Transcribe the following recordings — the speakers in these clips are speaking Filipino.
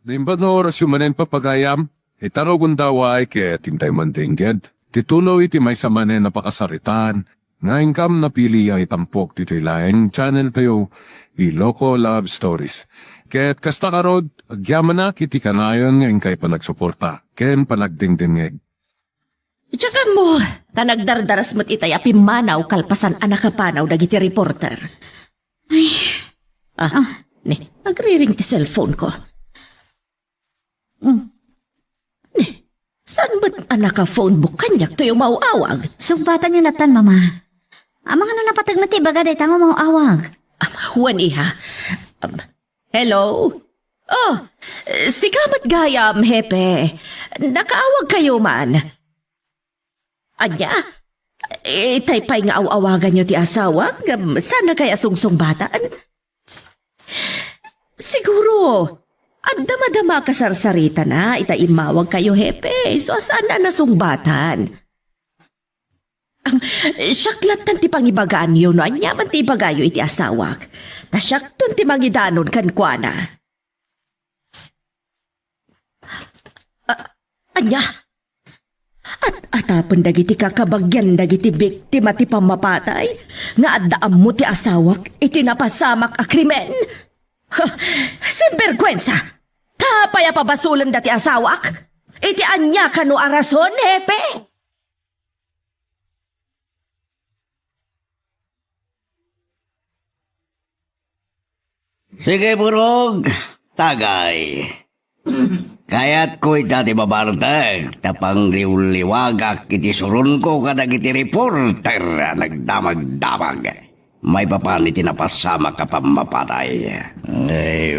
Dimbanor sumanen papagayam, itarogun daw ay kaya timday mandingged. Titulo iti may samanen na pakasaritan. Nga ingkam na pili ay tampok dito ilaing channel tayo, Iloko Love Stories. Kaya't kasta karod, agyaman na kiti kanayon nga ingkay panagsuporta. Ken panagdingdingeg. Tsaka mo, tanagdardaras mo't itay apimanaw kalpasan anak kapanaw dagiti reporter. Nagriring ti cellphone ko. Saan ba't anak ka phone book kanyak to yung mauawag? Sugbatan niyo natan, mama. Amang ano napatagmati baga day tango mo awag. Huwan iha. Hello? Oh, si Kamat Gayam, hepe. Nakaawag kayo man. Anya? Itaypay nga awawagan nyo ti asawa. Sana kaya sungsong bataan? Siguro, at dama-dama kasarsarita na, itaimawag kayo, hepe. So, saan na nasungbatan? Syaklat tan ti pangibagaan yun, no? Anyaman ti ibagayo iti asawak. Tasyak ton ti mangidanon kankwana. Anya? At atapan dagiti kakabagyan dagiti biktima ti pamapatay, nga addaam mo ti asawak iti napasamak a krimen. Sinberkwensa! Tapaya pabasulan dati asawak? Iti anya kano arason, hepe? Sige, burog. Tagay. Kaya't ko'y dati babartag. Tapang liwliwagak iti surun ko kadag iti reporter. Nagdamag-damag. May papan iti napasama ka pamapatay.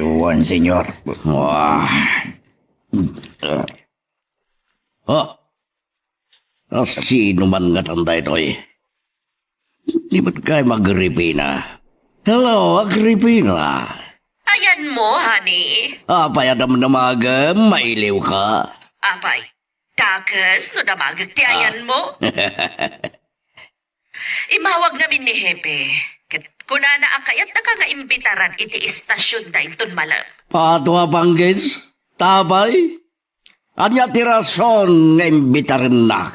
Juan, senyor. Wah. Sino man nga tanda ito eh? Di ba't kayo mag-Agripina? Hello, Agripina. Ayan mo, honey. Apay at namagam, mailiw ka. Apay, takas no damagag ti ayan mo. Imawag namin ni Hepe. Kuna na akayat na ka nga imbitaran iti istasyon da inton malam. Pato panggis, tabay. Anya ti rason nga imbitarin na.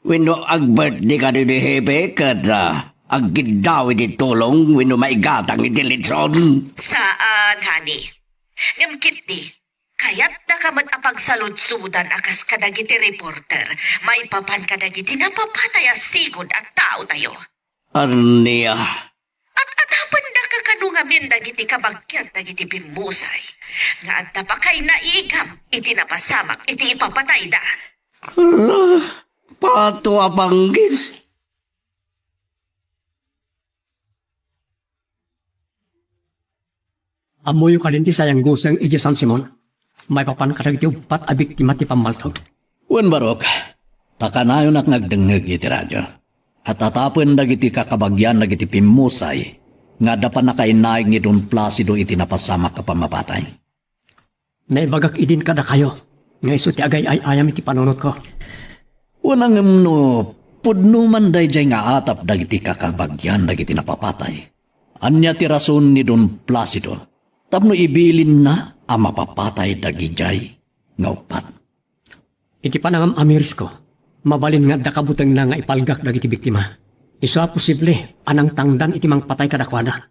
Wino ag-birthday ka ni Hepe kada aggidaw iti tulong wino maigatang iti litson. Saan, honey? Ngamkit di, kayat na ka apagsaludsudan akas kadagiti reporter, may papan kadagiti napapatay sigod at tao tayo. Arniya. At atapan na kakanungamin dagiti kabagyan dagiti bimbusay. Nga at napakay naigam, iti napasamak, iti ipapatay da. Pato panggis. Amoy yung kalinti sayang gusang iji San Simon. May papan karagti upat abik ti mati pamaltog. Wan barok, pakanayon ak nagdengeg iti radyo. At atapon dagiti kakabagyan dagiti pimusay, nga dapan nakainaig ni Don Placido iti napasamak ka pamapatay. Naibagak idin kada kayo. Nga iso ti agay ay ayam iti panunot ko. Unang no, pudno man dayjay nga atap dagiti kakabagyan dagiti napapatay. Anya ti rason ni Don Placido. Tapno ibilin na ang mapapatay dagijay nga upat. Iti panangam amiris ko. Mabalin nga dakabutang na nga ipalgak dagiti biktima. Iso posible anang tangdan iti mang patay kadakwada.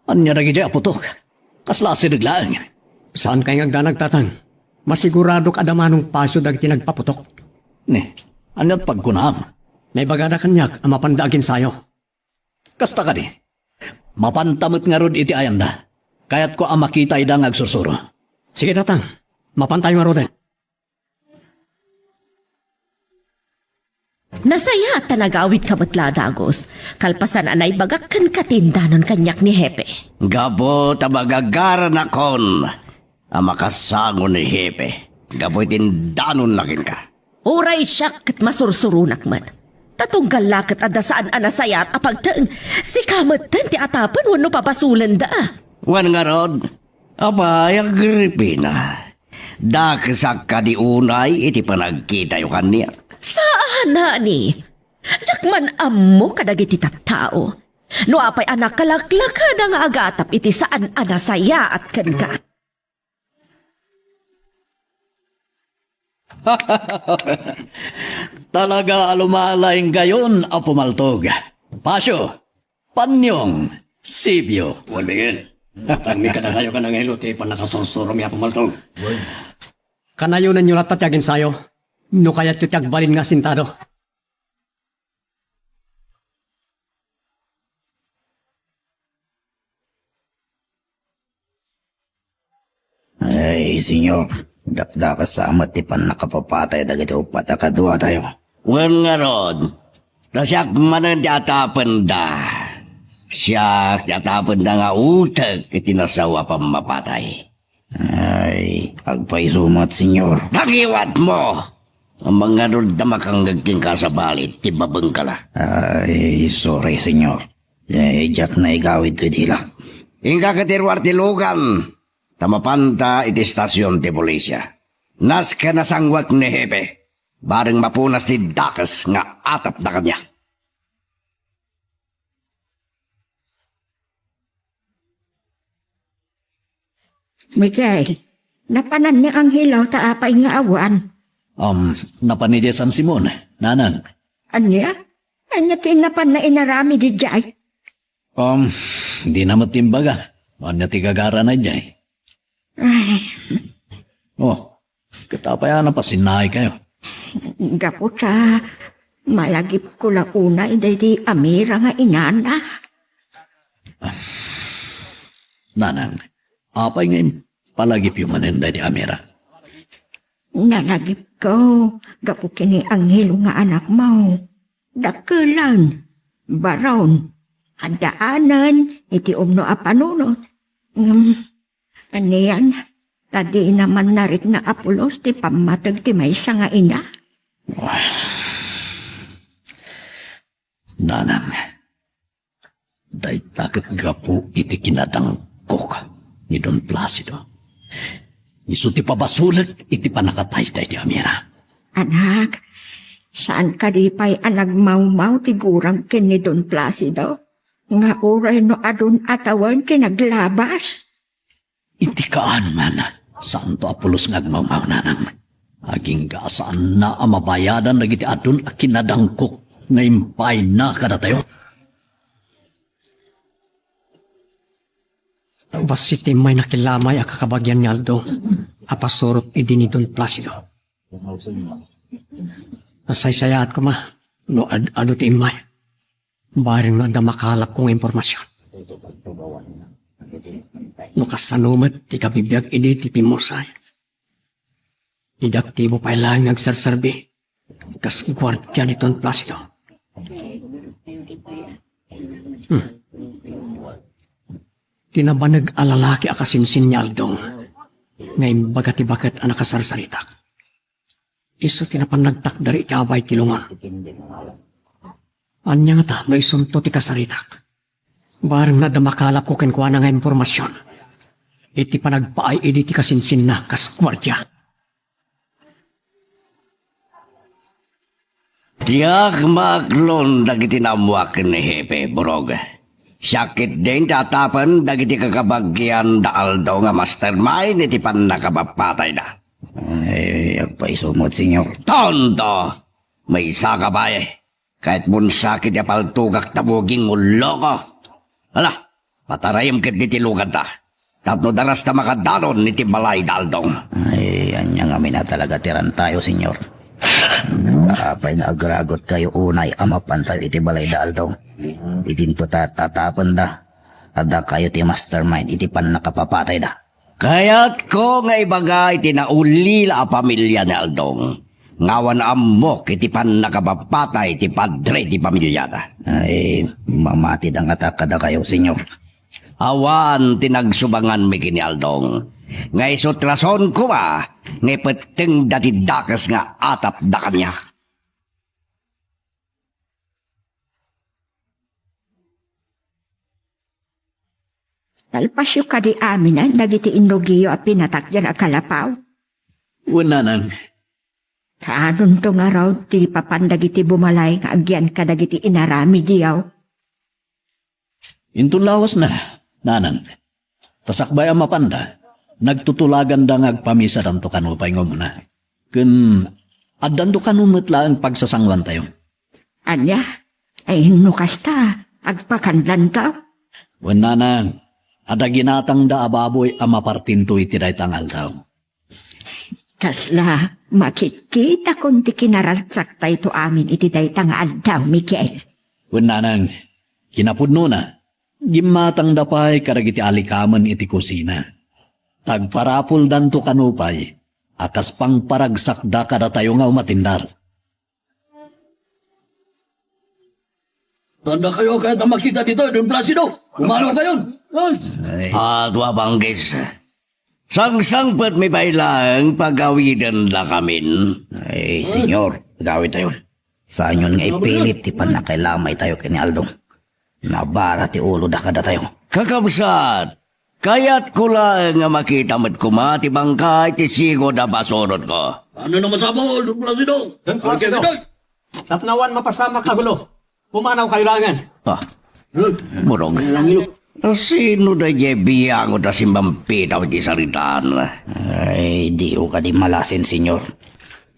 Anya dagijay aputok. Kasla siniglaan. Saan kay nga nagtatang? Masigurado kadamanong paso dagiti nagpaputok. Anya't pagkunam. Naibagada kanyak ang mapandaagin sayo. Kasta ka di. Mapantamot nga rod iti ayanda. Kaya't ko ang makita ida nga agsusuro. Sige tatang, mapantay nga roden. Nasaya at tanagawit kamatla dagos. Kalpasan anay bagak kan katindanon kanyak ni Hepe. Gabo tabagagaran akon. Ang makasango ni Hepe. Gabo itindanon lakin ka. Uray siyak kat masursurunak mat. Tatunggal lakat ada saan anasaya at apagtang si kamatan ti atapan wano papasulan da. Wan nga rod. Abay, Agripina. Dakisak ka di unay iti panagkita yung kanya. Saan na ni? Diyak man amo kadagiti tattao. No apay anak kalaklakada nga agatap iti saan anasaya at ken ka. Talaga alumalayng gayon, Apo Maltog. Pasyo, Panyong, Sibyo. Wala yan. Tagmi ka na kayo ka ng hilo, ti panakasusuro mi pumaltog. Kanayo na nyo natatagin sayo. No kaya tutag balin nga sintado. Ay, senyor, dakda kasama ti pan nakapapatay dagiti upat akadwa tayo. Wen nga ron, tasyak manan di atapan da. Siya atapan da nga utag iti nasawa pa mapatay. Ay, agpaisumat, senyor. Pagiwat mo! Ang mga ron na makanggagking ka sa balit, tibabang ka la. Ay, sorry, senyor. Ay, jak na igawid to dilak. Ingka katirwar tilugan, tamapanta iti stasyon ti polisya. Nas ka nasangwag ni Hepe, bareng mapunas ti dakas nga atap na kanya. Miguel, napanan ni ang hilaw ta apay nga awan. Napanidya San Simon, nanang. Anya? Anya tinapan na inarami di jay? Di na matimbaga. Anya tigagara na dyan. Ay, Oh, katapaya na pasinay kayo. gapo sa malagip ko la una iday di amira nga inana. Nanang, apay ngayon palagip yung manenda di Amira. Nalagip ko, gapo kini ang hilo nga anak mo. Dakelan, baron, handaanan, iti umno a panunot. Aniyan, tadi naman narit nga apulos ti pamatag ti maysa nga ina. Nanang, day takot gapu iti kinatang koka ni Don Placido. Isu ti pabasulag iti panakatay day di Amira. Anak, saan ka di pa'y anagmaumaw ti gurang ken ni Don Placido? Nga oray no adun atawan kinaglabas. Iti kaan man, santo apulos ngagmamaw nanang. Aging gasaan na amabayadan nagiti adun a kinadangkok na impay na kada tayo. Basiti may nakilamay a kakabagyan ni Aldo. Apasurot idi ni Don Placido. Nasaysayat ko ma. No ano ti imay. Baring no da makalap kong impormasyon. No kasanumat ti kabibiyag idi ti Pimosay. Idaktibo pa lang nagsarsarbi. Kas gwardya ni Don Placido. Tinabanag alalaki akasinsin ni Aldong. Ngayon bagati-bagat ang nakasarsaritak. Iso tinapanagtak dari iti abay tilungan. Anya nga ta, may sunto ti kasaritak. Barang nadamakalap ko kenkwa na nga impormasyon. Iti panagpaay iti ti kasinsin na kasgwardya. Tiyak maglon dagiti namuak ni Hepe, Borog. Sakit din tatapan dagiti kakabagyan da Aldo nga mastermind iti pan nakabapatay na. Ay, agpaisumot, senyor. Tonto! May isa ka ba eh? Kahit mun sakit ya paltugak tabuging ulo ko. Hala, patarayam kit niti lugan ta. Tapno daras ta makadanon niti balay da Aldong. Ay, anya nga mina talaga tiran tayo, senyor. Apay na agragot kayo unay amapantay iti balay da Aldong. Idinto tatapan da. Ada kayo ti mastermind iti pan nakapapatay da. Kaya't ko nga ibaga iti naulila a pamilya ni Aldong. Ngawan amok iti pan nakabapatay iti padre iti pamilya na. Ay, mamatid ang atakada kayo, senyor. Awan tinagsubangan mi kini Aldong. Nga isutrason ko ba, nga peteng dati dakas nga atap da kanya. Talpasyo ka di aminan, dagiti inrogiyo at pinatakyan a kalapaw. Nanang, Kaanon to nga raw ti papandagiti bumalay nga agyan ka dagiti inarami diyaw. Intun lawas na, nanang. Tasakbay ang mapanda, nagtutulagan da ngagpamisa danto kanupay nga muna. Kun, adan to kanumatla ang pagsasangwan tayo. Anya, ay nukas ta, agpakandan ka. Wen nanang, ada ginatang da ababoy ang mapartinto iti day tangal daw. Kasla, makikita kung di kinaragsak tayo to amin iti daytang daw, Miguel. Wen nanang, kinapudno na. Gimatang dapay karagiti alikaman iti kusina. Tagparapul danto kanupay, akas pang paragsak da kada tayo nga umatindar. Tanda kayo kahit na makita dito, Don Placido. Umalo kayo. Atwa banggis. Sang-sangpat may bailang pagawidan na kamin. Ay, senyor, gawin tayo. Sa inyo nga ipilit, ti panakailamay tayo kini Aldong. Nabara ti ulo da kada tayo. Kakabsat, kaya't ko lang nga makita mo't kumati bangkay ti sigo da basorot ko. Ano naman sabol, Don Placido? Don Placido. Tapnawan mapasama kagulo. Pumanaw kayo langan. Ah, murong. Sino da biyang o da simbampitaw ti saritaan? Ay, di o ka di malasin, senyor.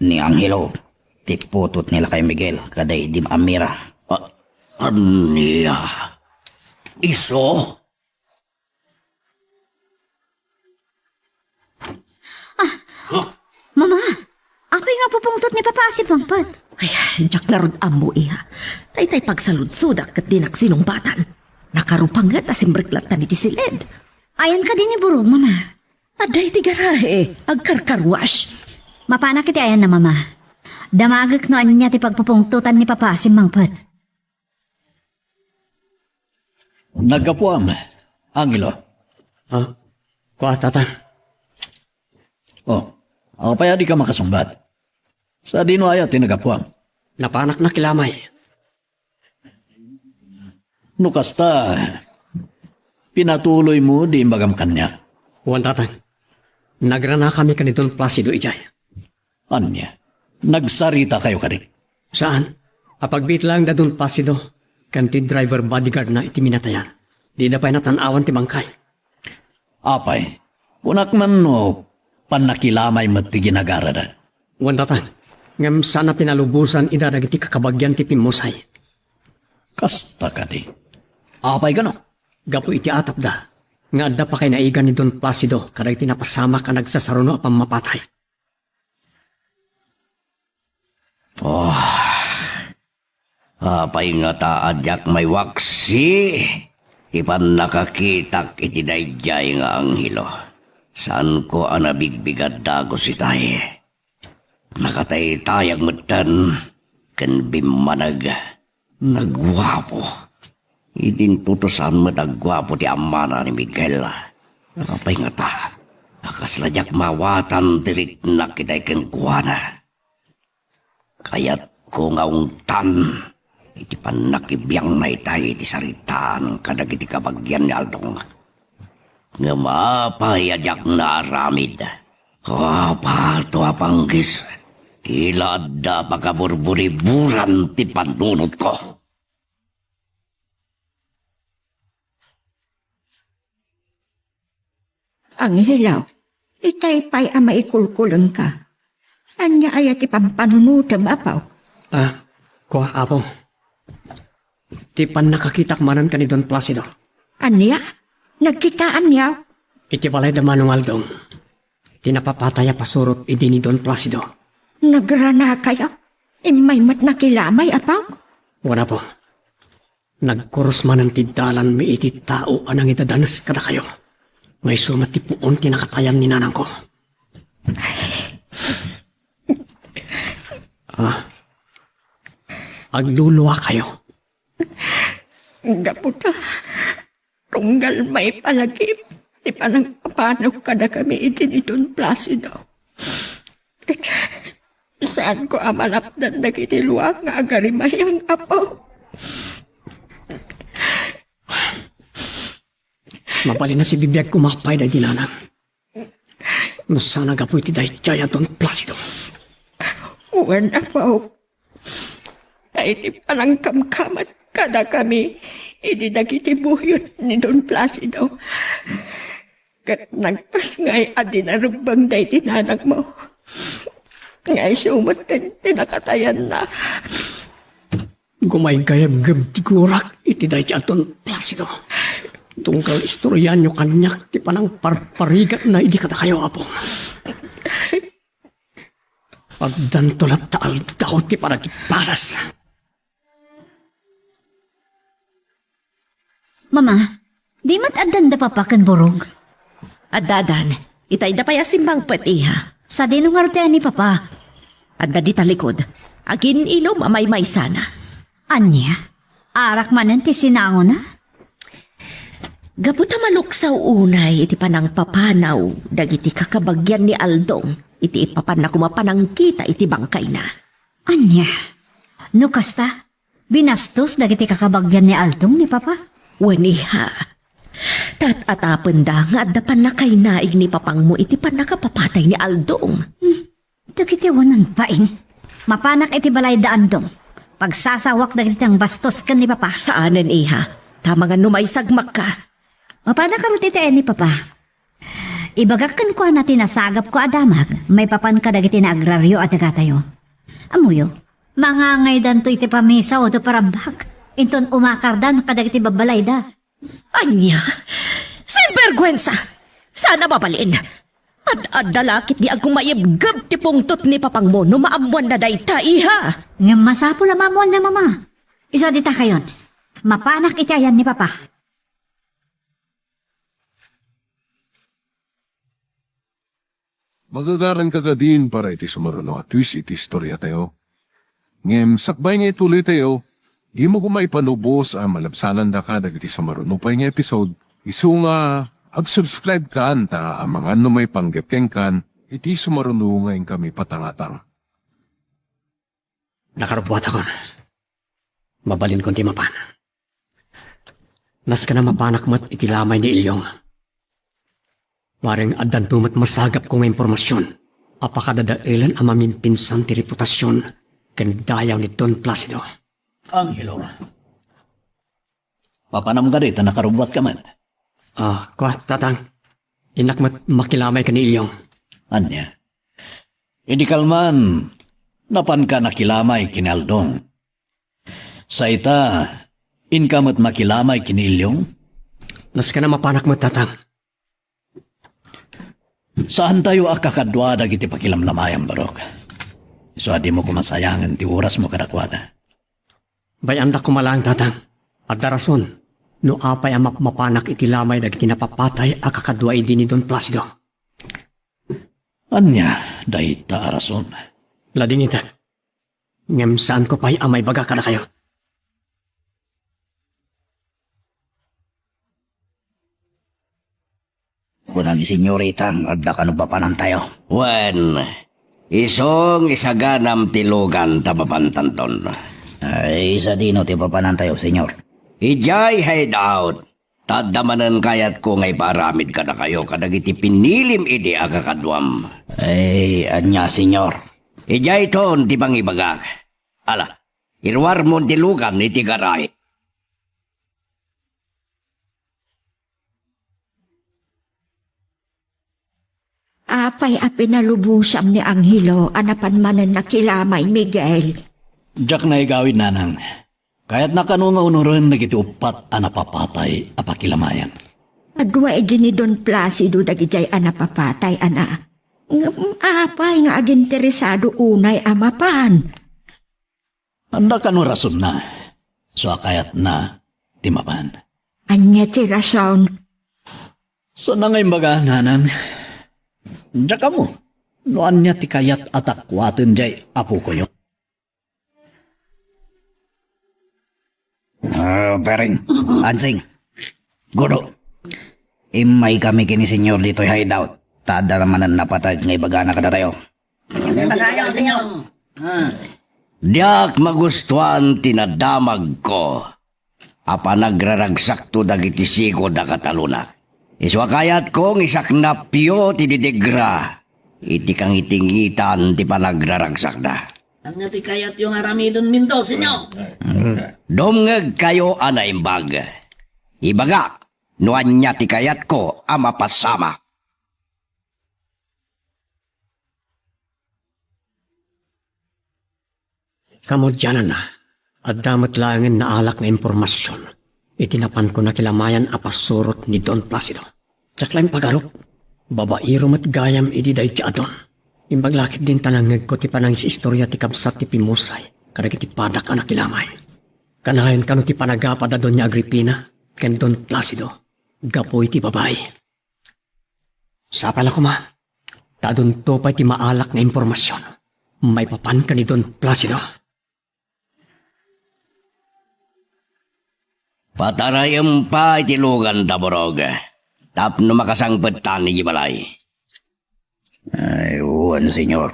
Ni Angelo, ti putot nila kay Miguel, kaday di Amira. Aniya? Iso? Mama, apay nga pupungtot ni Papa si Pangpat. Ay, jak larod ambo iha. Tay-tay pagsalud-sudak kat dinak sinumbatan. Nakarupangat asimbriklat na iti silid. Ayan ka din ni Burog, Mama. Aday ti garahe, agkarkarwash. Mapana kiti ayan na, Mama. Damagak no anya ti pagpupungtutan ni Papa si Mangpat. Nagkapuam, Angelo. Kuha, tatang. Oh, ako pa di ka makasumbat. Sa dino ayat tinagapuam. Napanak na kilamay. Nukasta, pinatuloy mo di imbagam kanya. Huwan, tatang. Nagrana kami ka ni Don Placido ijay. Anya, nagsarita kayo kadi. Saan? Apagbit lang da Don Placido. Kanti driver bodyguard na iti minatayan. Di na pa'y natanawan ti bangkay. Apay, unak man no, panakilamay mat ti ginagara da. Huwan, tatang. Ngam sana pinalubusan ida dagiti kakabagyan ti pimusay. Kasta kadi. Apay gano? Gapo iti atap da. Nga adda pa kay naigan ni Don Placido kaday tinapasama ka nagsasaruno apang mapatay. Apay nga taadyak may waksi. Ipan nakakitak iti dayjay nga anghilo. Saan ko anabigbigat dago si tayo? Nakatay-tayag mutan. Kan bimanag. Nagwapo. Idintutusan mo nagwapo ti amana ni Miguel. Apay nga ta. Akaslayak mawatan dirit na kitay kengkuana. Kaya't ko ngaungtan. Iti panakibiyang may tayo iti saritaan kadag iti kabagyan ni Aldong. Nga mapayadyak na aramid. Kapato apanggis. Tila adda pagkaburburiburan ti panunod ko. Ang hilaw, itay pa'y maikulkulon ka. Anya ayat ipampanunutang apaw. Kuha, apo. Ti pan nakakitak manan ka ni Don Placido. Anya, nagkitaan niyaw. Iti balay da Manong Aldong. Tinapapataya pasurot idi ni Don Placido. Nagrana kayo. Imay mat nakilamay apaw. Wala po. Nagkurus man ang tidalan may iti tao anang itadanas kada kayo. May sumat ti puon kinakatayan ni nanang ko. Agluluwa kayo. Gaputa, tunggal may palagip. Ipanang paano kada kami iti ni Don Placido. Saan ko amalapdan nagitiluwag nga agarimayang apaw. Mapali na si bibiyag kumakpay na dinanang. Masana gapoy ti dahi jaya Don Placido. Uwan apaw. Tayo ti panang kamkamat kada kami Idi dagiti buhiyot ni Don Placido. Kat nagpas ngay adinarubang day tinanag mo. Ngay sumot din tinakatayan na. Gumay gayab-gab ti gurak iti day ti aton Placido. Tungkal istoryan nyo kanyak ti panang parparigat na idi kata kayo apong. Pagdantolat taal daw ti paragiparas. Mama, di mat adan da papakan borog. Adadan, itay da paya simbang pati ha. Sa dinungar ti ni papa. Adda di talikod. Agin ilom amay-may sana. Anya, arak manan ti sinango na? Gabuta maluksaw unay iti panang papanaw. Dagiti kakabagyan ni Aldong. Iti ipapan na kumapanang kita iti bangkay na. Anya, no kasta, binastos dagiti kakabagyan ni Altong ni papa? Waniha. Tat-atapan da nga dapan na kay naig ni papang mo iti pan nakapapatay ni Aldong. Dagiti wanan paing. Mapanak iti balay daan dong. Pagsasawak dagiti ang bastos kan ni papa. Saanan iha? Tama nga numaysagmak ka. Mapanak karot iti ni papa. Ibagakan ko natin nasagap ko adamag. May papan ka dagiti na agraryo at nagatayo. Amuyo, mangangay dan to iti pamisa o to parabak. Inton umakardan kadagiti babalay da. Anya, sinvergwensa! Sana babalin. At dalakit di agong mayibgab ti pungtot ni papang mo no maamuan na dayta iha. Nga masapo na mamuan na mama. Isa dita kayon. Mapanak iti ayan ni papa. Magagaran ka din para iti sumaruno at twist iti istorya tayo. Ngem, sakbay nga ituloy tayo, di mo kumaipanubos ang malabsanan da ka dagiti sumaruno pa nga episode. Isu nga, ag-subscribe ka anta ang mga may panggepkeng kan, iti sumaruno ngayon kami patangatang. Nakarubuat ako. Mabalin ko ti mapan. Nas ka na mapanak mat iti lamay ni Ilyong. Waring adan tumat masagap ko nga impormasyon. Apakadadailan ang mamimpinsan ti reputasyon kan dayaw ni Don Placido. Angelo. Papanam ka rito, nakarubuat ka man. Kwa, tatang. Inak mat makilamay ka ni Ilyong. Anya. Hindi kalman, napan ka nakilamay kinaldong. Sa ita, inkamot makilamay kinilyong. Nas ka na mapanak mat, tatang. Saan tayo akakadwa dagiti pakilamlamayang barok? So adi mo kumasayangan ti oras mo kadakwada. Bayandak ko malang, tatang. At darason, no apay ang mapanak iti lamay dagiti napapatay akakadwa idi ni Don Placido. Anya, dahita arason. Lading itan. Ngem saan ko pa'y amay baga ka na kayo? Kunan ni senyoritang adda kanu bapanan tayo. Wen, isong isaganam tilugan tabapantanton. Ay, isa dino ti bapanan tayo, senyor. Ijay hideout. Tadamanan kayat ko ngay paramid ka na kayo kadagiti pinilim idi akakadwam. Ay, anya, senyor. Ijay ton ti pangibagak. Ala, irwar mo tilugan iti garay. Apay a pinalubusam ni Anghelo anapan manan nakilamay Miguel. Diyak na igawin nanang. Kaya't nakanunga unuran nagiti upat anapapatay apakilamayan. Adwa edi ni Don Placido dagijay anapapatay ana. Apay nga aginteresado unay amapan. Anda ka no rason na. So kayat na timapan. Anya ti rason. So na ngayon baga nanang. Diyak ka mo. Noan niya ti kayat atakwatin jay apo ko yun. Pering, Ansing, Gudo. Imay kami kini senyor dito hideout. Tada naman ang napatay ngay bagana kada tayo. Diak magustuhan tinadamag ko. Apa nagraragsak to dagiti sigo da kataluna. Iswa kayat kong isaknapyo ti didigra. Iti kang itingitan ti panagraragsak da. Ang nati kayat yung aramidon minto, senyor. Dumngeg kayo anaimbag. Ibaga, nuan niya ti kayat ko ang mapasama. Kamudyanan na, at damat langin na alak na impormasyon. Itinapan ko na kilamayan apasurot ni Don Placido. Tsaklaim pagarok, babairo mat gayam ididay ti adon. Imbaglakit din tanangag ko ti panang si istorya ti kabsat ti Pimusay, karag ti padak anak kilamay. Kanayan kano ti panagapad na Don niya Agripina, ken Don Placido, gapoy ti babae. Sapala ko ma, tadon to pa ti maalak na impormasyon. May papan ka ni Don Placido. Patarayam pa itilugan taborog. Tapno makasangpet tani balay. Ay, uwan, senyor.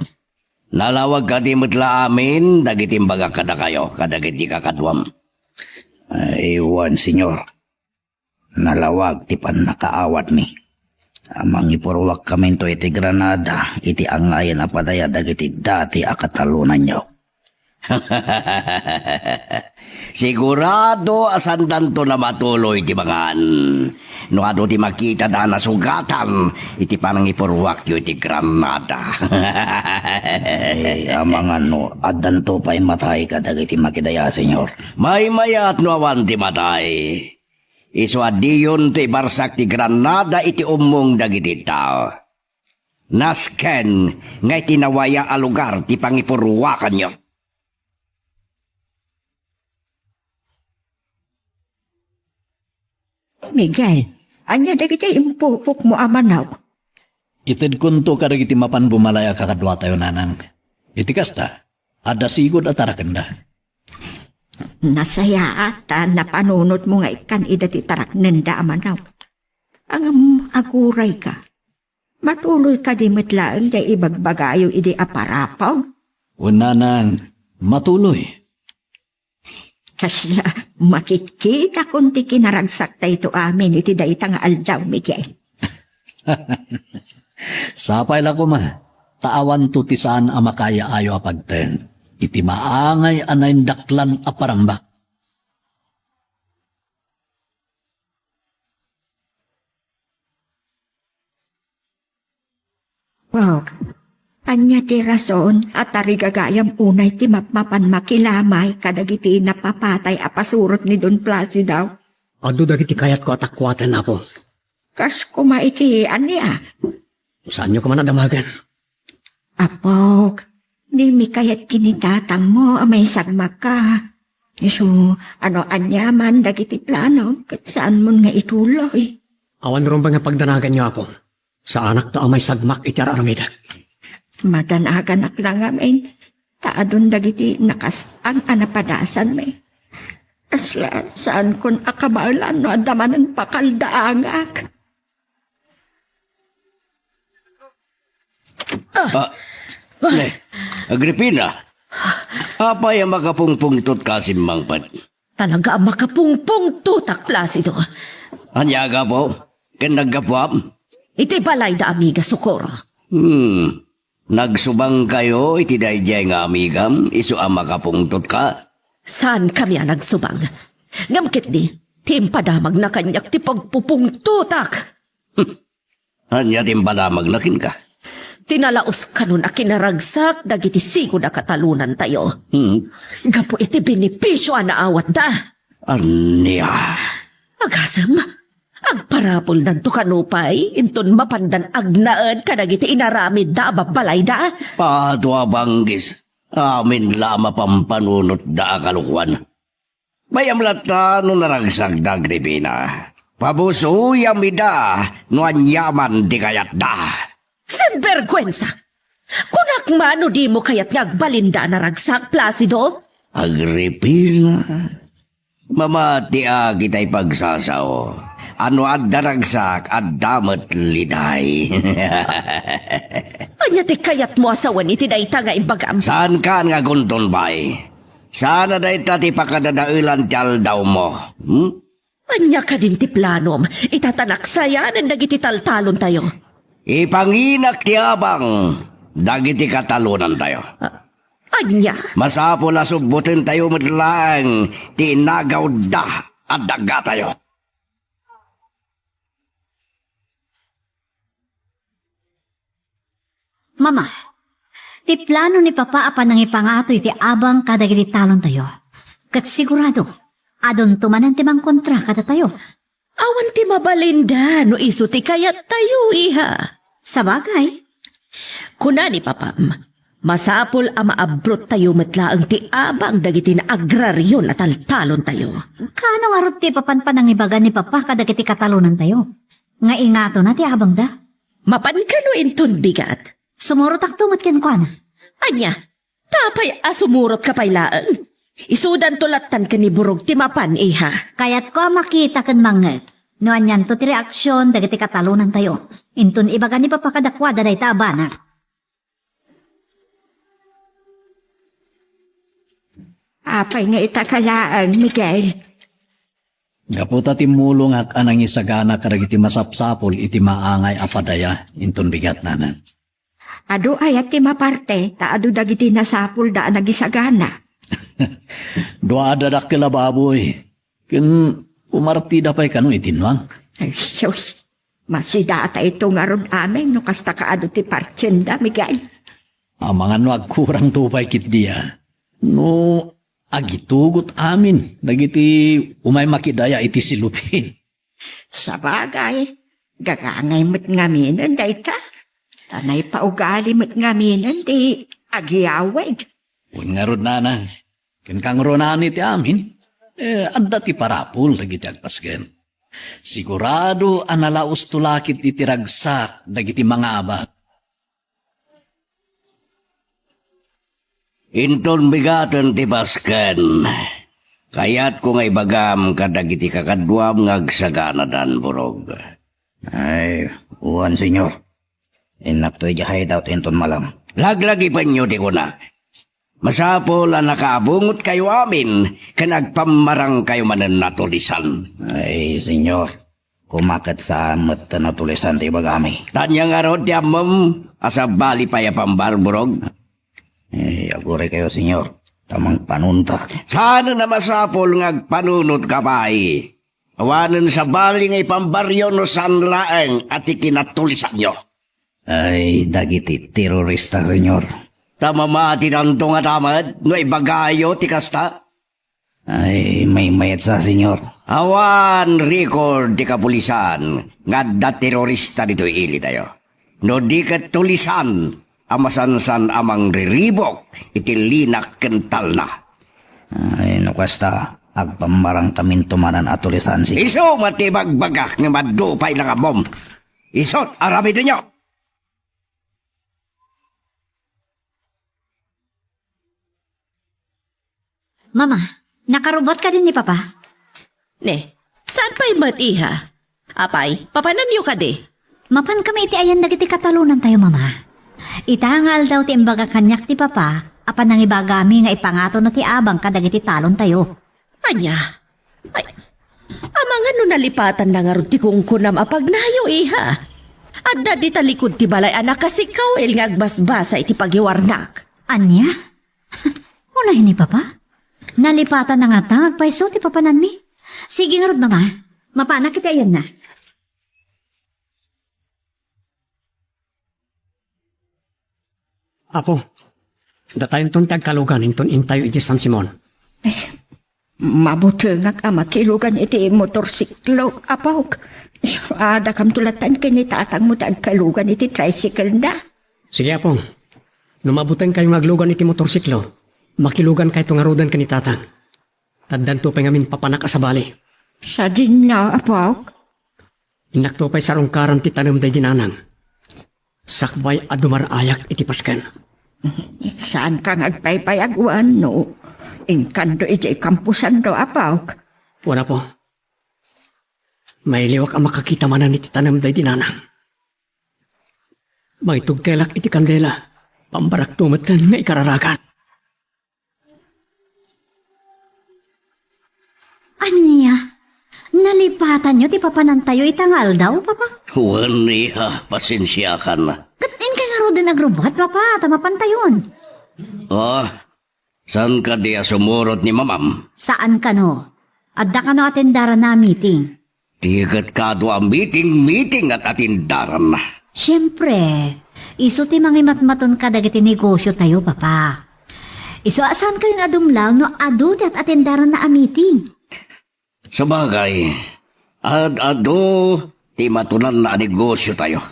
Nalawag ka ti metla amin, dagitimbaga kada kayo, kadagiti kakadwam. Ay, uwan, senyor. Nalawag ti pan nakaawat mi. Amang ipurwak kami to iti Granada, iti angayan na padaya dagiti dati akatalunan nyo. Sigurado asandan to na matuloy ti mangan. No ado ti makita da nasugatan, iti panang ipurwak yo iti Granada. Ay, amang ano, adan to pa'y matay ka dagiti makidaya, senyor. May mayat no awan ti matay. Iso adiyon ti barsak ti Granada iti umong dagiti tao. Nasken ngay tinawaya a lugar ti pangipurwakan nyo. Miguel, anya dagiti impupok mo amanaw. Ited kunto karagiti mapan bumalaya kakadwa tayo nanang. Iti kasta, ada sigod at tarakanda. Nasaya ata na panunot mo nga ikan idati tarak nenda amanaw. Ang aguray ka. Matuloy ka di metlaan da ibagbagayo idi aparapaw. Unanang, matuloy. Kasla makikita kunti kinaragsak tayo amin iti dayta nga aldaw, Miguel. Sapay lang ko ma, taawan to ti saan amakaya ayo apagten. Iti maangay anayin daklan aparambak. Wow. Anya ti rason at tarigagayam unay ti mapapan makilamay kadagiti napapatay apasurot ni Don Placido. Ado dagiti kayat ko atakwatan na po. Kas kumaiti anya. Saan nyo ka man nadamagan? Apog, di mi kayat kinitatang mo may sagmak ka. Isu, ano anya man dagiti plano kat saan mo nga ituloy. Awan ron ba nga pagdanagan nyo po? Sa anak to ang may sagmak iti aramidak. Madanagan ak lang amin. Taadon dagiti nakas ang anapadasan may. Asla, saan kon akabalan no adamanan pakaldaangak. Agripina, apay ang makapungpungtot kasimbang pat. Talaga ang makapungpong tutak, Placido. Anyaga po, ken naggapuam. Iti balay da amiga Socorro. Nagsubang kayo iti dayjay nga amigam, isu ang makapungtot ka. Saan kami ang nagsubang? Ngamkit di, timpadamag na kanyak ti pagpupungtutak. Anya timbalamag nakin ka. Tinalaos kanon a kinaragsak, dagiti sigo na katalunan tayo. Gapo iti binipisyo na awat da. Anya? Agasam, agparapol dan to kanupay, inton mapandan agnaan kadagiti inaramid da ababalay da. Pato abanggis, amin lama pampanunot da kalukwan. Mayam lata no naragsag da Agripina. Pabusuyam ida no anyaman di kayat da. Sinvergwensa! Kunak mano di mo kayat ngagbalinda na ragsak, Placido? Agripina, mamati kita'y pagsasaw. Ano at daragsak at damat liday. Anya ti kayat mo asawan iti dayta nga imbagam. Saan ka nga gunton bay? Sana day tati pakadadailan tiyal daw mo. Anya ka din ti planom, itatanaksayan ang dagiti taltalon tayo. Ipanginak ti abang, dagiti katalunan tayo. Anya? Masapol na subutin tayo madlang, tinagaw da at daga tayo. Mama, ti plano ni Papa apan nang ipangato iti abang kadagiti talon tayo. Kat sigurado, adon tumanan ti mang kontra kada tayo. Awan ti mabalinda no iso ti kayat tayo, iha. Sa bagay, Kuna ni papam, masapol ang maabrot tayo matlaang ti abang dagiti na agraryon at taltalon tayo. kano nga rot ti papanpan ang ibaga ni Papa kadagiti katalunan tayo. Nga ingato na ti abang da. Mapan ka no inton bigat. Sumurotak tumat ken kuana. Anya, tapay asumurot ka pailaan. Isudan tulatan ka ni Burog ti mapan, iha. Kaya't ko makita ken manget. No anyan to ti reaksyon dagiti katalunan tayo. Intun ibaga ni Papa kadakwada day taabana. Apay nga itakalaan, Miguel. Gaputa ti mulong ak anang isagana karagiti masapsapol iti maangay apadaya inton bigat nanan. Ado ayat ti maparte, taado dagiti nasapul da nagisagana. Doa dadak kila baboy. Ken umartida pa'y kano itinwang. Ay, sus. Masidata ito nga ron amin, no kasta kaado ti partsenda, Miguel. Ang mga agkurang tupay kit diya. No, agitugot amin. Nagiti umay makidaya iti silupin. Sa bagay, gagangay mo't ngaminan, dayta. Tanay paugali mo't ngaminan, di agiyawid. Uy nga ron nanan. Ken kang ronan iti amin. Adda ti parapul dagiti agpasgen. Sigurado analaos tulakit iti ragsak dagiti mga aba. Inton bigatan ti basken. Kayat ko nga ibagam kadagiti kakadwam ngagsagana dan Burog. Ay, uwan, senyor. Inak to hideout inton malam. Laglagi pa nyo di ko na. Masapol ang nakaabungot kayo amin, kanagpamarang kayo manan natulisan. Ay, senyor. Kumakat sa amat na tulisan ti bagami. Tanya nga ro di amam, asa bali pa ya pambar, Burog. Agure kayo, senyor. Tamang panuntak. Sana na masapol ngagpanunot ka pa awanan sa bali ngay pambaryo no sanlaeng at ikinatulisan nyo. Ay, dagiti terorista, senyor. Tamamati nanto nga tamad, no ibagayo ti kasta. Ay, may mayat sa, senyor. Awan record di kapulisan, nga terorista dito ili tayo. No di katulisan, amasansan amang riribok, itilinak kental na. Ay, nakasta. Agpamarang tamin tumanan at tulisan si... Iso matibagbagak nga madupay lang amom. Isot, arami din nyo. Mama, nakarubot ka din ni Papa. Ne, saan pa'y matiha? Apay, papanan niyo ka di. Mapan kami iti ayan dagiti katalunan tayo, Mama. Itangal daw ti imbaga kanyak ti Papa, apan nang ibagami nga ipangato na ti abang kadagiti talon tayo. Anya, ay, amang ano nalipatan na nga ron ti kungkunam apagnayo, iha. At di talikod ti balay anak kasikaw il nga agbasbasa iti paghiwarnak. Anya? Unahin ni Papa? Nalipatan na nga ta, magpaiso ti papanan mi. Sige nga rod, Mama. Mapanak iti ayan na. Apo, datayin ton tagkalugan inton intayo iti San Simon. Mabutengak ama kilugan iti motorsiklo, apaw. Ada kam tulatan kini tatang mo tagkalugan iti tricycle na. Sige, Apo. Numabutan kayo maglugan iti motorsiklo. Makilugan kayo tungarudan kanitatang. Taddan to pa'y ngamin papanak sa bali. Sa din na, apaw. Inak to pa'y sarungkaran ti tanam day ginanang. Sakbay adumarayak iti paskan. Saan ka ngagpaypayagwan, no? Inkanto iti kampusan do, apaw. Wala po. May liwak ang makakita manan iti tanam day dinanang. May tugtelak iti kandela. Pambarak tumatan nga ikararagan. Anya? Nalipatan nyo ti papanan tayo itangal daw, Papa? Huwan niya, pasensya ka na. Katin ka nga ro din nagrubot, Papa. Tamapan tayon. Oh, San ka diya sumurot ni mamam? Saan ka no? Adda ka no atendara na meeting. Tigat ka do ang meeting at atindaran na. Siyempre, iso ti mangimatmaton ka dagiti negosyo tayo, papa. Iso asan kayong adumlaw no adu dat atendaran na a meeting. Sa bagay, ado ti matunan na negosyo tayo.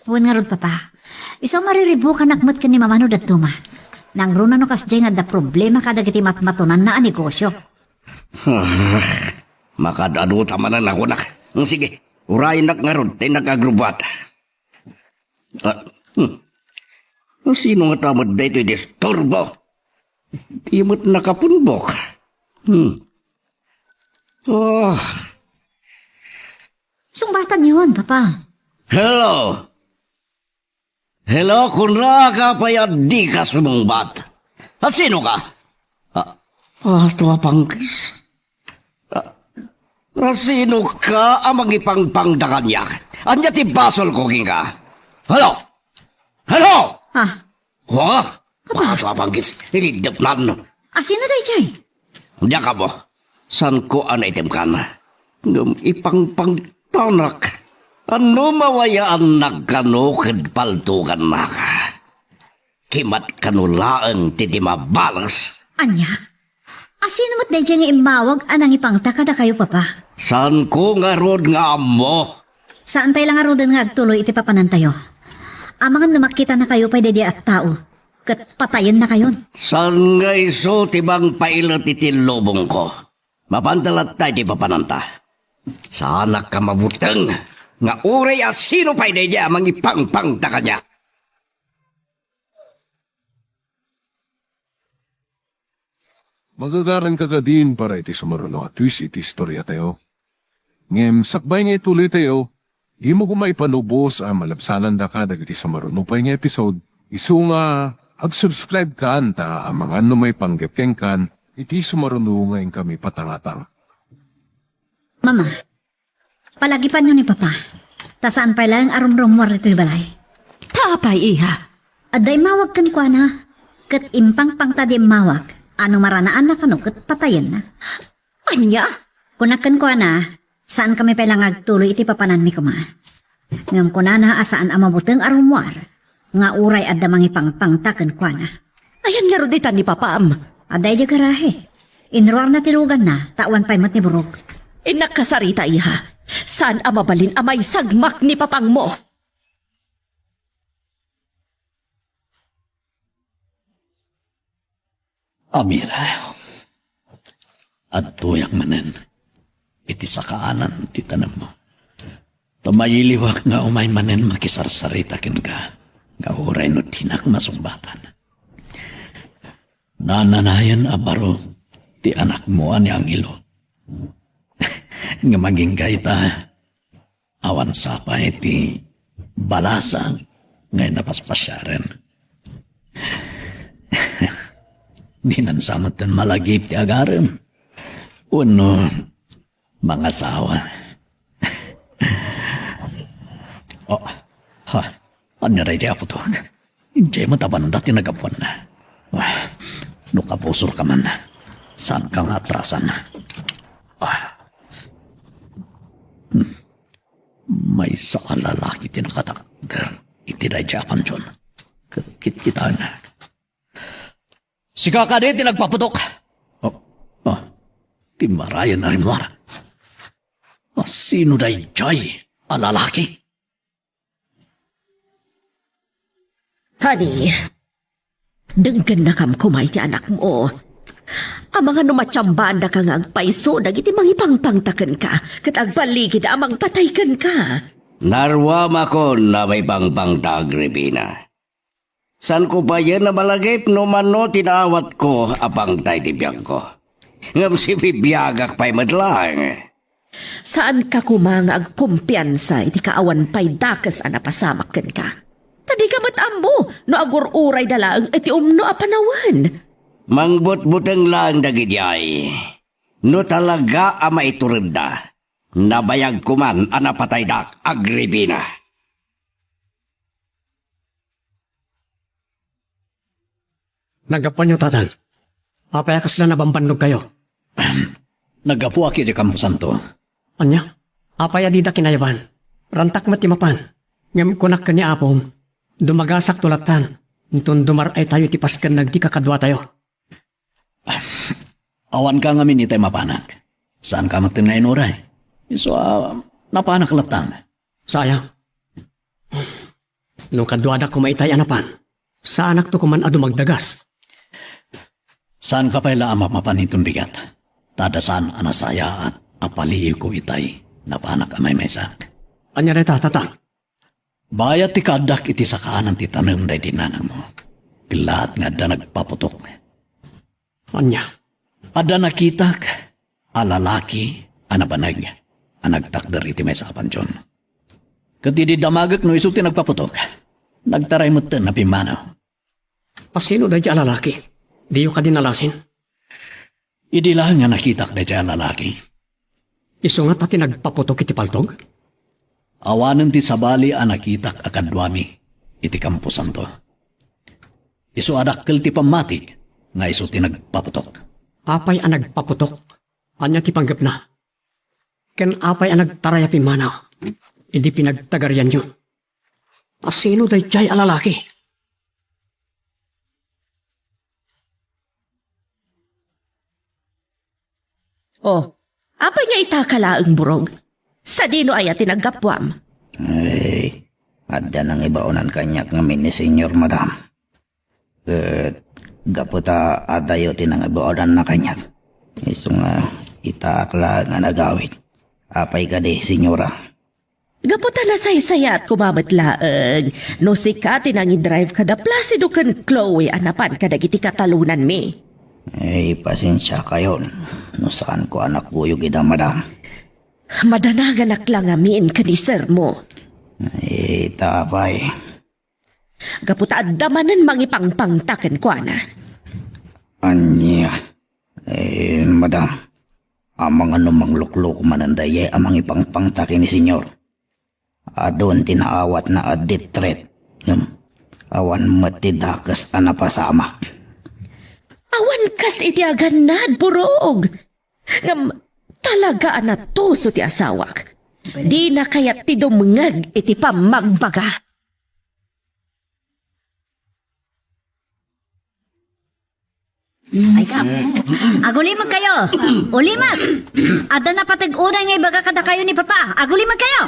Huwag nga rod, papa. Iso mariribu ka nakmat ka ni mamano datuma. Nang runa no kasjay nga da problema ka dagiti matmatunan na a negosyo. Makadado tamanan ako nak. Sige, urayin nak nga ron, tay nag-agrubat. Sino nga tamad da ito'y disturbo? Di mo't nakapunbok. Sumbatan yun, papa. Hello? Hello, kunra ka pa yan di ka sumungbat. At sino ka? Ito pangkis. Sino ka amang ipangpangdakan niya? Anya ti basol ko ka? Hello? Hello? Ah, Wah? Ito pangkis. Ilidap nan. sino day chay? Diya ka mo. San ko anaitim ka na? Ngam ipangpangtanak. Ano mawayaan nagkanukid paltukan na ka? Kimat kanulaang titimabalas. Anya? Sino mo't day chay nga imawag anang ipangtaka na kayo, papa? San ko nga rod nga mo? Saan tayo lang arudan nga agtuloy iti papanan tayo? Amangan namakita na kayo pa'y dedi at tao. Kat patayin na kayon. San nga iso tibang pailot iti lubong ko? Mapantalat tayo di papananta. Sana ka mabutang nga uray sino pa'y dedya mangipangpang ta kanya. Magagaran ka ka din para iti sumaruno at twist iti istorya tayo. Ngem, sakbay nga ituloy tayo, di mo kumaipanubos ang malabsanan da ka dagiti sumaruno pa nga episode. Isu nga, ag-subscribe ka anta ang mga ano may panggepkeng kan, iti sumaruno nga kami patangatang. Mama, palagipan nyo ni papa. Tasaan pa lang arum-rumwar dito'y balay. Tapay, iha. Aday mawag kan kwa na. Kat impang pang tadi mawag. Ano maranaan na kano kat patayin na. Anya? Kunakan kwa na, saan kami palang agtuloy iti papanan mi kuma. Ngam kuna na asaan amabuteng arumwar. Nga uray at damang ipangpang takan kwa na. Ayan nga roditan ni papam. Aday di garahe. Inruar na tilugan na, tawan pa'y matiburog. Nakasarita, iha. Saan amabalin amay sagmak ni papang mo? Amira, at tuyak manen, iti sakaanan ti tanam mo. Tumayiliwak nga umay manen makisarsaritakin ka, nga uray no tinak masumbatan. Nananayan abaro, ti anak mo ani Angelo. Nga maging gaita, awan sapay ti balasang, ngay napaspasyaren. Di nansamat tan malagip ti agarem. Uno, mga asawa. Ano rin di apo to? Hindi mo tabanda tinagapuan na. Nukapusor ka man. Saan kang atrasan? May sa lalaki tinakatakder. Itiday Japan, John. Kita na. Si kakade tinagpaputok. Timarayan na rin mo. Sino day jay? Alalaki? Honey, denggan na kam kumay ti anak mo. Ang mga numatsamban na ka nga agpaiso, nagiti mangipangpangtakan ka, kat agpaligid amang pataykan ka. Narwama ko na may pangpangtag, Rebina. San ko pa yan na malagip no mano tinawat ko apang tay tibiyag ko. Ngam si bibiyagak pa'y madlang. Saan ka kumanga agkumpiyansa, iti kaawan pa'y dakas anapasamakan ka. Tadi ka matambo, no agur-uray dalang, iti umno apanawan. Mangbut-buteng lang dagidyay. No talaga ama iturenda. Nabayag ko man anapatay dak, Agripina. Nagapan nyo, tatang. Apaya kasla na bambandog kayo. Nagapuak iti kampusan to. Anya? Apaya di da kinayaban. Rantak matimapan. Ngam kunak ka ni apong. Dumagasak tulatan. Nitun dumar ay tayo tipaskan nagdi kakadwa tayo. Awan ka nga minitay mapanak. Saan ka matinayin oray? So, napanak latang. Sayang. Nung kadwada ko maitay anapan. Sa anak to kuman adu magdagas. Saan ka pala mapan itong bigat? Tadasan anasaya at apaliyo ko itay. Napanak amay maysa. Anya reta, tatang. Bayat ti kadak iti sakaanan ti tanong day dinanang mo. Pilat nga da nagpaputok. Anya? Ada nakitak, alalaki, anabanag, anagtakdar iti may sa kapansyon. Katidi damagak no isuti nagpaputok. Nagtaray mo na pimanaw. Pasino da di alalaki? Di yung kadinalasin? Idi lang nga nakitak na dyan lalaki. Iso nga tati nagpaputok iti paltog? Awanan ti sabali anakitak akadwami iti kampusan to. Iso adakkel ti pamatik nga iso ti nagpaputok. Apay ang nagpaputok. Anya ti panggap na. Ken apay ang nagtaraya pimanaw. Hindi pinagtagaryan yun. Asino day jay alalaki? Oh, apay nga itakala ang burog. Sa dino ay tinagapwam. Ay, adda nang ibaunan kanyak ngamin ni Senyor Madam. Gaputa adayo tinang ibaunan na kanyak. Iso nga itakla nga nagawit. Apay ka di, Senyora. Gaputa na saysaya at kumamatlaang. No sikatin ang i-drive kada Placido kan Chloe anapan kada giti katalunan mi. Ay, pasensya kayo. No saan ko anak buyog ida, Madam. Madanagan lang amin ka ni sir mo. Ay, tapay. Gaputa adamanan mangipangpangtaken ko na. Anya. Eh, Madam. Amang anumang lukluk manandaya amang ipangpangtaki ni Senyor. Adon tinaawat na aditret. Awan matidakas na napasama. Awan kas iti aganad, burog. Ngam, talaga na tuso ti asawak. Di na kayat ti dumngag iti pamagbaga. Ay ka. Agulimag kayo. Ulimag. Ada na patag-unay nga ibaga kada kayo ni Papa. Agulimag kayo.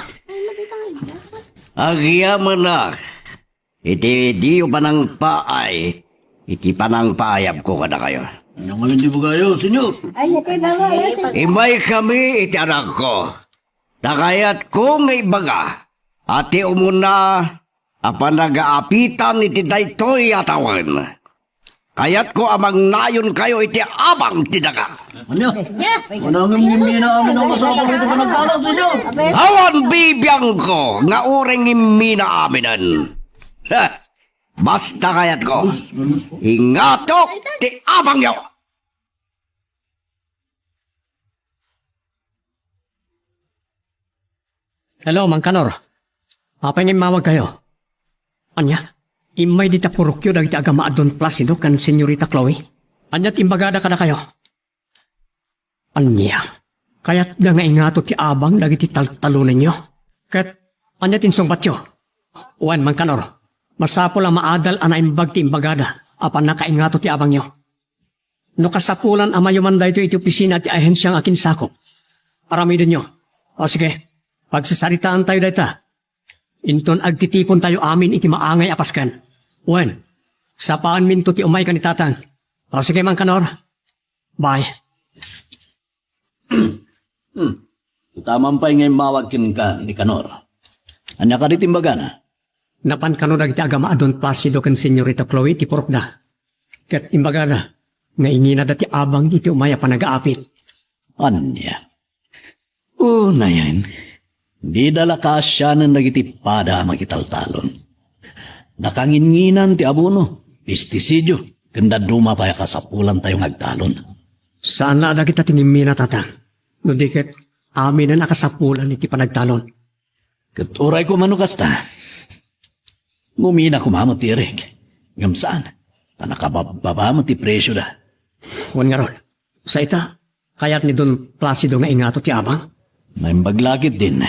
Agyaman na. Iti diyo panang paay. Iti panang paayab ko kada kayo. Ano hindi mo kayo, senyor? Imay kami iti anak ko. Takayat ko nga ibaga. Ati umuna apan nag-aapitan iti daytoy atawan. Kayat ko amang nayon kayo iti abang tidaga. Ano? Manangin hindi na amin ang masama dito ka nagkalang, senyor. Awan bibiyang ko nga ureng imina aminan. Ha, basta kayat ko. Ingato ti abang yo. Hello, Mang Kanor. Apay nga mawag kayo. Anya? Imay di tapurukyo dagiti agama adon Placido kan Senyorita Chloe. Anya't imbagada kada kayo. Anya? Kaya't da nga ingato ti abang dagiti talunan nyo. Kat anya't insungbat yo. Uwan, Mang Kanor. Masapo lang maadal ana imbag ti imbagada. Apan nakaingato ti abang nyo. No kasapulan amayo man dayto iti opisina ti ahensyang akin sakop. Aramidin nyo. O sige, pagsasaritaan tayo dayta. Inton agtitipon tayo amin iti maangay apaskan. Wen, sapaan minto ti umay ka ni tatang. O sige, Mang Kanor. Bye. Tamang pa'y ngayon mawagkin ka ni Kanor. Anya ka rin timbaga na? Napan Kanor agti agama adon Placido kan Senyorita Chloe ti purok na. Kat imbaga na, nga ingina dati abang iti umay pa nag-aapit. Anya? Na yan. Di dala kasya ng nagitipada magitaltalon. Nakanginginan ti abuno, pistisidyo, ganda duma pa kasapulan tayong agtalon. Saan na ada kita tinimina tatang? No diket, amin na nakasapulan iti panagtalon. Katuray ko manukasta. Ngumina kumamot tirik. Ngam saan? Nakababa mo ti presyo da. Wan nga ron. Sa ita, kayat ni Don Placido nga ingato ti abang. May baglakit din.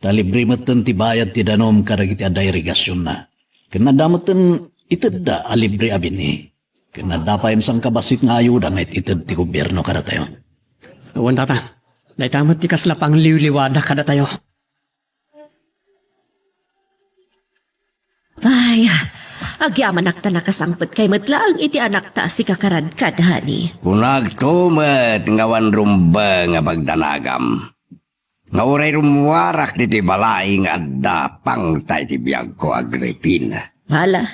Talibre mo ti bayad ti danom karagiti ada irigasyon na. Kinadamatan itid da alibre abin ni. Kinadapayan sang kabasit nga ayuda nga itid ti gobyerno kada tayo. Wan tata, naitamat ti kaslapang liwliwada kada tayo. Ay, agyaman nakta nakasangpot kay matlaang iti anak ta si kakaradkad, hani. Kunag tumet nga wan rumba nga pagdanagam. Nga uray rumwarak diti balay nga adda pangtay ti biyag ko Agripina. Hala,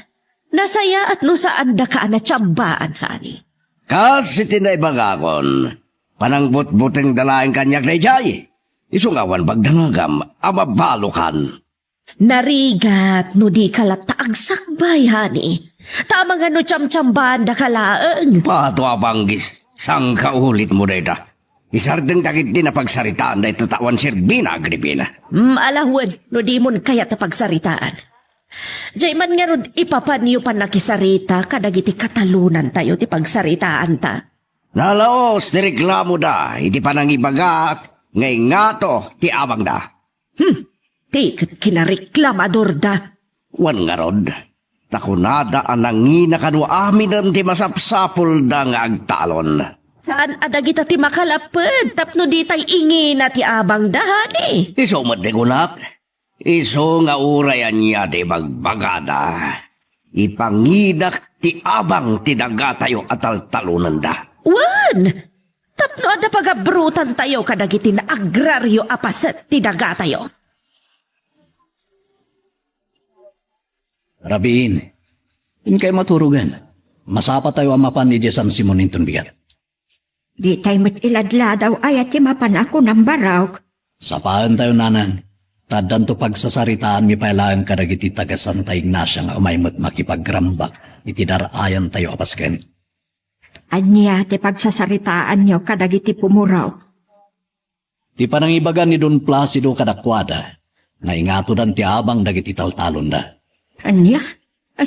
nasaya at no saan da ka na tiyambaan, hani. Kasi tinaibagakon, panangbut-buteng dalaing kanyak na ijay. Isungawan pagdanagam, amabalukan. Narigat no di kalataag sakbay, hani. Tama nga no tiyam-tiyambaan da kalaang. Pato abanggis, sang kaulit mo data. Isardeng takit din na pagsaritaan na itatawan Serbina, Agripina. Alahwan, no di mo kaya ta pagsaritaan. Jay man nga ron ipapanyo pa nakisarita kadagiti katalunan tayo ti pagsaritaan ta. Nalaos, ti reklamo da, iti panangibagak, ngay ngato, ti abang da. Tikat kinareklamador da. Wan nga rod, takunada ang nangina kanu amin ang ti masapsapul da nga agtalon. Saan adagita ti makalapad tapno di tay ingi na ti abang dahani. Iso matigunak, iso nga urayan niya di magbagada. Ipangidak ti abang ti dagatayo at altalunan da. Wan! Tapno ada pagabrutan tayo kadagiti na agraryo apaset ti dagatayo. Rabiin, in kay maturugan. Masapa tayo amapan ni Jesam Simon inton bigat. Di tayo iladla daw ay at mapan ako ng barawk. Sapaan tayo nanan. Tadan to pagsasaritaan mi pailaan kadagiti taga Santa Ignacia nga umaymot makipagramba. Iti darayan tayo apasken. Anya ti pagsasaritaan niyo kadagiti pumuraw. Ti panangibagan ni Don Placido kadakwada. Nga ingato dan ti abang dagiti taltalon da. Anya? Ay,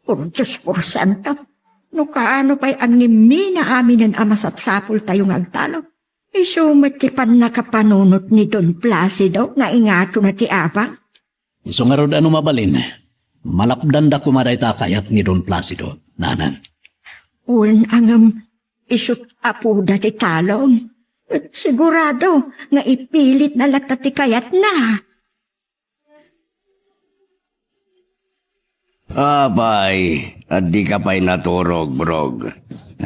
por Diyos por Santo. No kaano pa'y ang nimi na amin ang amasapsapul tayong agtalo. Isumat ti pan nakapanunot ni Don Placido nga ingato na ti abang. Iso nga rod ano mabalin. Malapdan da kumaday ta kayat ni Don Placido, nanan. Un ang isut apuda ti talong. Sigurado nga ipilit na lata ti kayat na. Abay, at di ka pa'y naturog, brog.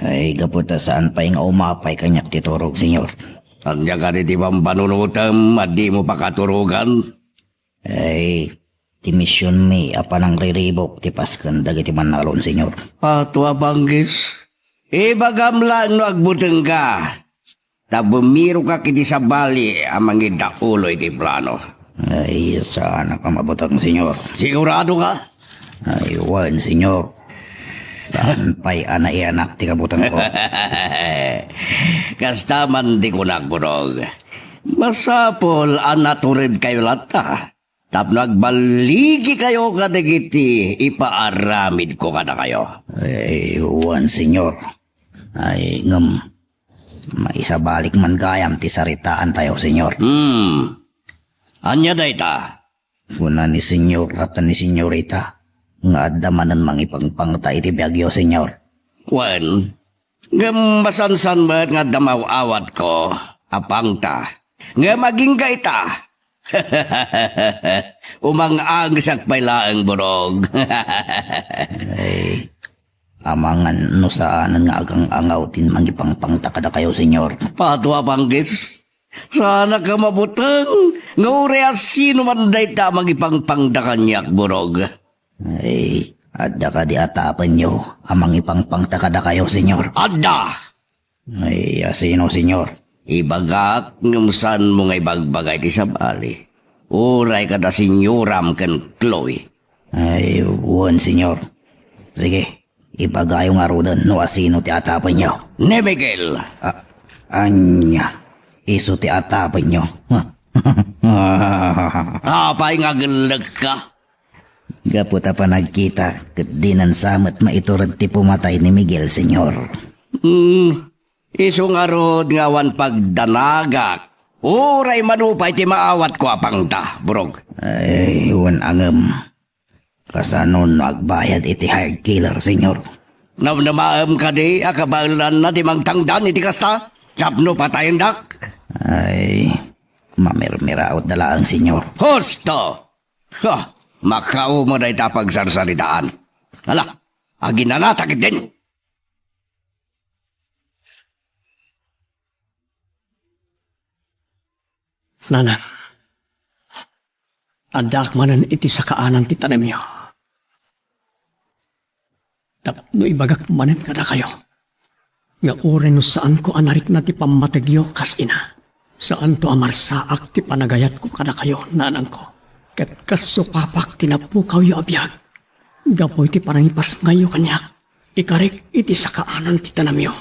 Ay, kaputa saan pa nga umapay kanyak titurog, senyor. Anya ka di bang panunutam at di mo pa katurugan? Ay, ti misyon mi apan ang riribok ti paskan dagiti manalon, senyor. Pato abanggis. Ibagam lang no agbuteng ka. Tabumiro ka kiti sa bali amang idaulo iti plano. Ay, sana ka mabutang, senyor. Sigurado ka? Ay, wan, senyor. Saan pa'y anay-anak ti kabutang ko? Kastaman di ko nagburog. Masapol ang naturid kayo lata. Tap nagbaligi kayo kadagiti ipaaramid ko kada kayo. Ay, wan, senyor. Ay, maisabalik man gayam ti saritaan tayo, senyor. Anya dayta? Kuna ni senyor at ni senyorita. Nga adamanan mang ipangpangtay ti Biagyo, senyor. Wen, masansan mo nga damaw awat ko, apang ta. Nga maging kaita. Umang-ang sakpailaang burog. Ay, amangan no saanan nga agang angaw tin mangipangpangta kada kayo, senyor. Patwa panggis. Sana ka mabutang. Nga ureas sino man dayta magipangpangda kanyak burog. Ay, adda ka di atapan nyo, amang ipangpangta kada kayo, senyor. Adda! Ay, sino, senyor? Ibagak ngumsan mo nga ibagbagay ti sa bali. Uray kada senyoram ken Chloe. Ay, wan, senyor. Sige, ibagayo nga rodan no asino ti atapan nyo. Ne Miguel! Anya, iso ti atapan nyo. Apay nga galag ka. Gaputa pa nagkita, kat dinan samat maiturad ti pumatay ni Miguel, senyor. Isong arod ngawan pagdanagak. Uray manupay ti maawat ko apang da, burog. Ay, wan angem. Kasanon agbayad iti hired killer, senyor. Namnamaam ka di, akabalan na di magtangdan iti kasta. Sapno patayin dak. Ay, mamirmiraot na lang, senyor. Husto! Ha! Makao mo na itapagsarsaridaan. Hala, agin na natakit din. Nanang, andak manan iti sakaanan ti tanamyo. Tapno ibagak manan kada kayo. Nga ure no saan ko anarik na ti pamatagyo kas ina. Saan to amarsaak ti panagayat ko kada kayo, nanang ko. Kat kasupapak tinapukaw yo abiyag. Gapoy ti parangipas ngayo kanyak. Ikarik iti sakaanan ti tanamyo.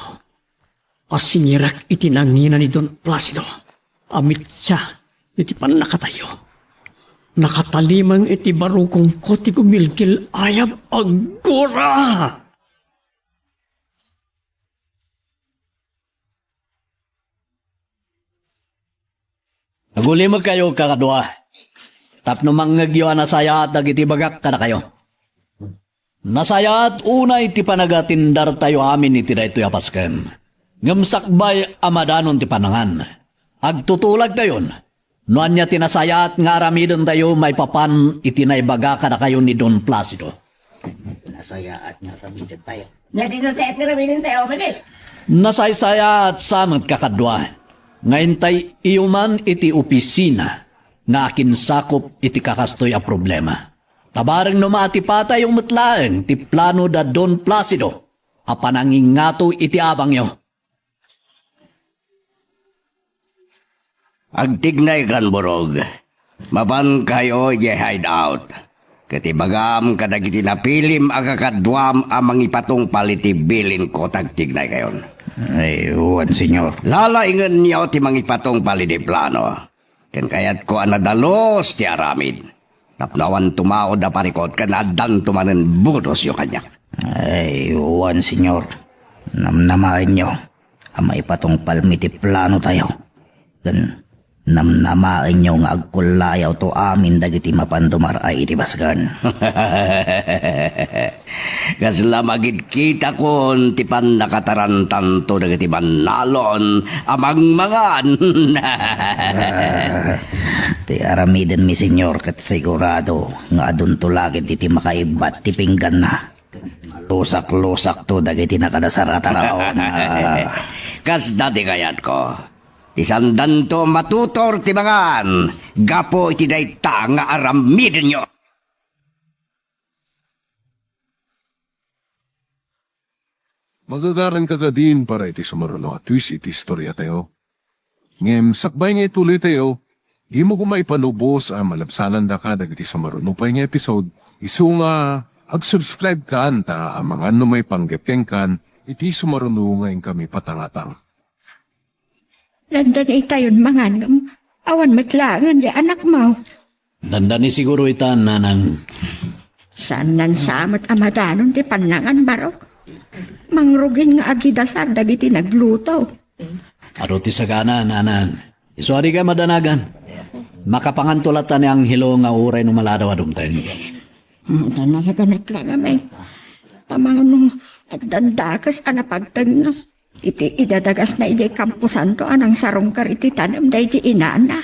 Asingirak iti nangina ni Don Placido. Amit siya iti panakatayo. Nakatalimang iti barukong ko ti gumilgil ayab agura. Nagulimag kayo kakadwa. Tapno manggagyo nasaya at dagiti bagak ka na kayo. Nasaya at unay ti panagatindar tayo amin iti daytoy apaskem. Ngamsakbay amadanon ti panangan. Agtutulag tayon. Noan niya tinasaya at nga aramidon tayo may papan itinaybaga ka na kayo ni Don Placido. Nasaya at nga kami tayo. Nasaysaya at samot kakadwa. Ngayon tay iuman iti opisina nga akin sakop iti kakastoy a problema. Tabarang numati pata yung mutlaeng ti plano da Don Placido a panangingato iti abang nyo. Agtignay kan burog. Mapan kayo ye hideout. Katibagam kadagiti napilim agakadwam amang ipatong palitibilin ko tagtignay kayon. Ay, wan, senyor. Lalaingan niyo ti mangipatong paliti plano. Ken kayat ko anadalos ti aramid. Tapnawan tumao da parikot kanadan tumanen budos yo kanya. Ay, wan, senyor. Namnamain nyo. Ama ipatong palmiti plano tayo. Gan, namnamain nyo nga agkulayaw to amin dagiti mapandumar ay iti basgan. Kasla magid kita kon ti pan nakatarantan to dagiti manalon amang mangan. Ti aramiden mi, senyor, kat sigurado nga adun to lagit iti makaibat ti pinggan na. Lusak-lusak to dagiti nakadasaratarao na. Kas dati kayat ko. Ti sandan to matutor ti mangan. Gapo iti dayta nga aramiden nyo. Magagaran ka din para iti sumaruno at twist iti istorya tayo. Ngem, sakbay nga ituloy tayo, di mo kumaipanubos ang malabsanan da ka dagiti sumaruno pa nga episode. Isu nga, ag-subscribe ka anta ang mga ano may panggepeng kan, iti sumaruno nga kami patangatang. Landan itayon mangangam. Awan matlangan di anak mo. Dandani siguro itan nanang. Saan nan samot amadanon di panangan barok. Mangrugin nga agidasar dagiti nagluto. Aro ti sagana nanan. Isuari ka madanagan. Makapangantulatan ang hilo nga uray no maladaw adumten. Danagan lang amay. Tamang no at dandakas anapagtag nga. Iti idadagas na iti kampusan to anang sarong kariti tanam da iti inana.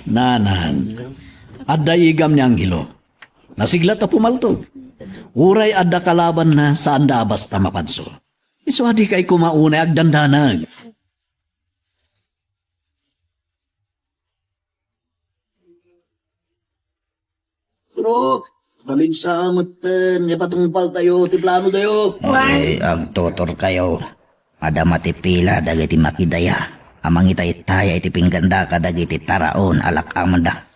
Nanan. Adday igam niyang hilo. Nasiglat na pumalto. Uray adda kalaban na saan da basta mapanso. Iso adi kay kumauna agdandanag. Turok, balinsamot nga patungpal tayo, ti plano tayo. Ay, agtutor kayo. Ada matipila dagiti makidaya. Amang itay-taya iti pingganda ka dagiti taraon alak amanda.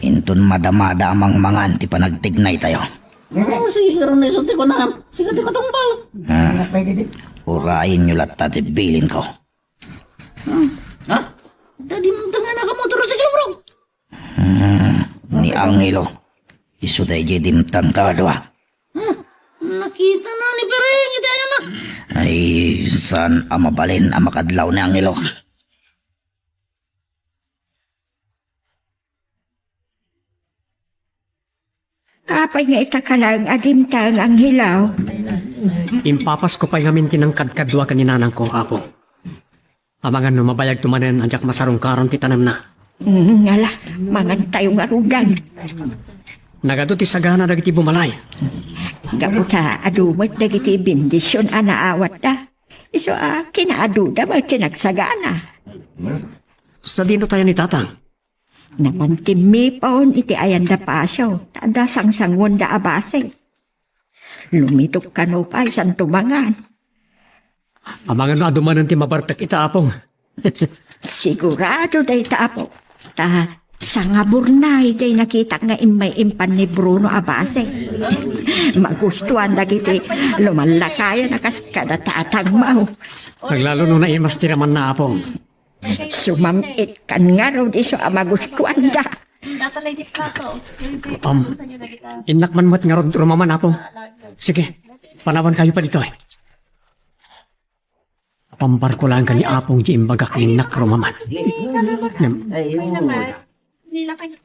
Intun madamada amang mangan ti panagtignay tayo. Sige, karon na isunti ko na. Sige, ti patungpal. Urayin nyo lahat tatibilin ko. Ha? Dadi mo tanga na ka motor. Sige, bro. Ni Angelo. Isu day jay dimtang kadwa. Nakita na ni Pereng, iti ayan na. Ay, saan ang mabalin ang makadlaw ni Angelo? Apay nga itakalang adimtang ang hilaw. Impapas ko pa'y ngamin tinangkadkadwa kaninanang ko, Apong. Amangan no mabayag tumanen anjak masarong karon ti tanem na. Ngala, mangan tayo nga rudan. Nagado ti sagana dagiti bumalay. Gabuta, adumot dagiti bendisyon anaawat da. Iso kinaaduda ba tinagsagana. Sa dino tayo ni Tatang. Namantimmi paon iti ayanda pasyo, tada sangsangon da abase. Lumitok ka no pa isang tumangan. Amangan no adumanan ti mabartak ita, Apong. Sigurado day taapo. Ta sangaburnay day nakita nga imay impan ni Bruno abase. Magustuhan dagiti lumalakayan akas kada tatang mau. Naglalo no naimas tiraman na, Apong. Sumamit kan nga raw di so magustuhan da. Inak man mat nga rod rumaman, Apong. Sige, panawan kayo pa dito eh. Pambar ko lang ka ni Apong di imbagak ni inak rumaman.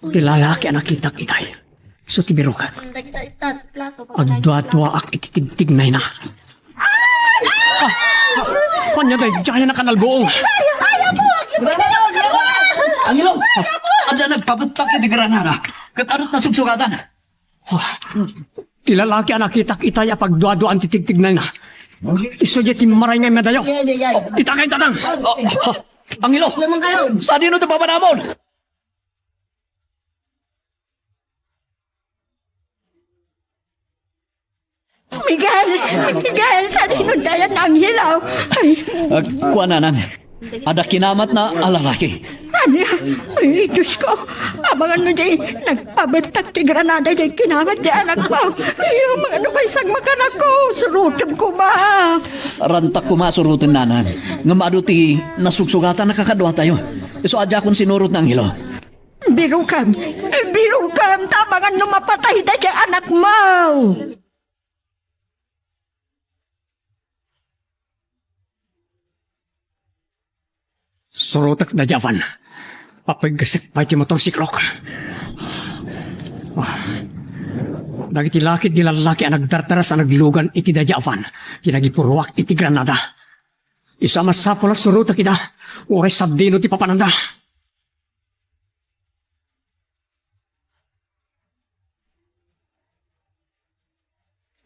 Tilalaki anak itak itay. So tibirukak. Agdwa-dwa ak ititigtignay na. Kanya day, jaya na kanalbuong. Angelo, ada nagpabutak iti Granada. Kat arot na sugsugatan. Tilalaki anak itak itay apagdwa-dwaan titigtignay na. Iso di timaray ngay medayo. Titakay tatang. Angelo, sa dino ito papanamon? Miguel, sa dinundayan ang hilaw. Ay, Kuha na nang. Ada kinamat na alalaki. Anya, ay, Diyos ko. Abangan mo di, nagpabentak ti Granada di kinamat di anak mo. Ay, mga ano ba isang makanak ko? Surutan ko ba? Rantak kumasurutin nanan. Nga maduti nasugsugatan nakakadwa tayo. Iso adya kung sinurot ng hilo. Birukam, tabangan nung mapatay di anak mo. Surutak na Javan. Papagasik pa iti motorsiklok. Dagiti lakit di lalaki ang nagdartaras ang naglugan iti da Javan. Tinagipurwak iti Granada. Isa masapula surutak ita. Ure sabdino ti papananda.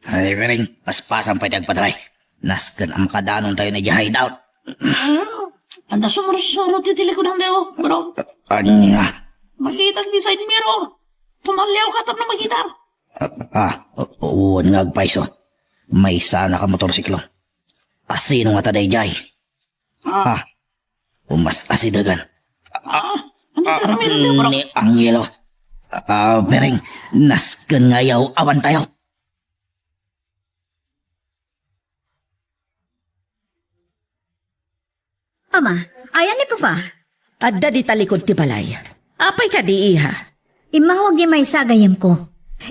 Ay, Pereng, paspasan pa'y tagpatray. Naskan ang makadanon tayo na hideout. Anda sumurot yung tilikod ng Leo, bro. Anya? Makita di side mirror. Tumalyaw ka tap na makita. Uwan nga agpaiso. May sana ka motorsiklo. Asino nga taday jay? Umas asidagan. Ano ka namin ng Leo, bro? Ni Angelo. Pereng, naskan nga yaw awan tayo. Ama, ayan ni Papa. Adda di talikod ti balay. Apay ka di iha. Imawag yung may sagayam ko.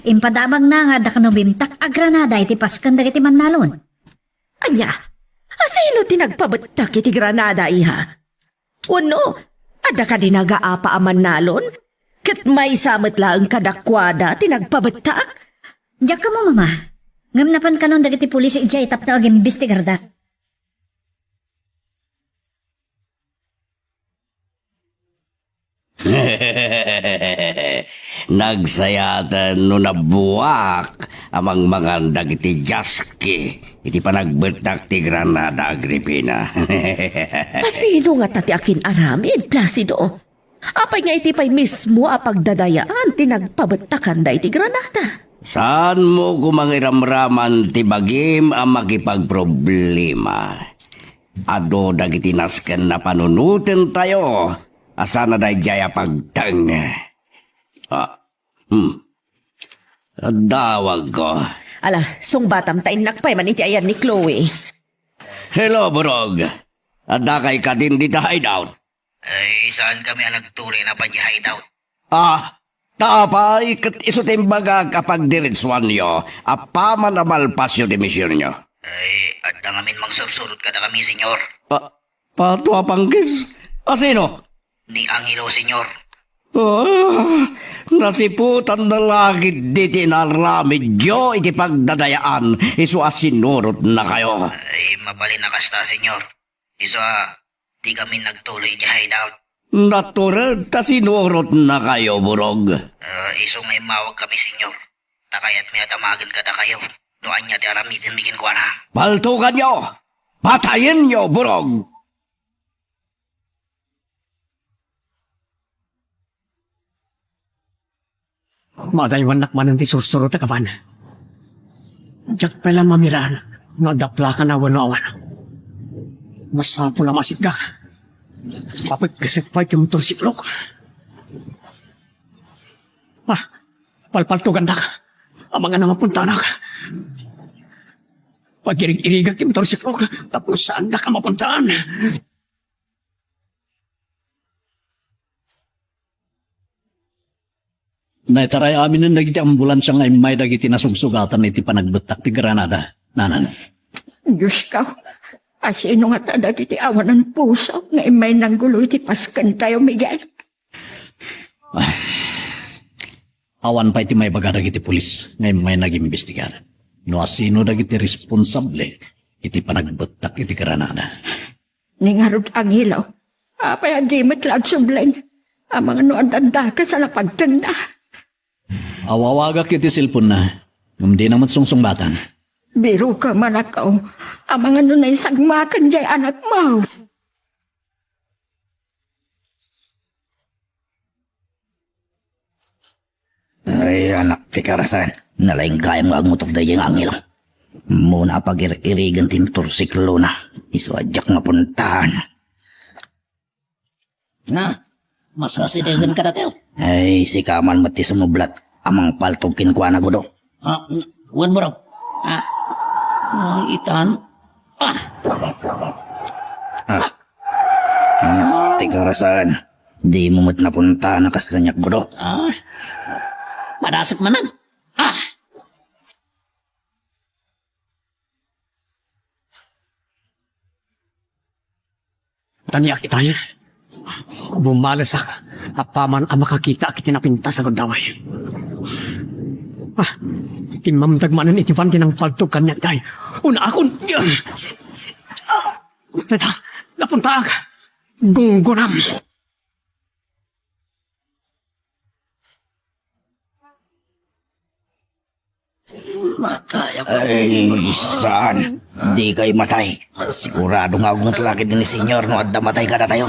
Impadamag na nga da kanubimtak a Granada iti paskan dagiti mannalon. Anya, asino tinagpabatak iti Granada iha? Uno, adda ka di nagaapa aman nalon? Kat may samat lang kadakwada tinagpabatak? Diyak ka mo, Mama. Ngamnapan ka nung dagiti pulis ijay tap na agim bistigarda. Nagsayatan no nabuwak amang mga dagiti Jaski iti panagbertak ti Granada Agripina. Asino nga tati akin aramid, Placido? Apay nga iti pay mismo apagdadayaan tinagpabatakan da iti Granada. Saan mo kumangiramraman ti bagim ang makipagproblema? Ado dagiti nasken na panunutin tayo. Asana day jaya pagtang. Dawag ko. Ala, sung batam tain nakpay man iti ayan ni Chloe. Hello, Burog. Ada kay ka din dito hideout. Ay, saan kami ang nagturi na pa hideout? Tapay, kat isutimbaga kapag diritswan nyo, apaman na malpas yung demisyon nyo. Ay, at ngamin mang sursurot ka na kami, senyor. Patua panggis? Sino? Ni Angelo, senyor. Nasiputan na lagi diti naramid yo iti pagdadayaan, iso asinurot na kayo. Ay, mabali na kasta, senyor. Iso, di kami nagtuloy di hideout. Natural, tasinurot na kayo, burog. Iso may mawag kami, senyor. Takayat may atamagan ka na kayo. Noan niya ti aramidin mikin ko na. Baltukan nyo! Patayin nyo, burog! Madaywan nakmanan ti sursurot na kapan. Diyak pala mamiraan, no dapla ka na wano-awan. Masapo na masigda. Papagkasip pa yung tursiplok. Palpalto ganda ka. Ang mga namapunta na ka. Pag-irig-irigat yung tursiplok, tapos saan na ka mapuntaan? Naitaray amin na nagiti ambulansya nga may dagiti nasugsugatan iti panagbetak ti Granada. Nanan. Diyos ka, asino nga tadag iti awan ng puso nga imay nanggulo iti paskan tayo, Miguel. Awan pa iti may baga dagiti pulis nga may nag-imbestigar. No asino dagiti responsable iti panagbetak iti Granada. Ningarod ang hilaw. Apay di matlag sublen. Ang mga nuadanda ka sa napagtanda. Awawagak iti silpon na. Hindi naman sungsungbatan. Biro ka manakaw. Ang mga nunay sagmakan jay anak mo. Ay, anak, ti karasan. Nalaing kayang agmutok da yung angelo. Muna pag-irigan tim tursiklo na. Iswadyak nga puntahan. Na, masasidegan ka na tayo. Ay, si Kaman mati sumublat. Amang paltugkin ko na gudo. Wan mo raw. Itan. Ti karasan. Di mo mat napunta na kaskanyak gudo. Madasok manan. Taniyak itaya. Bumalasak. Apaman ang makakita kiti napinta sa kagdaway. Timamdagmanan iti van tinang paltog kanya tayo. Una akon. Teta, napunta ka. Gunggunam. Matay ako. Ay, saan? Di kay matay. Sigurado nga akong talakid ni senyor no at matay ka na tayo.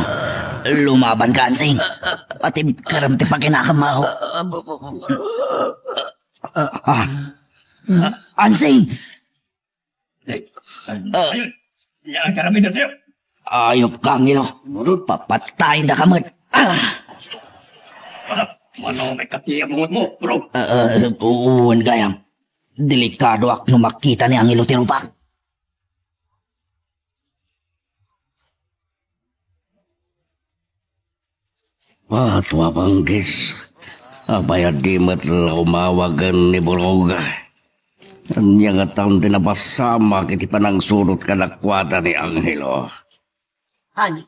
Lumaban ka, Ansing. Pati karamti pa kinakamaw. Ansing! Yan karami na sa'yo. Ayop kang ilo. Papatayin na kamot. Ano may katiyabungot mo, bro? Uwan gayam. Delikado ak no makita ni ang ilo tinupak. Tua panggis. Abaya di matla umawagan ni burog. Anya nga taon tinapasama kiti panang surot ka nakwata ni Angelo. Hani,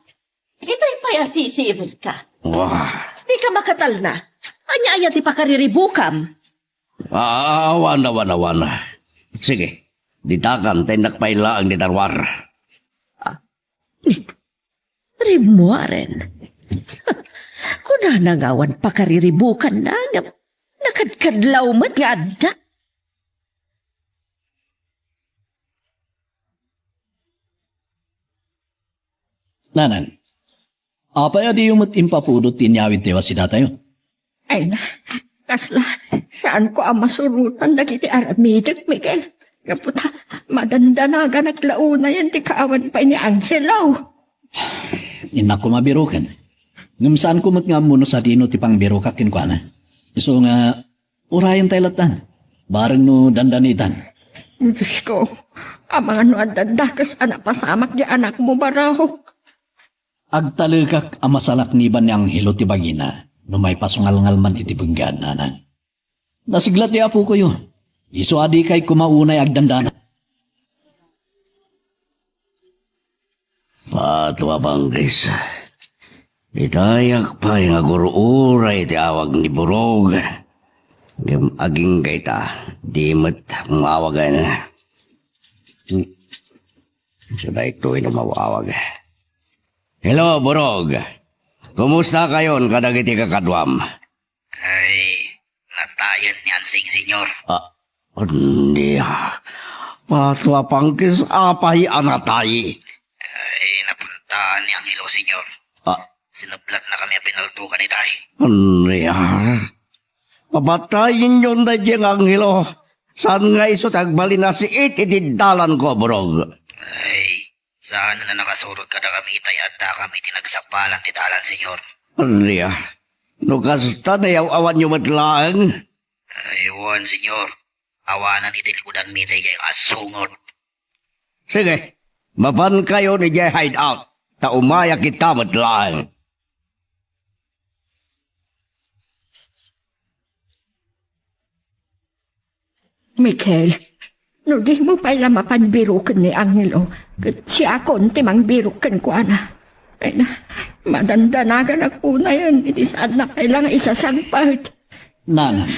ito'y payasisirod ka. Wah. Di ka makatal na. Anya-anya ti pakariribukam. Wana. Sige, ditakan tayo nakpaila ang ditarwar. Rimuaren. Kuna nangawan pakariribukan na nga nakadkadlaw mat nga adda. Nanan. Apay adi yung matimpapudot tinyawid tewa si datayo. Ay na, kasla, saan ko ang masurutan na kiti aramidag, Miguel? Kaputa, madandanaga naglauna yan, di kaawan pa ni Angelaw. Inak ko mabirukan. Ngam saan ko mat nga muno sa dino ti pang birukak kinkwana. Iso nga, urayan tayo latan. Barang no dandanitan. Diyos ko, ang mga nuadandakas anak pasamak di anak mo baraho. Agtalagak ang masalakniban ni Anghelo ti Bagina. No may pasungal-ngal man iti paggaan, nanan. Nasiglat di apo ko yun. Iso adi kay kumaunay agdandana. Patwa Banggis. Itayak pa yung agururay ti awag ni Burog. Ngam aging kayta, di mat mawagan. Sabay ito ay mawawag. Hello, Burog. Kumusta kayon kadagiti kakadwam? Ay, natayan ni Ansing, senyor. Hindi Patwa Banggis, apay anatay. Ay, napuntahan ni Angelo, senyor. Sinublat na kami ang pinaltukan ni Tay. Hindi Pabatayin yun na diyang anghelo. Saan nga iso tagbali na si itidalan ko, Burog? Ay, saan na nakasurot ka na kami Tay at da kami tinagsapalang tidalan, senyor. Hindi Nukasta na yaw-awan nyo matlaan. Ay, wan, senyor. Awanan itilikudan mi Tay kay asungod. Sige, mapan kayo ni Jay Hideout. Taumaya kita matlaan. Mikel, no di mo pala mapanbirukan ni Angelo. Siya kon timang birukan ko, ana. Ay na, madandanagan ako na yan. Iti saan na kailangan isasangpad. Nanan.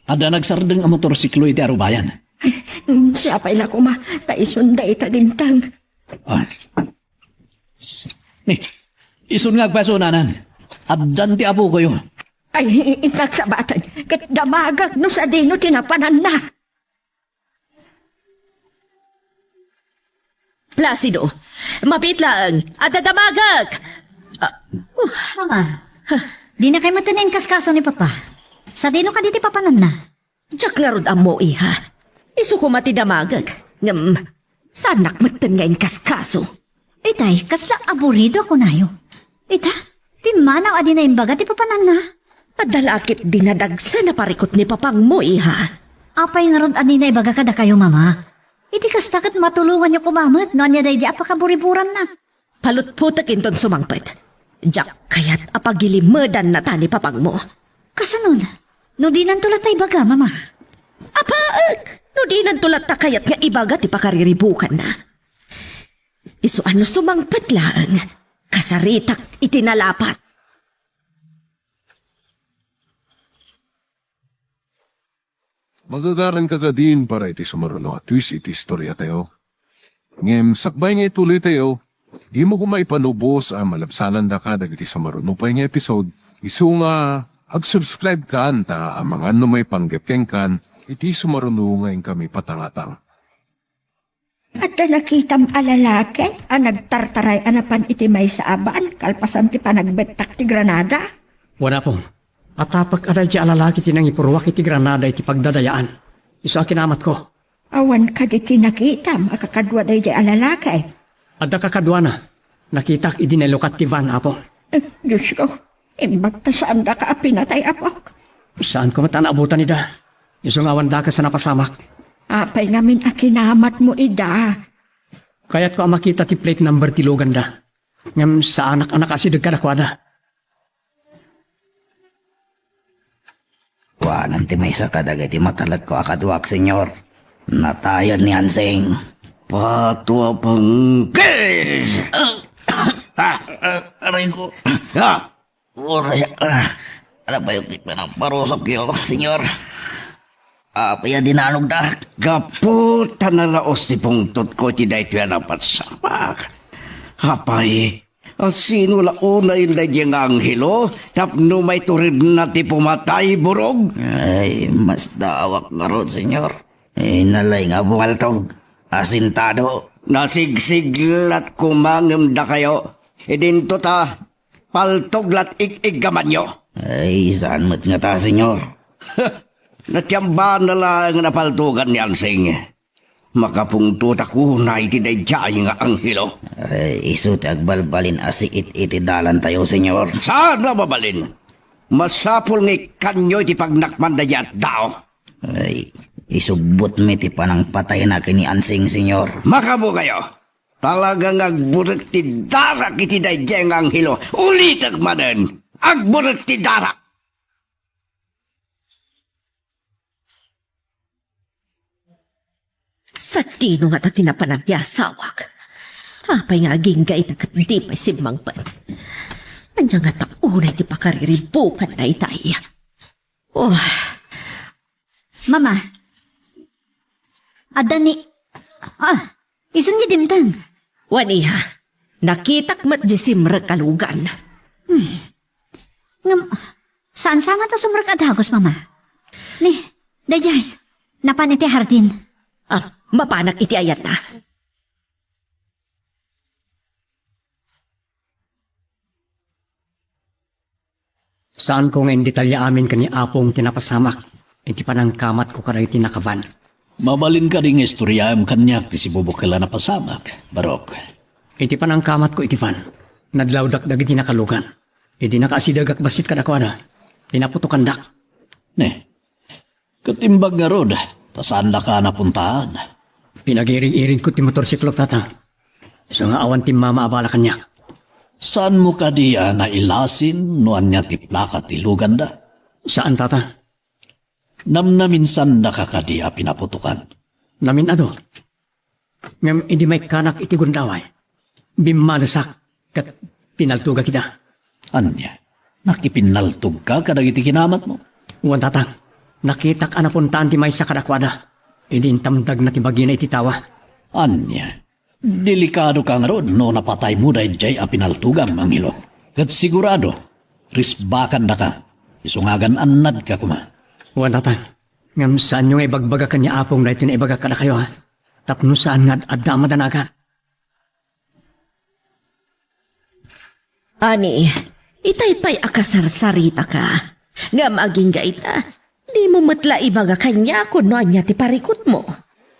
Ada nagsardeng ang motorsiklo iti arubayan. Siya pala ko taisunda ita dintang. Isun nga agpaso, nanan. Addan ti apo ko yun. Ay, inagsabatan. Kat damagag no sa dino tinapanan na. Placido, mapitlaan at dadamagak! Mama, di na kayo matanin kaskaso ni Papa. Sa dino ka diti papanan na. Diyak nga rod amo, iha. Isu ko matidamagak. Ngam, sanak matan ngayon kaskaso. Itay, kasla aburido ako nayo. Ita, pimanaw adi na imbaga ti papanan na. Padalakit dinadagsa na parikot ni papang mo, iha. Apay nga ron adi na ibaga kada kayo, Mama. Iti kastakat matulungan niyo kumamat, no niya day di apakaburiburan na. Palutputakin ton sumangpet. Diyak kayat apagilimadan na tani papang mo. Kasanod, no di nantulat na ibaga, Mama. No di nantulat ta kayat nga ibaga ti pakariribukan na. Isuan na sumangpet lang. Kasaritak itinalapat. Magagaran ka din para iti sumaruno at twist iti istorya tayo. Ngem, sakbay nga ituloy tayo. Di mo kumay panubos ang malabsanan da ka dagiti sumaruno pa yung episode. Isu nga, ag-subscribe ka anta ang mga ano may panggapkeng kan, iti sumaruno ngayon kami patangatang. At na nakitam alalaki, nagtartaray anapan iti may sa aban, kalpasan ti panagbetak ti Granada. Wala po. At tapak aral di alalaki tinang ipurwak iti Granada iti pagdadayaan. Iso akinamat ko. Awan ka di tinakitam, akakadwa day di alalaki. Adda kakadwa na. Nakitak idinilukat ti Van, apo. Diyos ko, imbag ta saan da ka pinatay, apo. Saan ko matanaabutan ida? Iso nga wanda ka sa napasamak. Apay ngamin akinamat mo, ida. Kaya't ko ang makita ti plate number ti lugan da. Ngam sa anak-anak asidag ka nakwada. Wanan ti may sa kadagay ti matalag ko akadwak, senyor. Natayan ni Ansing. Patwa Banggis! Aray ko. Uray, ano ba yung tipa ng parusap kayo, senyor? Apaya dinanog da. Gaputa na laos ti pungtot ko ti dayto yan ang patsamak. Hapay, sino launa yung dadyang anghelo? Tapno may turid na ti pumatay, Burog? Ay, mas dawak nga ron, senyor. Nalay nga bumaltog. Asintado. Nasigsiglat kumangam da kayo. Idinto ta, paltoglat ik-igaman nyo. Ay, saan mo't nga ta, senyor? Natyamba na lang napaltugan ni Ansing. Makapungtot ako na itidayjay nga anghelo. Ay, isut agbalbalin asikit itidalan tayo, senyor. Saan na mabalin? Masapol ng kanyo iti pagnakman da yat dao. Ay, isubot mi ti panang patay na kini Ansing, senyor. Makabo kayo. Talagang agburat ti dara kiti dayjay nga anghelo. Ulitag manen, agburat ti dara. Sa tino nga tatinapan ti asawak. Apay nga aging gait at di pa simangpan. Anya nga taunay ti pakariribukan na itay. Oh, Mama. Ada ni... isun di dimtang. waniha. Nakitak mat di simra kalugan. Ngam, saan nga ta sumrak adhagos, Mama? Ni, dayjay, napan iti hardin. Mapanak iti ayat na. Saan ko ngayon detalya amin kani apong tinapasamak, iti panang kamat ko karay tinakavan. Mabalin ka ring istoryam kanyak ti si bubukala na pasamak, Barok. Iti panang kamat ko iti van, nadlawdak dagiti nakalugan. Iti nakaasidag basit kadakwada, tinaputukan dak. Ne, katimbag nga rod, tasaan na ka napuntaan. Pinagiring-iring ko ti motorsiklo tata. Isa nga awan ti mama abala kanyak. Saan mo ka diya na ilasin noan niya ti plaka ti Luganda? Saan tata? Namnaminsan nakakadiya pinaputukan. Namin ado. Ngam hindi may kanak iti gundaway. Bimalasak kat pinaltuga kita. Anya, nakipinaltog ka kadag iti kinamat mo? Uwan tata, nakitak anapuntaan ti may sa kadakwada. Idintamdag na ti bagina iti tawa. Anya, delikado ka nga rod no napatay mo dahi jay a pinaltugam, Manghilo. Kat sigurado, risbakan na ka. Isungagan anad ka kuma. Uwan tata, ngam saan nyo nga ibagbaga kanya apong na ito na ibaga ka na kayo ha? Tapno saan nga adda madanaga? Ani, itay pa'y akasarsarita ka. Nga maging gaita, di mo matla ibaga kanya kung no anya ti parikot mo.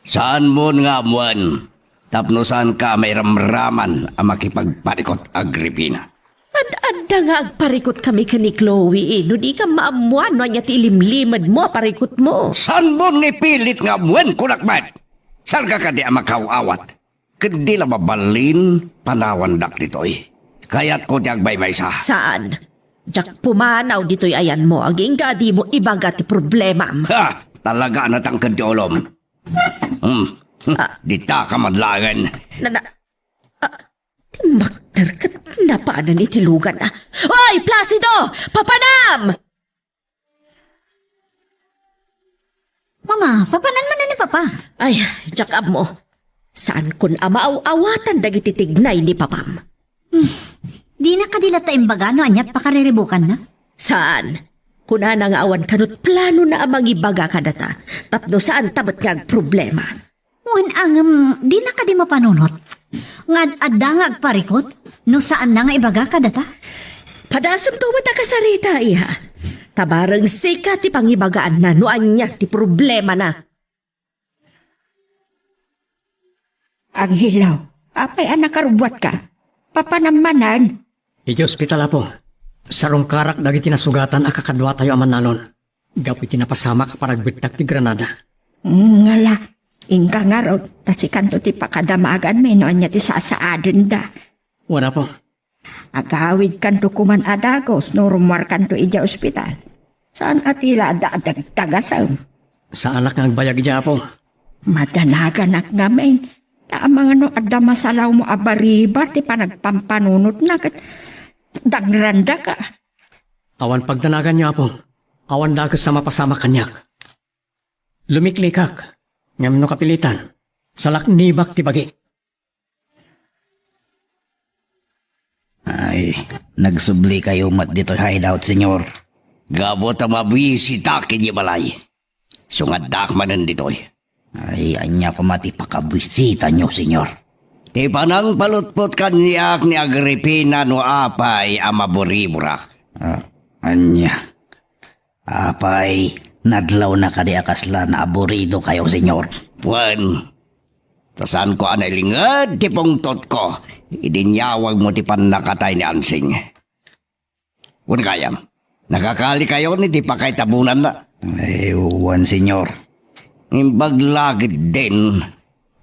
Saan mo nga muan? Tapno saan ka may ramraman ang makipagparikot Agripina? Ad-adda nga agparikot kami ka ni Chloe, no di ka maamuan no anya ti ilimlimad mo parikot mo. Saan mo nipilit nga muan kunakmat? Saan ka di ang makawawat? Kadi la mabalin panawandak ditoy. Kaya't ko ti agbaybay sa. Saan? Jak pumanaw dito'y ayan mo, aging gadi mo ibaga ti problema. Ha! Talaga na tangkad ti olom. Di ta ka madlangan. Timbakter ka na paanan itilugan na. Oy, Placido! Papanam! Mama, papanan man na ni Papa. Ay, jakab mo. Saan kun amaaw-awatan dagiti tignay ni Papam? Di na kadila ta imbaga no anyat pakariribukan na. Saan? Kuna na nga awan kanut plano na amang ibaga ka data. Tapno saan tabat nga problema? Wan ang di na kadi mapanunot. Ngad adda nga agparikot no saan na nga ibaga ka data. Padasam to mata kasarita iha. Tabarang sika ti pangibagaan na no anya ti problema na. Ang hilaw, apay anak karubwat ka. Papanamanan. Iti ospital po. Sarong karak dagiti nasugatan akakadwa tayo aman nalon. Gapi tinapasama ka paragbitak ti Granada. Ngala, ingka nga raw, tasikan to ti pakadamagan may noon niya ti sasaadan da. Wala po. Agawid kan to kuman adagos, no rumwar kan to ija ospital. Saan atila dagdagasam? Sa anak nga agbayag ija po. Madanagan ak ngamen. Taamang ano, adda masalaw mo abariba, ti panagpampanunot na, dangranda ka. Awan pagdanagan niya po. Awan dagas sa mapasama kanyak. Lumiklikak. Ngam no kapilitan. Salak nibak ti bagi. Ay, nagsubli kayo mat dito hideout, senyor. Gabot ang mabisita kini balay. Sungad dakmanan ditoy. Ay, anya pa mati pakabwisita nyo, senyor. Ti panang palutpot kanyak ni Agripina no apay ang maburiburak. Anya. Apay, nadlaw na kadi akasla na aburido kayo, senyor. Wan, tasan ko anay lingad ti pungtot ko. Idinyawag mo ti panakatay ni Ansing. Wan kayam, nakakali kayo ni ti pakay tabunan na. Ay, uwan, senyor. Imbaglagid din,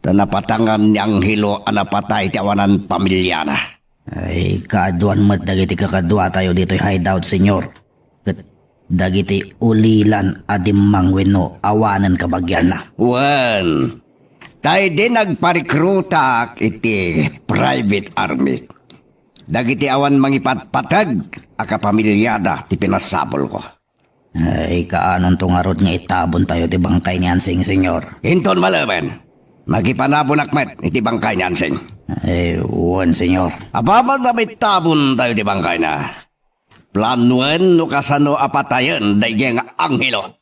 Tanapatangan niyang hilo anapatay ti awanan pamilya na. Ay, kaaduan mat dagiti kakadwa tayo dito'y hideout, senyor. Kat dagiti ulilan adimang wenno awanan kabagyan na. Wan, tayo din nagparikruta iti private army. Dagiti awan mangipatpatag aka pamilyada ti pinasabol ko. Ay, kaanon tong arot nga itabon tayo ti bangkay ni Ansing, senyor. Hinton malaman, magipanabon akmet iti bangkay ni Ansing. Ay, uwan, senyor. Ababag na may tabon tayo ti bangkay na. Planuan no kasano apatayan dahi nga anghelo.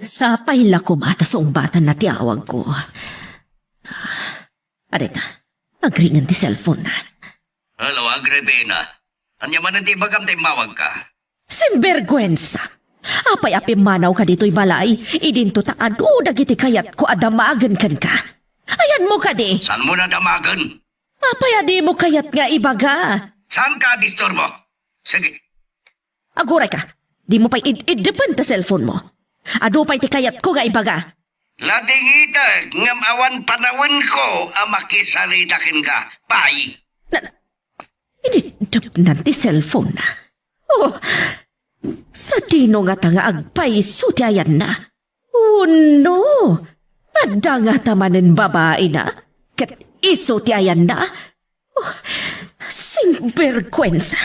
Sa paila ko mata sa umbatan na tiawag ko. Arita, agringan ti cellphone na. Hello, Agripina. Anya man ti bagam ti mawag ka. Sinvergwensa! Apay-api manaw ka dito'y balay, idinto ta adu dagiti kayat ko adamagan kan ka. Ayan mo ka di. San mo na damagan? Apay adi mo kayat nga ibaga. Saan ka disturbo? Sige. Aguray ka, di mo pa'y id-depend ta cellphone mo. Adu pa'y ti kayat ko nga ibaga. Latingita, ngam awan panawan ko ang makisaridakin ka. Pay. Ididep ti cellphone na. Oh, sa dino nga ta nga agpaiso ti ayan na. Oh no, adda nga tamanen babae na. Kat iso ti ayan na. Oh, sinvergwensa.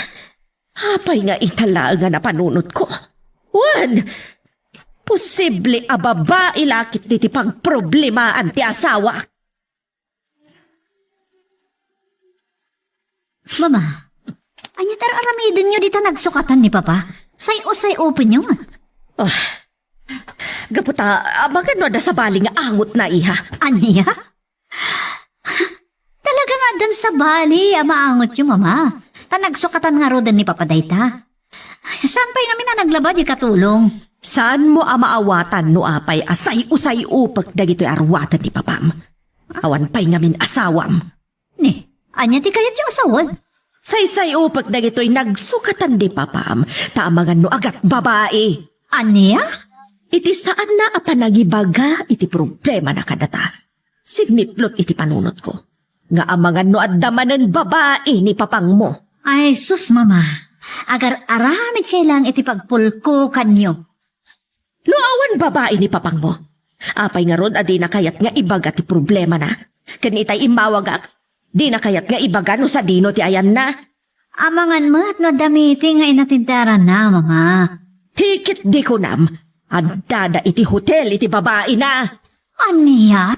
Hapay nga itala nga napanunot ko. Wan, posible a babae lakit ti pagproblemaan ti asawa. Mama, anya tarang aramidin nyo dita nagsukatan ni Papa? Say open nyo. Oh, gaputa, magano da sa bali nga angot na iha. Anya? Talaga nga dan sa bali, maangot yung Mama. Ta nagsukatan nga rodan ni Papa dayta. Saan pa'y namin na naglaba di katulong? Saan mo amaawatan no apay asay usay upag dagito'y arwatan ni Papam? Awan pa'y ngamin asawam. Ni, anya ti kayat yung asawan? Say upag dagito'y nagsukatan ni Papam, taamangan no agat babae. Anya? Iti saan na apanagibaga iti problema na kadata. Signiplot iti panunot ko. Nga amangan no addamanan babae ni Papang mo. Ay, sus Mama. Agar aramid kailang iti pagpulko kanyo. Luawan babae ni Papang mo. Apay nga ron adi na kayat nga ibaga ti problema na. Kanitay imawagak. Di na kayat nga ibaga no sa dino ti ayan na. Amangan mo at no damiti nga inatindaran na, Mama. Tikit di ko nam. Addada iti hotel iti babae na. Anya?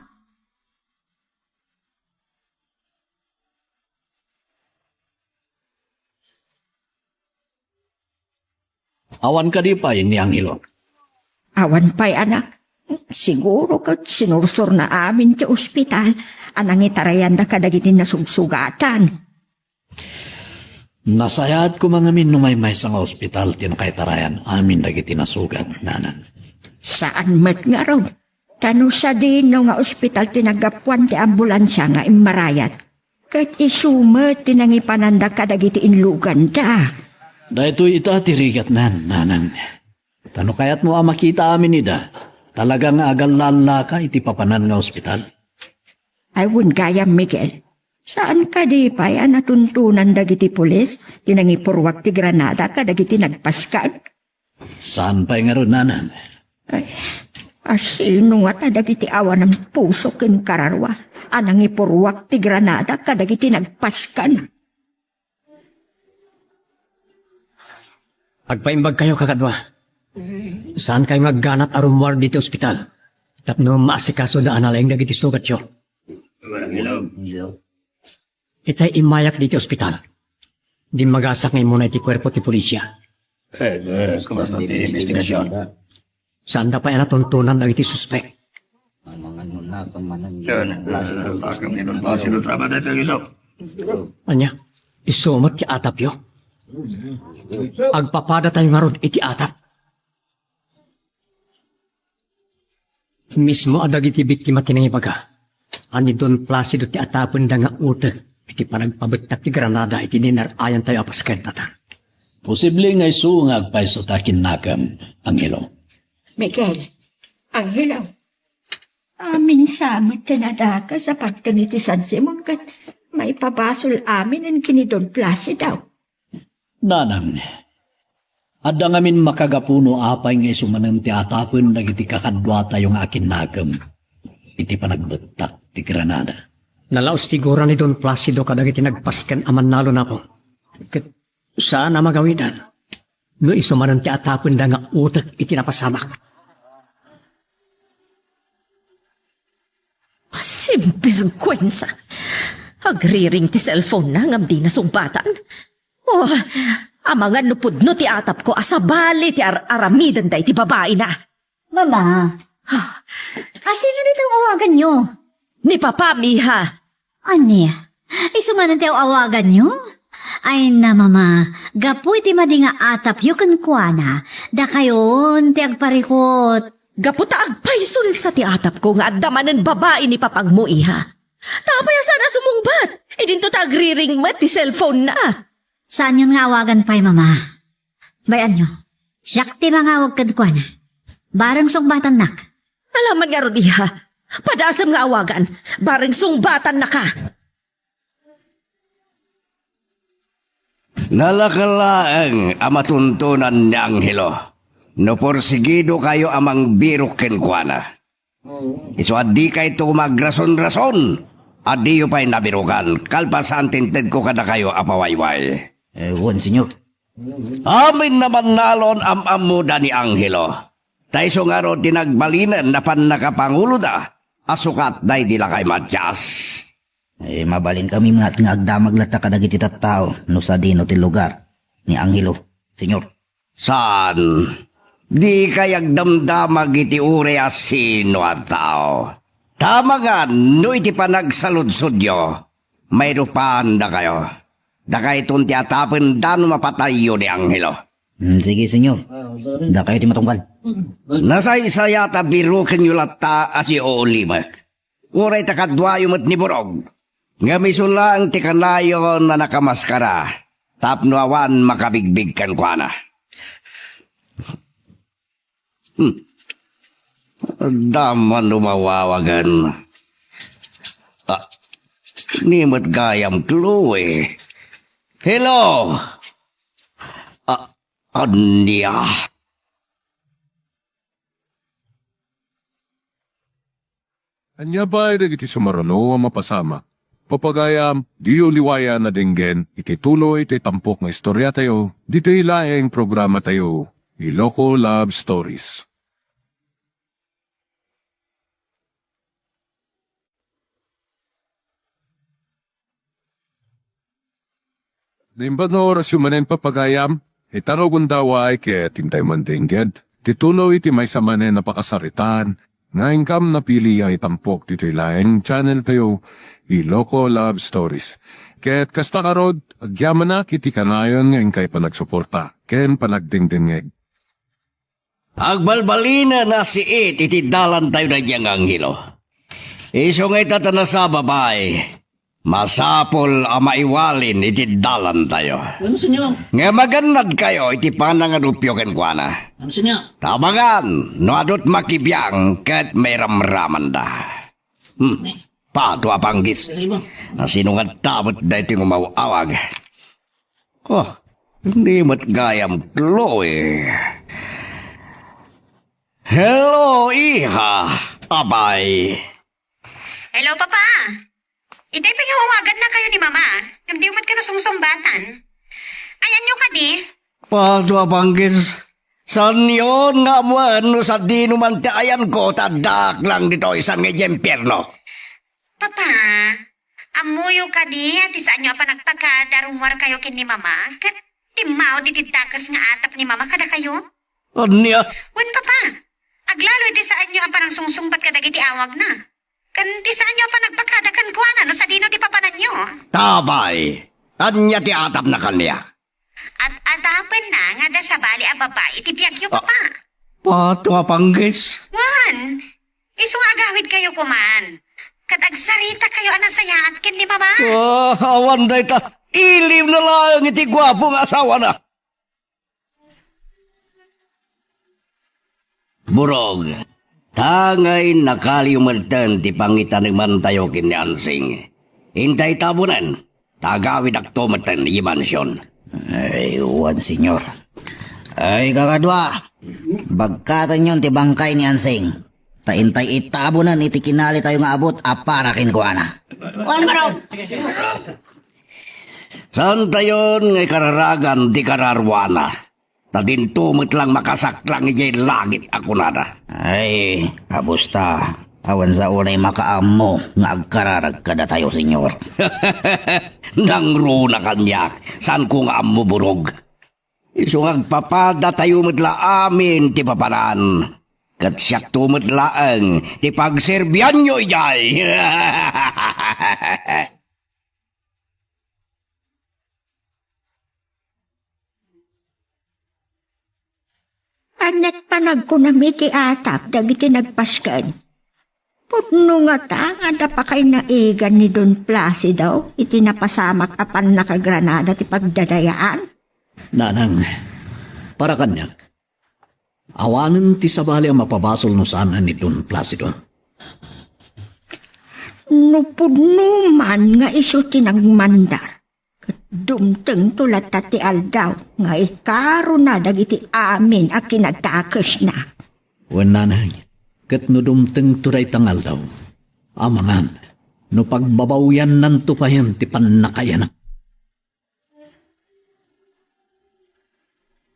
Awan ka di pa ni Angelo. Awan pa'y anak. Siguro kat sinursur na amin ti ospital. Anang itarayan da kadagiti nasugsugatan. Nasayat ko mga minumay-may sa nga ospital tinakaitarayan amin dagiti nasugat, nanan. Saan mat nga raw? Tano sa dino nga ospital tinagapuan ti ambulansya nga imarayat. Kat isumat tinangipananda kadagiti inlugan da. Dahito ita tirigat nanan. Tano kayat mo makita amin ida? Talagang agalala ka iti papanan nga ospital? Ay wun gayam Miguel. Saan ka di pa yan natuntunan dagiti pulis? Tinangipurwak ti Granada kadagiti nagpaskan? Saan pa nga ron, nanan? Ay, asino nga dagiti awan ng puso ken kararwa. Anang ipurwak ti Granada kadagiti nagpaskan. Agpaimbag kayo kakadwa. Saan kayo magganat arumwar dito ospital? Tapno maasikaso da analayang dagiti sugat yo. Itay imayak dito ospital. Di magasak ngayon muna iti kwerpo ti pulisya. Saan da pa yan natuntunan dagiti suspek? Anya, isumot ti atap yo. Agpapada tayo nga ron iti atap. Mismo adag iti biktima tinangibaga. Ani Don Placido ti atapon da nga utek iti panagpabetak ti Granada iti dinarayan tayo apasken tatan. Posible nga isungag pa iso takin nakam, Angelo. Miguel, ang hilaw. Amin samot tinadaka sa pagtaniti San Simon kat may pabasol amin ang kinidon plasi daw. Nanang, adda ngamin makagapuno apay nga isumanang ti atapon dagiti kakadwa tayong akin nakam. Iti panagbetak ti Granada. Nalaos tigura ni Don Placido kadagiti nagpasken aman nalo na po. Ket saan na magawidan? No isumanan ti atapon da nga utak iti napasamak. Simperkwensa. Agriring ti cellphone na ngam di nasugbatan. Oh, amangan nupudno ti atap ko asabali ti aramidan day ti babae na. Mama, asino nitong awagan nyo? Ni Papa Miha. Ani, isumanan tayo awagan nyo? Ay na mama, gapoy ti madinga atap yu kan kuana, da kayon ti agparikot. Gaputa agpaisul sa ti atap ko nga adamanan babae ni Papang mo iha. Tapaya sana sumungbat. E din to tagriring mat ti cellphone na. Saan yun nga awagan pa'y mama? Bayan nyo, siyak ti mangawag kan kuana. Barang sungbatan nak. Alaman nga Rodiha, padasam nga awagan, bareng sungbatan na ka. Nalakalaang amatuntunan ni Angelo. No porsigido kayo amang birukin kuana. Iso adi kay to magrason-rason. Adi yu pa'y nabirukan. Kalpasan tinted ko kada kayo apawayway. Wan, senyor. Amin naman nalon amuda ni Angelo. Taiso nga ro tinagbalinan na pan nakapangulo da. Asukat day dila kay Matyas. Mabalin kami nga nga agdamag lata kadagiti tattao no sa dino ti lugar ni Angelo, senyor. Saan? Di kayag damdamag iti ure asino at tao. Tama nga, no iti panagsaludsudyo. May rupahan da kayo. Da kayo itong tiatapin da no mapatayo ni Angelo. Sige, senyor. Da kayo ti matungkal. Nasaysayata birukin yu lata asi Olimak. Uray takadwayo mat ni Borog. Ngamiso lang ti kanayo na nakamaskara. Tapno awan makabigbig kan kwa na. Daman lumawawagan. Nimot gayam Chloe. Hello! Anya. Anya ba ay iti sumarano ang mapasama? Papagayam, di uliwaya na dinggen, iti tuloy iti tampok nga istorya tayo, dito ilaing programa tayo, Iloko Love Stories. Dimbad na oras yung manen papagayam, itarogon daw ay kaya tintay mandingged. Titulo iti may samanen na pakasaritan, nga ingkam na pili ay tampok dito ilaing channel tayo, Iloko Love Stories. Kaya't kasta karod, agyaman na kiti kanayon nga ingkay panagsuporta, ken panagdingdingeg. Agbalbalina na si It, iti dalan tayo na diyang Angelo. Iso nga'y tatana sa babay. Masapol ang maiwalin iti dalan tayo. Ano senyor? Nga maganad kayo iti panangarupyo ken kuana. Ano senyor? Tabangan, no adot makibiyang ket may ramraman da. Pato apanggis. Na sinungat tamot da iti ngumawawag. Oh, hindi mo't gayam Chloe. Hello, iha. Abay. Hello, Papa. Itay pingawawagan na kayo ni Mama. Namdiumat ka na sumsumbatan. Ayan nyo ka di. Pato apanggis. San yun nga mo ano sa di naman ayan ko tadak lang dito isang ngejempierno. Papa, amuyo ka di at isaan nyo pa nagpagkadarumwar kayo kin ni Mama. Kat timaw di titakas nga atap ni Mama kada kayo. Anya? Wan, Papa. Aglalo di saan nyo pa nang sungsumbat ka dagiti awag na. Kan di saan nyo pa nagpakadakan kuana no sa dino di papanan nyo. Tabay. Anya ti atap na kanya. At atapan na nga da sa bali a babae itibiyag nyo, Papa. Pato apanggis. Wan, iso agawid kayo kuman. Kadagsarita kayo anang saya at kin ni Mama. Awan day ta. Ilim na lang iti gwapong asawa na. Burog, tangay nakaliumadtan ti pangitan man tayo kinansing. Hintay tabunan, tagawid akto matan i mansyon. Ay, uwan, senyor. Ay, kakadwa. Bagkatan yun ti bangkay ni Ansing. Taintay itabunan iti kinali tayo nga abot, aparakin ko ana. Wan mo raw. Saan tayon ngay kararagan di kararwana? Tadinto mo't lang makasaklang ijay langit ako nada. Ay, abusta. Awan sa unay makaamo nga agkararag kada tayo, senyor. Nang runa kanyak, saan ko nga amo burog? Isungag papada tayo matla amin ti paparan. Kat siyak tumatlaang ti pagserbian nyo ijay. Anak panag ko na may kiatap, dagiti nagpaskan. Pudno nga ta, ada pa kay naigan ni Don Placido, iti napasamak apan nakagranada ti pagdadayaan. Nanang, para kanyak. Awanan ti sabali ang mapabasol no sana ni Don Placido. No pudno man nga iso tinagmandar. Dumteng tulat ta ti aldaw, nga ikaro na dagiti amin a kinatakas na. Wan nanang, kat no dumteng turay tangal daw. Amangan, no pagbabawyan nan tupayan ti panakayanak.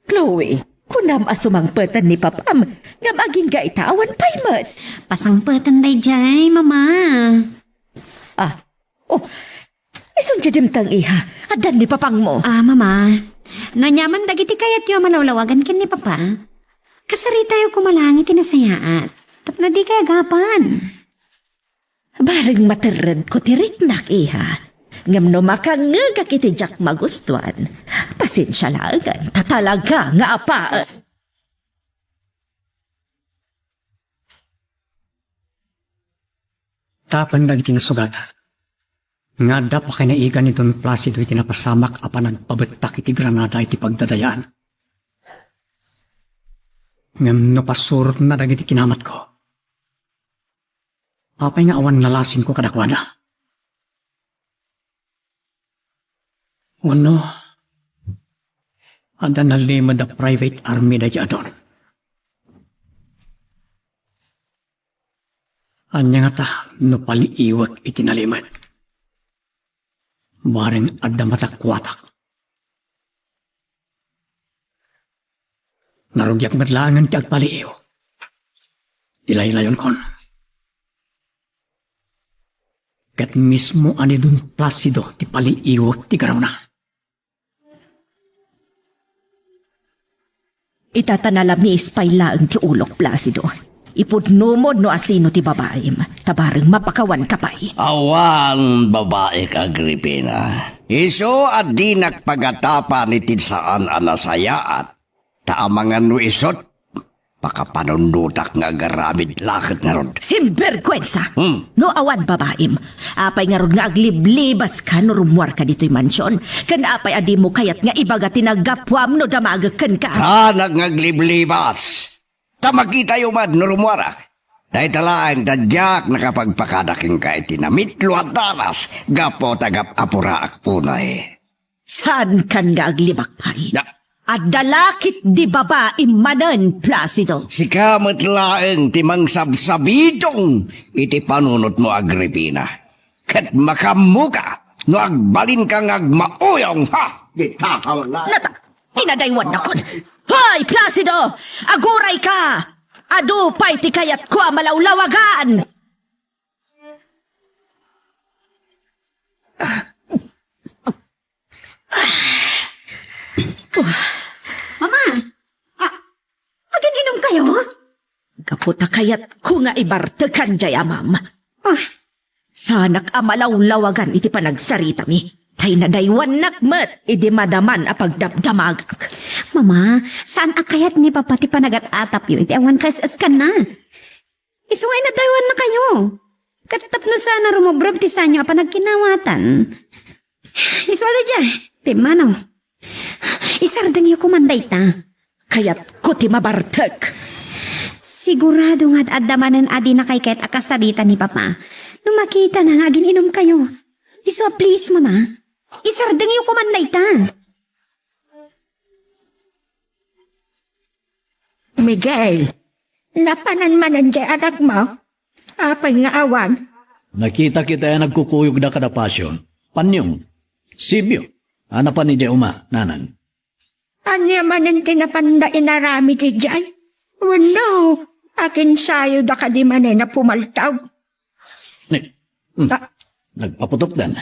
Chloe, kunam asumangpetan ni Papam, nga maging gaitawan pa'y mat. Pasangpatan day jay, mama. Isun jadim tang iha, adan ni Papang mo. Mama. Nanyaman dagiti kayat yo manawlawagan kin ni Papa. Kasari tayo kumalangit inasayaat. Tapno di kaya gapan. Bareng materred ko tiriknak iha. Ngam no makangagak iti jak magustuhan. Pasensya lagan, tatalaga nga apa. Tapan dagiti nasugatan. Nga da pa kinaigan ni Don Placido iti napasamak apan nagpabetak iti Granada iti pagdadayaan. Ngam no pasurot na dagiti kinamat ko. Apay nga awan nalasin ko kadakwada. Wano, ada nalima da private army da adon. Anya nga ta, no paliiwak iti naliman. Bareng ada matakwatak. Narugyak matlangan ti agpaliiw. Ilay-layon kon. Kat mismo ani Don Placido ti paliiwak ti garaw na. Itatanalamis pa'y laang ti ulok, Placido. Ipudno mo no asino ti babaim, tabareng mapakawan kapay. Awan babae ka, Agripina. Iso at di nagpagatapa ni tinsaan anasayaat. Taamangan no isot, pakapanundutak nga garamid lakit nga rod. Simberkwensa! No awan babaim, apay nga rod nga agliblibas ka no rumuar ka dito'y mansyon, kan apay adi mo kayat nga ibaga tinagapwam no damagakan ka. Sanag nga gliblibas. Tamakita yung mad no rumuara. Dahil talaan tadyak nakapagpakadaking ka itinamitlo at daras, gapo tagap apuraak punay. Saan kan nga aglibakpay? Ya. At dalakit di babaim manan, Placido. Si kamatlaeng timang sabsabidong iti panunot mo, Agripina. Kat makamuka no agbalin kang agmauyong ha! Gitakaw na. Nata, inadaywan na kon. Hoy, Placido! Aguray ka! Adu pa'y ti kayat ko malawlawagan! Mama! Magin-inom kayo? Kaputa kayat ko nga ibartekan jaya, ma'am. Sanak amalawlawagan iti panagsarita mi. Tay nadaywan nakmet, idi madaman a pagdamdamagak. Mama, saan akayat ni Papa ti panagat-atap yun? Iti awan kas ka na. Isuway na daywan na kayo. Katap na sana rumobrog ti sanyo apa nagkinawatan. Isuway na dyan. Ti mano. Isardang yung kumanday ta. Kayat ko ti mabartek. Sigurado nga't adamanan adi na kay ket akasalita ni Papa. Nung makita na nga gininom kayo. So please, Mama. Isardeng yung kumanda ita. Miguel, napananmanan di anak mo. Apay nga awan. Nakita kita yung nagkukuyog na kadapasyon. Panyong, Sibyo, hanapan ni Uma, nanan. Anya manan tinapanda inarami di jay. Oh no, akin sayo da ka di manen na pumaltaw. Nagpaputok dan.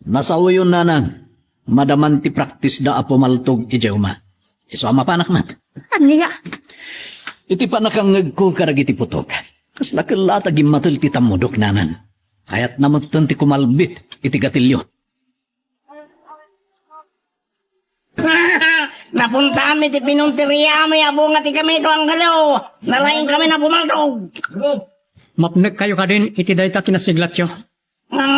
Nasawa yun, nanan. Madaman ti practice da apumaltog ije Uma. Iso ama panak man. Anya? Iti panakangag ko karag iti putok. Kas nakalata gimatul ti tamudok, nanan. Kaya't namutan ti kumalbit iti gatilyo. Napunta kami ti pinunteriya may abunga ti kami ito ang galaw. Nalaing kami na pumaltog. Mapnag kayo ka din, iti dayta kinasiglat yo.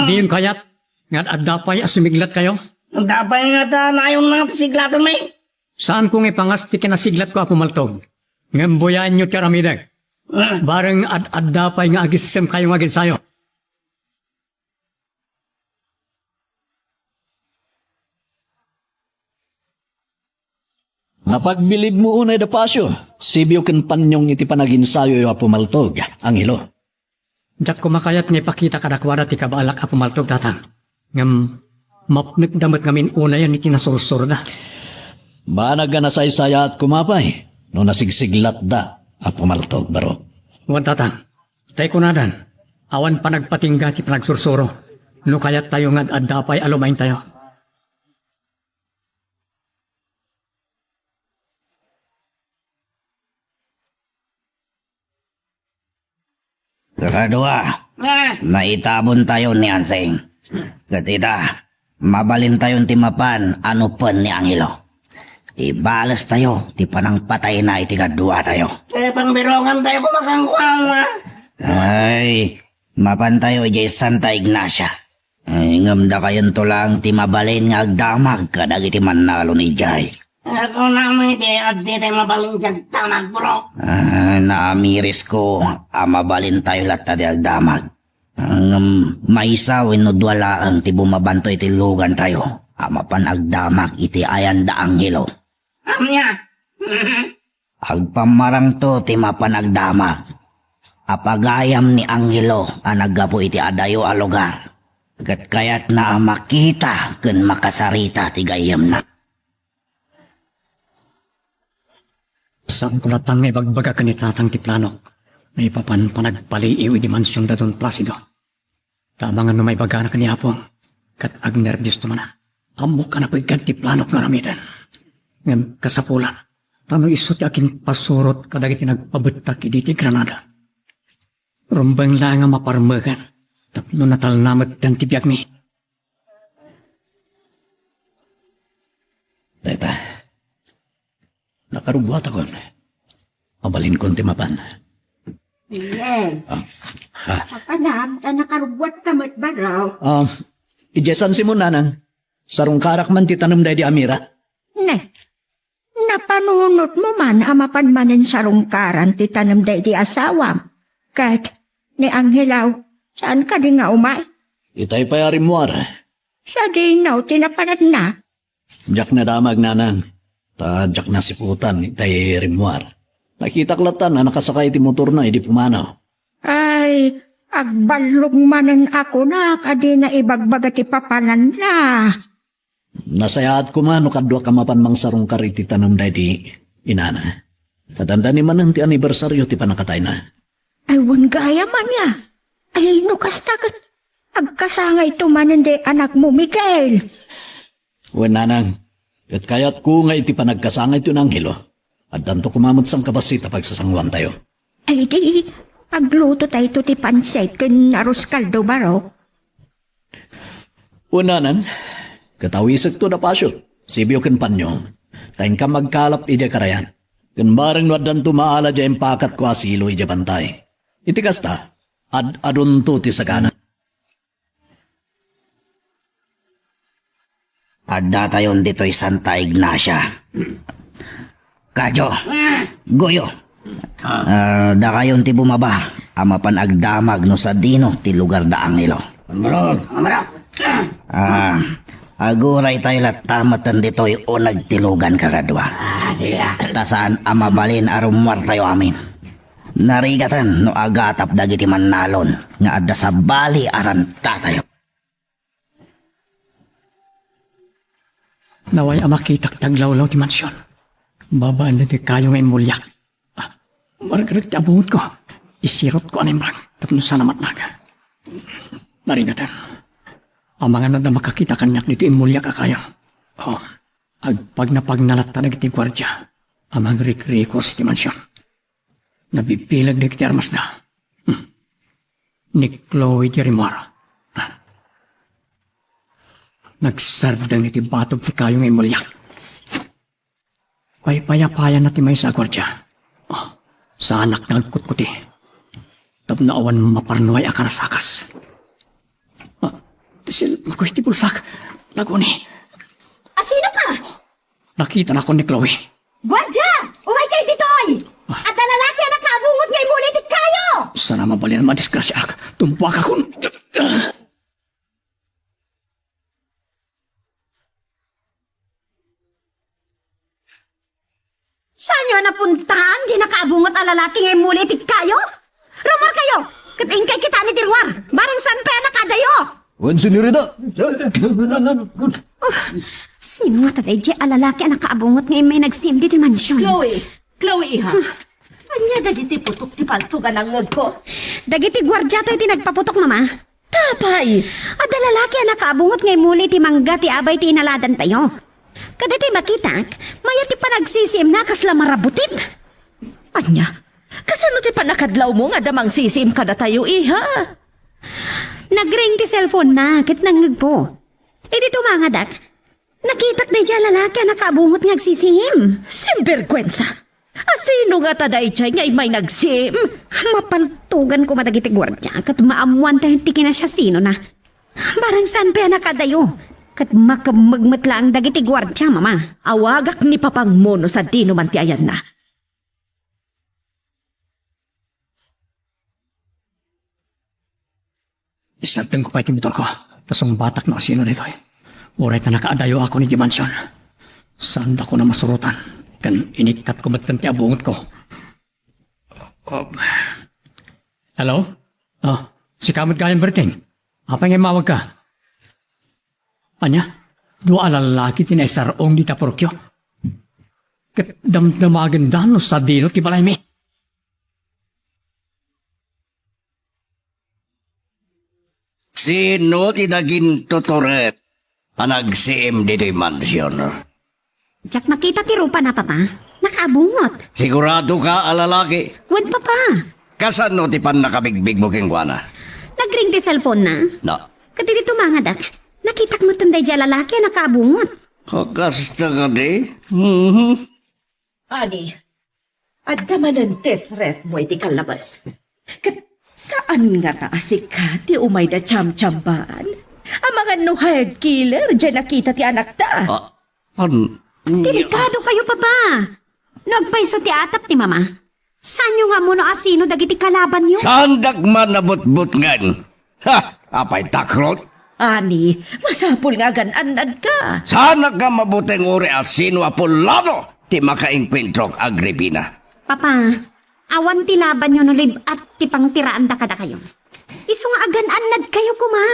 Di yun kayat, nga adapay asumiglat kayo. Dapay nga ta na yung mga siglatan may. Saan kong ipangas ti kinasiglat ko pumaltog? Ngambuyan nyo tiaramidag. Bareng adapay nga agisem kayo nga ginsayo. Napagbilib mo unay da pasyo. Sibyo ken panyong iti panaginsayo yung apumaltog, ang hilo. Diyak kumakayat nga ipakita kadakwara ti kabaalak pumaltog tatang. Ngam mapnik damat ngamin una yan iti nasursur na. Banag ka nasaysaya at kumapay, no nasigsiglat da, apumaltog baro. Huwag tatang, tayo kunadan. Awan pa nagpatingga ti panagsursuro. No kayat tayo nga adapay alumain tayo. Kakadua, naitabon tayo ni Anseng. Katita, mabalin tayong timapan, ano pan ni Angelo. Ibalas tayo, ti panang patay na iti kadua tayo. Pangbirongan tayo kumakangkuang Ay, mapan tayo ijay Santa Ignacia. Ay, ngamda kayon to lang ti mabalin nga agdamag kadag iti manalo ni Jay. Ako naman iti at di tayo mabaling tanag bro. Naamiris ko, mabalin tayo lahat ti agdamag. Maisaw inudwala ang ti bumabanto iti lugan tayo. Mapan agdamag iti ayan da Angelo. Amya. Agpamarang to ti mapanagdamag. Apagayam ni Angelo anagapo iti adayo a lugar. Kat kayat na makita ken makasarita ti gayam na. Saan ko natang ibagbaga kanitatang ti planok. May papan panagpaliiw di mansyon da Don Placido. Tamangan no may baga na kaniyapong. Kat agnervyos to man na. Amok ka na pagkat ti planok nga namitan. Ngam kasapulan. Tano isot akin pasurot kadagiti nagpabutak iti Granada. Rumbang lang nga maparmagan. Tapno natalnamat dan tibiyag mi. Deta, nakarubwat ako. Mabalin kong timapan. Miguel, apanam, nakarubwat ka mat ba raw? Ijesan si mo nanang. Sarong karak man titanam day di Amira. Ne, napanunot mo man amapan manen sarungkaran ti tanam day di asawam. Kat, ni Angelaw, saan ka di nga umay? Itay payarim mo ara. Sa dinaw, tinapanad na. Diyak na damag nanang. Diyak na siputan, itay rimwar. Nakita klatan na nakasakay ti motor na, hindi pumanaw. Ay, agbalog manen ako na, kadi na ibagbaga ti papanan na. Nasayaat ko man, no kadwa kamapan mang sarong kariti tanam day di inana. Kadanda ni man ti anibersaryo ti panakatay na. Ay, wan gaya man niya. Ay, nukas tagat. Agkasangay to manen de anak mo, Miguel. Wen nanang, at kayat ko nga iti panagkasangay to ng hilo. At danto kumamot sang kabasita pagsasangwan tayo. Ay, di, agluto tayo to ti pansit ken arroz kaldo baro. Wen nanang, katawisag to na pasyo, sibyo ken panyo. Tayin ka magkalap ija karayan. Ken bareng waddan tumaala dya empakat ko asilo ija bantay. Iti kasta, adun to ti sagana. Adda tayon dito'y Santa Ignacia. Kadyo, Goyo, Da kayon ti bumaba, amapan agdamag no sa dino ti lugar daang nilo. Aguray tayo latamatan dito'y o nagtilugan karadwa. Tasaan amabalin arumwar tayo amin. Narigatan no agatap dagiti manalon nga adda sa bali aranta tayo. Naway amakitak taglawlaw ti mansyon. Babaan na ti kayo nga imulyak. Margaret ti abungot ko. Isirot ko animbang. Tapno sanamat naga. Narigatan. Ang mga nada makakita kanyak dito imulyak ka kayo. Agpag na pagnalat na nagiti gwardya. Amang rikri-ko si ti mansyon. Nabipilag na kiti armas na. Ni Chloe Jerimar. Nagsardang iti batog ti kayo nga imulyak. Paypaya-paya na ti may sa gwardya. Sa anak na agkutkuti. Tapno awan maparnuay akarasakas. Sil, makuhi ti bulsak. Laguni. Asino ka? Nakita na ko ni Chloe. Gwadya! Umay kayo ditoy! At na lalaki ang nakabungot ngay mulitit kayo! Sana mabalin ang madiskrasya ak. Tumpuak ako. Saan nyo napuntahan? Di nakabungot ang lalaki ngay mulitit kayo? Rumor kayo! Katingkay kita ni Dirwar! Barang saan pa yan nakadayo? Wan senyorita. Sino nga tagay di ang lalaki ang nakaabungot ngay may nagsimdi di mansyon? Chloe, iha. Anya dagiti putok ti paltugan ang ngag ko. Dagiti gwardya to'y tinagpaputok, mama. Tapay. Ada lalaki ang nakaabungot ngay muli ti mangga ti abay ti inaladan tayo. Kada ti makitak, maya ti panagsisim na kasla marabutit. Anya, kasano ti panakadlaw mo nga damang sisim ka na tayo, iha? Nagring ti cellphone na, kit nangag ko. E di tumangadak, nakitak na dyan lalaki ang nakaabungot nga agsisihim. Simberkwensa. Asino nga taday chay nga may nagsim? Mapaltugan ko madagiti gwardya, kat maamuan tayo ti kina siya sino na. Barang saan pa nakadayo, kat makamagmatla ang dagiti gwardya, mama. Awagak ni Papang Mono sa dino man ti ayan na. Isarteng ko pa itimutol ko. Tasong batak na sino nito eh. Uray na nakaadayo ako ni Dimansyon. Saan ko na masurutan? Kan inikat ko matkan ti abungot ko. Hello? Si Kamot Gayang Berting. Apa nga mawag ka? Anya? Dua lalaki tinaisarong di tapurkyo. Kat damdamagan no sa dino ti balay mi. Sino ti naging tuturet? Panagsiim dito'y mansyon. Jack nakita ti rupa na papa, nakaabungot. Sigurado ka, alalaki? Wan papa. Kasano ti pan nakabigbig mo kingwana? Nagring ti cellphone na. No. Kadiri tumangadak, nakitak mo tunday dyan lalaki ang nakaabungot. Kakasta ka di? Ani, adda man ang death threat mo iti kalabas. Kat saan nga taasik ka ti umay da cham-chambaan? Ang mga no-hired killer, dyan nakita ti anak ta. Delikado kayo, papa. Nagpaiso ti atap ni mama. Saan nyo nga muna asino dagiti kalaban nyo? Sandak man nabut-but ngan? Apay takrot? Ani, masapul nga gananad ka. Sana ka mabuting uri asino apulano ti makaingpintrok Agripina. Papa, awan ti laban nyo nulib at ti pangtiraan da kada kayo. Iso nga agan-anad kayo kuma.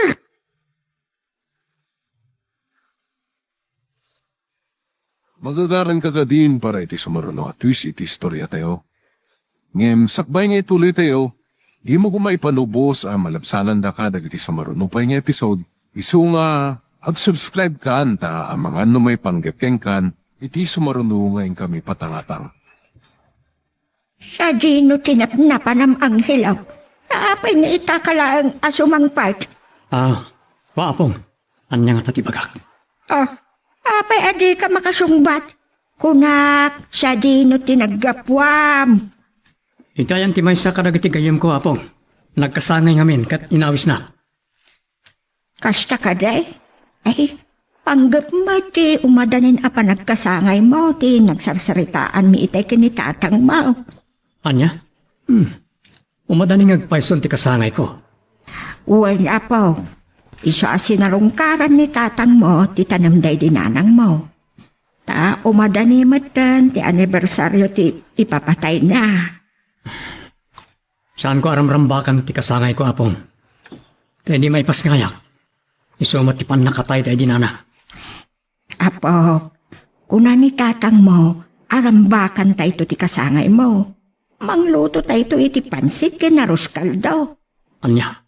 Magagaran ka din para iti sumaruno at twist iti istorya tayo. Ngem, sakbay nga ituloy tayo, di mo kumaipanubos ang malabsanan da ka dagiti sumaruno pa nga episode. Isu nga, ag-subscribe ka anta ang mga ano may panggepeng kan, iti sumaruno ngayon kami patangatang. Sa dino tinapnapan ang anghilaw. Naapay nga itakala ang asumang part. Waapong, anya nga tatibagak. Apay adi ka makasungbat. Kunak, sa dino tinagapwam. Ikayan ti may sa kadagiti gayem ko, apong. Nagkasanay ngamin kat inawis na. Kasta ka day? Ay, panggap mo ti umadanin apa nagkasangay mo ti nagsarsaritaan mi itay kinitatang mo. Anya? Umadani ngagpaisun ti kasangay ko. Uwan apo, iso asinarungkaran ni tatang mo, ti tanamday dinanang mo. Ta umadani matan ti anibersaryo ti ipapatay na. Saan ko aramrambakan ti kasangay ko, apong? Tayo di may pasngayak. Isumat ti panakatay tayo dinana. Apo, kuna ni tatang mo, arambakan tayo ti kasangay mo. Mangluto tayo iti pansit kinarus kaldo. Anya?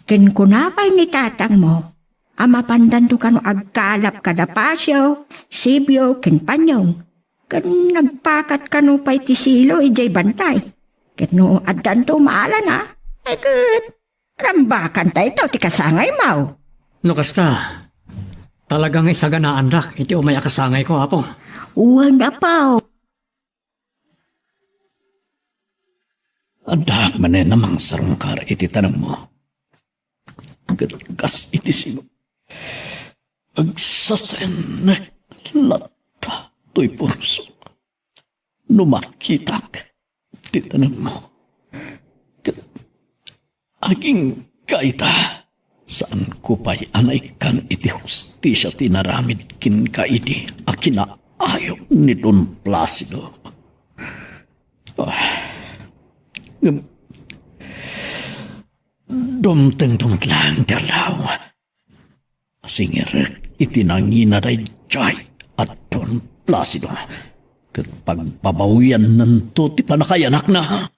Ken kunapay ni tatang mo, amapandan to kano agkalap kada pasyo, sibyo, ken panyong. Ken nagpakat kano pa'y tisilo ijay bantay. Ken no addan to maala na, ay good. Rambakan tayo ti kasangay mo. No kasta, talagang isaganaan dak, iti umaya kasangay ko, apong. Uwan na pa. Adak man namang sarungkar iti tanong mo. Kas iti sino. Agsasenek lata to'y punso. Numakitak iti tanong mo. Aging kaita. Saan ko pa'y anay kan iti hustisya tinaramid kin kaidi a kinaayo ni Don Placido. Dumteng lang dalaw. Singer itinangina day jay at Don Placido. Kat pagpabawian ng to ti panakayanak na.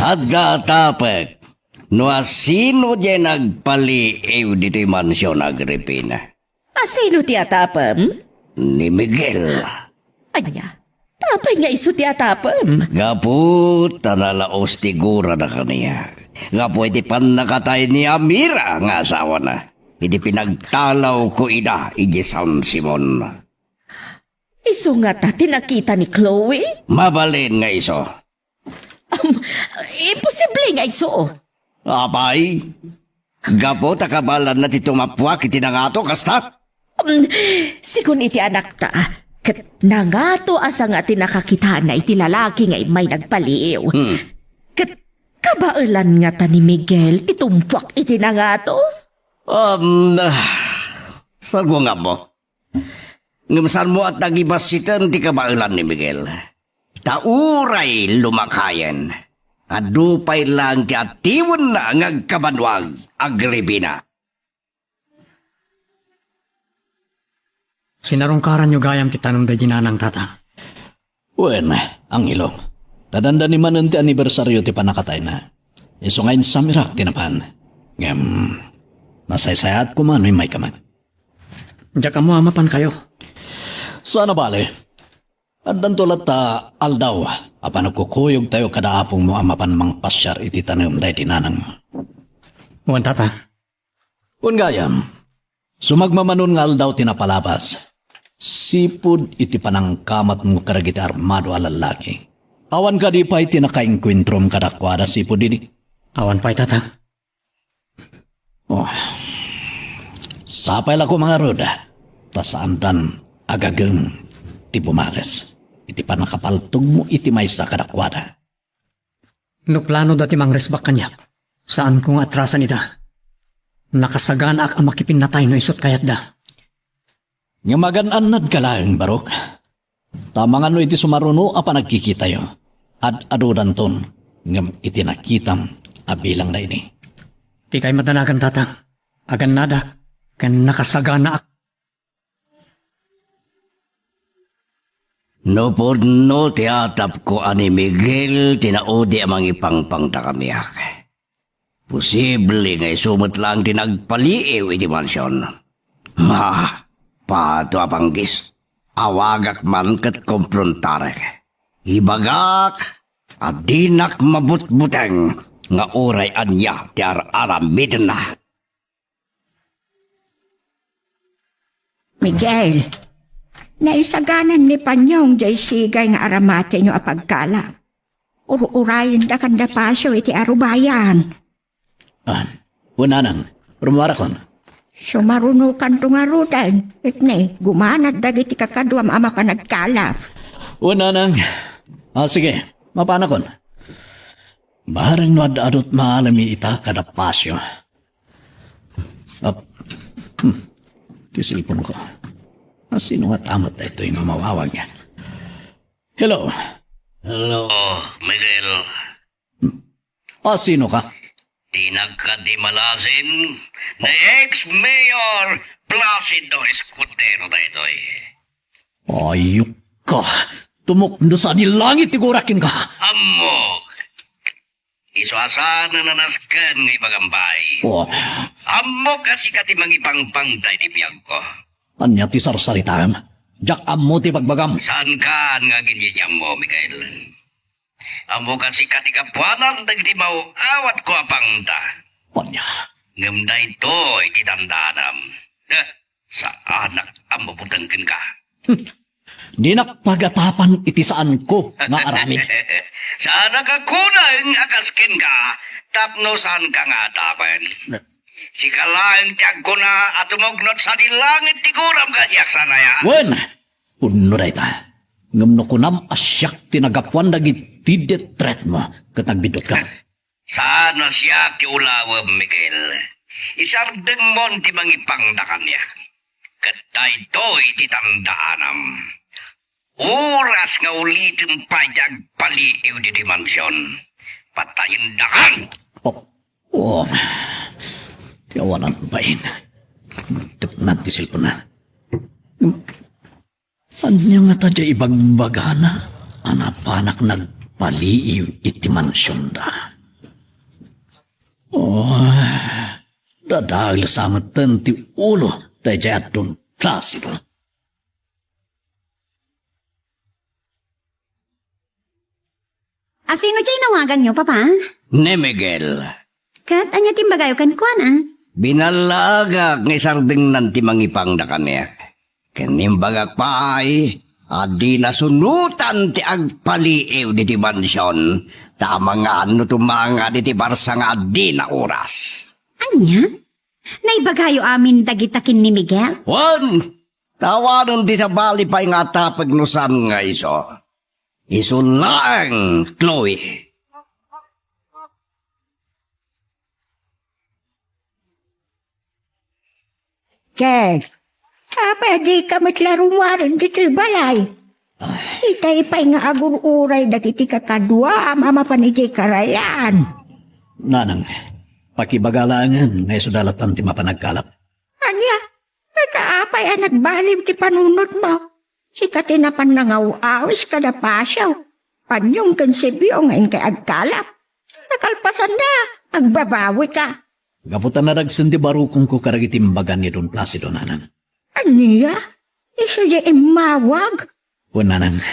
Adda tapek, no sino di nagpaliiw dito'y mansyon Agripina? Asino ti atapam? Ni Miguel. Anya, tapay nga iso ti atapam. Gapu, tanalaos ti gura na kaniya. Gapu, iti pan nakatay ni Amira nga asawa na. Iti pinagtalaw ko ida, iji San Simon. Iso nga ta tinakita ni Chloe? Mabalin nga iso. Imposible nga iso. Apay, gapu, takabalan na ti tumapwak iti nangato, kastat. Sigun iti anak ta, kat nangato asa nga tinakakita na iti lalaki nga may nagpaliw. Kat kabailan nga ta ni Miguel, titumpuak iti nangato. Sago nga mo. Ngumsan mo at nagibasitan ti kabailan ni Miguel. Tauray lumakayan. Adupay lang ti atiwan na ngagkabanwag, Agripina. Sinarungkaran nyo gayam ti tanong da ginanang tata. Wen, ang ilong. Tadanda ni manan ti anibersaryo ti panakatay na. Iso ngayon sa mirak tinapan. Ngam, masaysayat ko man may kaman. Diyak mo amapan kayo. Sana bale? Addan tulat ta aldaw, apan nagkukuyog tayo kadaapong mo amapan mang pasyar iti tanong day tinanang mo. Uwan tata. Kung gayam, sumagmamanon nga aldaw tinapalabas. Sipud iti panang kamat mo karagiti armado alalaki. Awan ka di pa iti nakainkwintrom kadakwada sipud dini. Awan pa'y tata. Oh, sapay lako mga roda. Tasaandan agageng ti bumales. Iti panakapaltog mo iti maysa kadakwada. No plano dati mang resbak kanya. Saan kong atrasan ita? Nakasagana ak ang makipinatay no isot kayat da. Nga magananad ka lang, Barok. Tama nga no iti sumaruno apa nagkikita yo. Ad-adudan ton. Ngam iti nakitam abilang na ini. Di kay madanagan tata. Agan nada. Kan nakasagana ak. No po no tiatap ko ani Miguel tinaudi amang ipangpang takamiyak. Posible nga isumot lang tinagpaliiw iti mansyon. Pato apanggis. Awagak man kat komprontarek. Ibagak at dinak mabutbuteng nga oray anya ti aramid na. Miguel, naisaganan ni Panyong jay sigay nga aramate nyo apagkala. Urayin da kanda pasyo iti arubayan. Una nang, rumarakon. Sumarunukan tungarudan. Itne, gumanat dagiti kakadwam ama pa nagkalap. Una nang. Sige, mapanakon. Barang no adot maalami ita kada pasyo. Tisilpon ko. Sino nga tamat na ito yung mawawag niya? Hello. Hello, Miguel. Sino ka? Di nagkadimalasin na ex-mayor Placido Escudero na ito eh. Ayok ka. Tumukndo sa di langit igurakin ka. Amok. Isuasana na naskan ng ibagambay. Amok kasi katimang ibang pangtay di biyag ko. Anya ti sarsaritaan. Jak amo ti pagbagam. Saan ka nga ginyayam mo, Miguel? Amo kasi katigapuanan nagtimaw awat ko apangta. Anya. Ngamda ito ititandanam. Sa anak amo putangkin ka. Di nakpagatapan iti saan ko nga aramid. Sana ka kunang akaskin ka, tapno saan ka nga tapan. Si kalaang tiyag ko na at umugnot sa dilangit tiguram kanyak sana ya. Wen! Puno na ita. Ngamno ko nam asyak tinagapuan dagit tidetret mo katagbidot ka. Sana siya ti ulawam, Miguel. Isardeng mon ti mangipangdakan niya. Katay to ititandaanam. Oras nga ulitin pa jag paliiw di dimansyon. Patayin dakan. Tiawanan bain. Depnat ti silpon na. Anya nga tadya ibagbagana. Anapanak nagpaliiw iti mansyon da. Dadahil sa matan ti ulo. Tadya at Don Placido. Sino dyan nawagan niyo, Papa? Ne, Miguel. Kat, anya timbagayo kan kuan, Binalaga ng isardeng nanti mangipang na kanya. Kanimbagak pa ay, adi nasunutan ti agpaliiw di mansyon. Tama nga ano tumanga di barsa nga adi na oras. Anya? Naibagayo amin dagitakin ni Miguel? Wan! Tawanon di sa bali pa nga tapagnusan nga iso. Iso lang, Chloe. Kek, pwede ka matlarumaran dito balay. Itay pa'y nga agur-uray dagiti kakadwa, mama pa ni Karayan. Nanang, pakibagalangan ngay sudalatan ti mapanagkalap. Anya, nakaapay ang nagbalim ti panunod mo. Si katinapan nangaw-awis kada pasyaw. Panyong konsebyo ngayon kay agkalap. Nakalpasan na, agbabawi ka. Gaputan na dagsan ti barukong ko karagitimbagan ni Don Placido, nanang. Anya, iso di imawag. Nanang,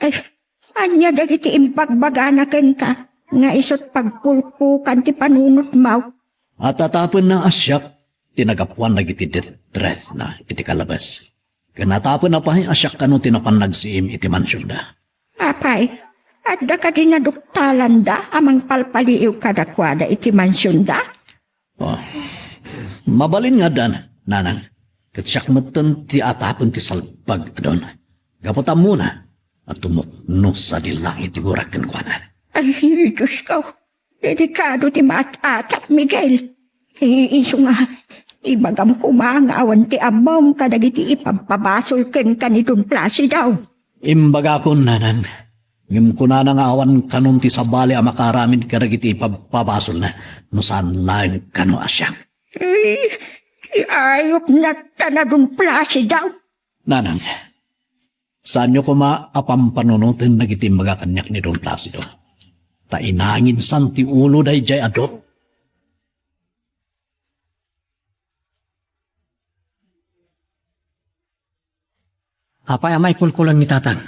Ay, anya dagiti impagbaganakan ka. Nga isot pagpulpukan ti panunod mo. at tatapon na asyak, tinagapuan na iti detreth na iti kalabas. Kanatapon na pa asyak kano tinapan nagsiim iti mansyon da. Apay, adda ka din naduktalan da, amang palpaliw kadakwada iti mansyon da. Mabalin nga dan, nanang. Katsyak matan ti atapon ti salpag adon. Gaputan muna at tumukno sa dilang iti gurakan kwa na. Ay, Diyos ko, dedikado ti maat-atap, Miguel. Iso nga, ibagam kumangawan ti amom kadagiti ipagpabasol ken kanitong plasi daw. Imbaga ko, nanang. Ngim ko na awan kanon ti sabali a makaramid kadagiti ipagpabasol na no saan lang kano asyak. Ayop na tanadong plasi daw. Nanang, saan nyo kuma apampanunuten nagitimbaga kanyak ni Don Placido? Ta inangin santi ulo day jay ado. Apay amay kulkulan ni tatang.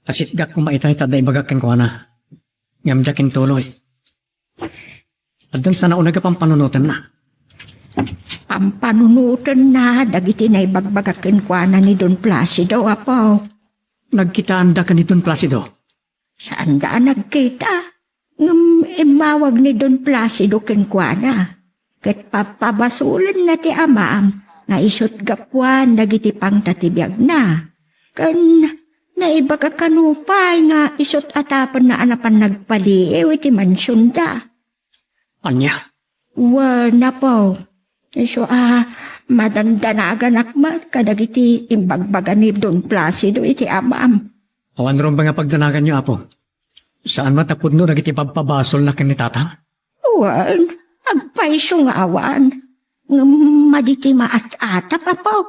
Asitgak kumaitay taday bagakin ko na. Ngamjakin tuloy. At dun sana unaga pang panunutan na. Pampanunutan na, dagiti na ibagbagakin kwa na ni Don Placido, apo. Nagkitaanda ka ni Don Placido. Saan da nagkita? Imawag ni Don Placido kenkwana. Ket papabasulan na ti amam, nga isot gapwan dagiti pang tatibiyag na. Kan Naibaga kanupay nga isot atapan na anapan nagpaliw iti mansyon da. Anya, Na po. So, madandanagan akmat kadagiti imbagbagan ni Don Placido iti amam. awan ron ba nga pagdanagan niyo, Apo? Saan matapod no nagiti pagpabasol na kinitatang? Agpaiso nga awan. Maditi maat-atap apok.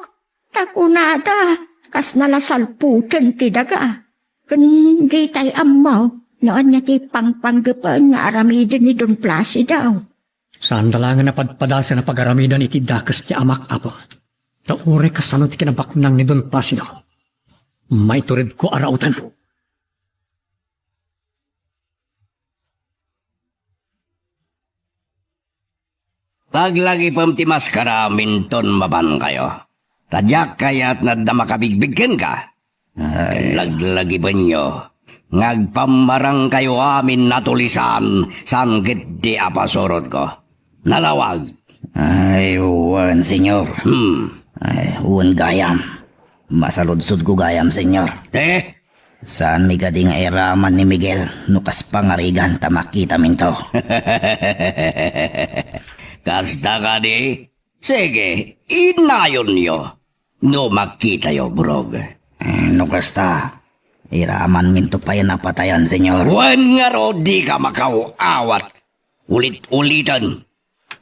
Takunada, kas nalasalputan ti daga. Kundi tay amaw, noon niya ti pangpanggapan nga aramidin ni Don Placido. Saan dalangan na padpadasa na pag-aramidan iti dakas ti amak, Apo? Taure kasano ti kinabaknang ni Don Placido. May turid ko arautan. Taglagi pam ti maskara minton maban kayo. Tadyak kaya't nadama kabigbigken ka. Laglagi ba nyo? Ngagpamarang kayo amin natulisan sanggit di apasorot ko. Nalawag. Ay, uwan, senyor. Ay, uwan gayam. Masaludsod ko gayam, senyor. Saan mi gadi nga iraman ni Miguel nukas pangarigan tamakita minto. Kasta ka di? Sige, inayon nyo. No makita yo, brog. Nukas ta. Iraman minto pa yan napatayan, senyor. Wan nga ro di ka makauawat. Ulit-ulitan.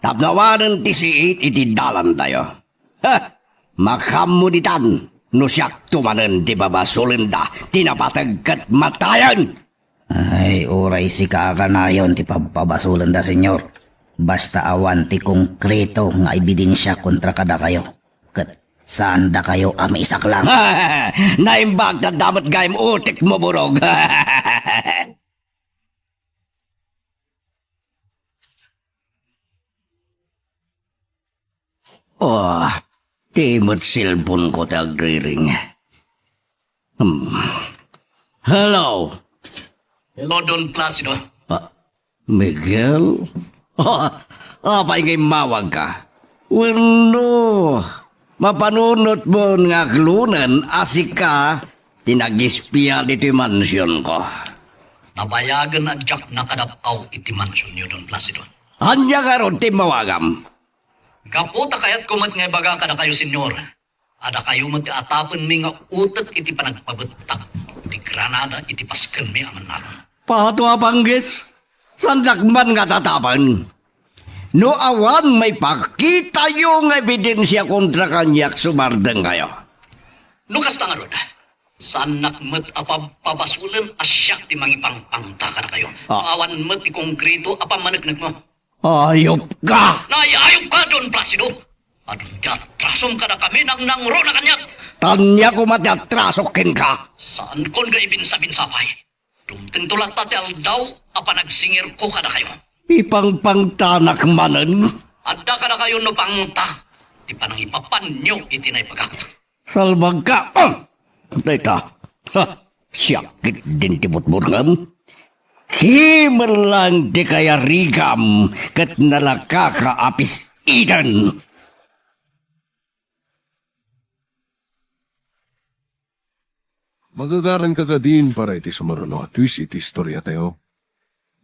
Tapnawanan ti siit iti dalan tayo. Makamuditan. No siyak tumanan di babasulenda. Tinapatag kat matayan. Ay, oray si kakanayon ti pababasulan da, senyor. Basta awan ti konkreto nga ebidensya kontra kada kayo. Kat saan da kayo isak lang. Naimbag na damat gayam utik mo, burog. Timot silpon ko tagriring. Hello? Hello, Don Placido. Miguel? Apay ngay mawag ka? Wano, mapanunot mo nga klunan asik ka tinagispiya dito mansyon ko. Nabayagan na Jack na kadapaw iti mansyon niyo, Don Placido. Anya ka ron timawagam? Kaputa kayat kumat nga baga kada kayo, senyor. Ada kayo mati-atapan mi nga utat iti panagpabetak. Iti Granada iti pasken mi aman nanon. Pato apanggis, sandakman nga tatapan. No awan may pakita yung ebidensya kontra kanyak sumardeng kayo. Lukas na nga ron. Sanak met apapabasulan asyak ti mangipangpangta ka na kayo. Awan met ti konkreto apamanagnag mo. Ayop ka! Ayayop ka, Don Placido! Anong diatrasom ka na kami nang nangro na kanyak? Tanya ko matiatrasokin ka! Saan kon ga ibinsa-binsapay? Dumting tulat tati aldaw, apanagsingir ko ka na kayo. Ipangpangtanak manan. Adda ka na kayo no pangta. Di pa nang ipapanyo itinay pagak. Salbag ka! Dita, siyakit din tibot-burgam. Himalang di kaya rigam kat nalakakaapis idan. Magagaran ka ka din para iti sumaruno at twist iti istorya tayo.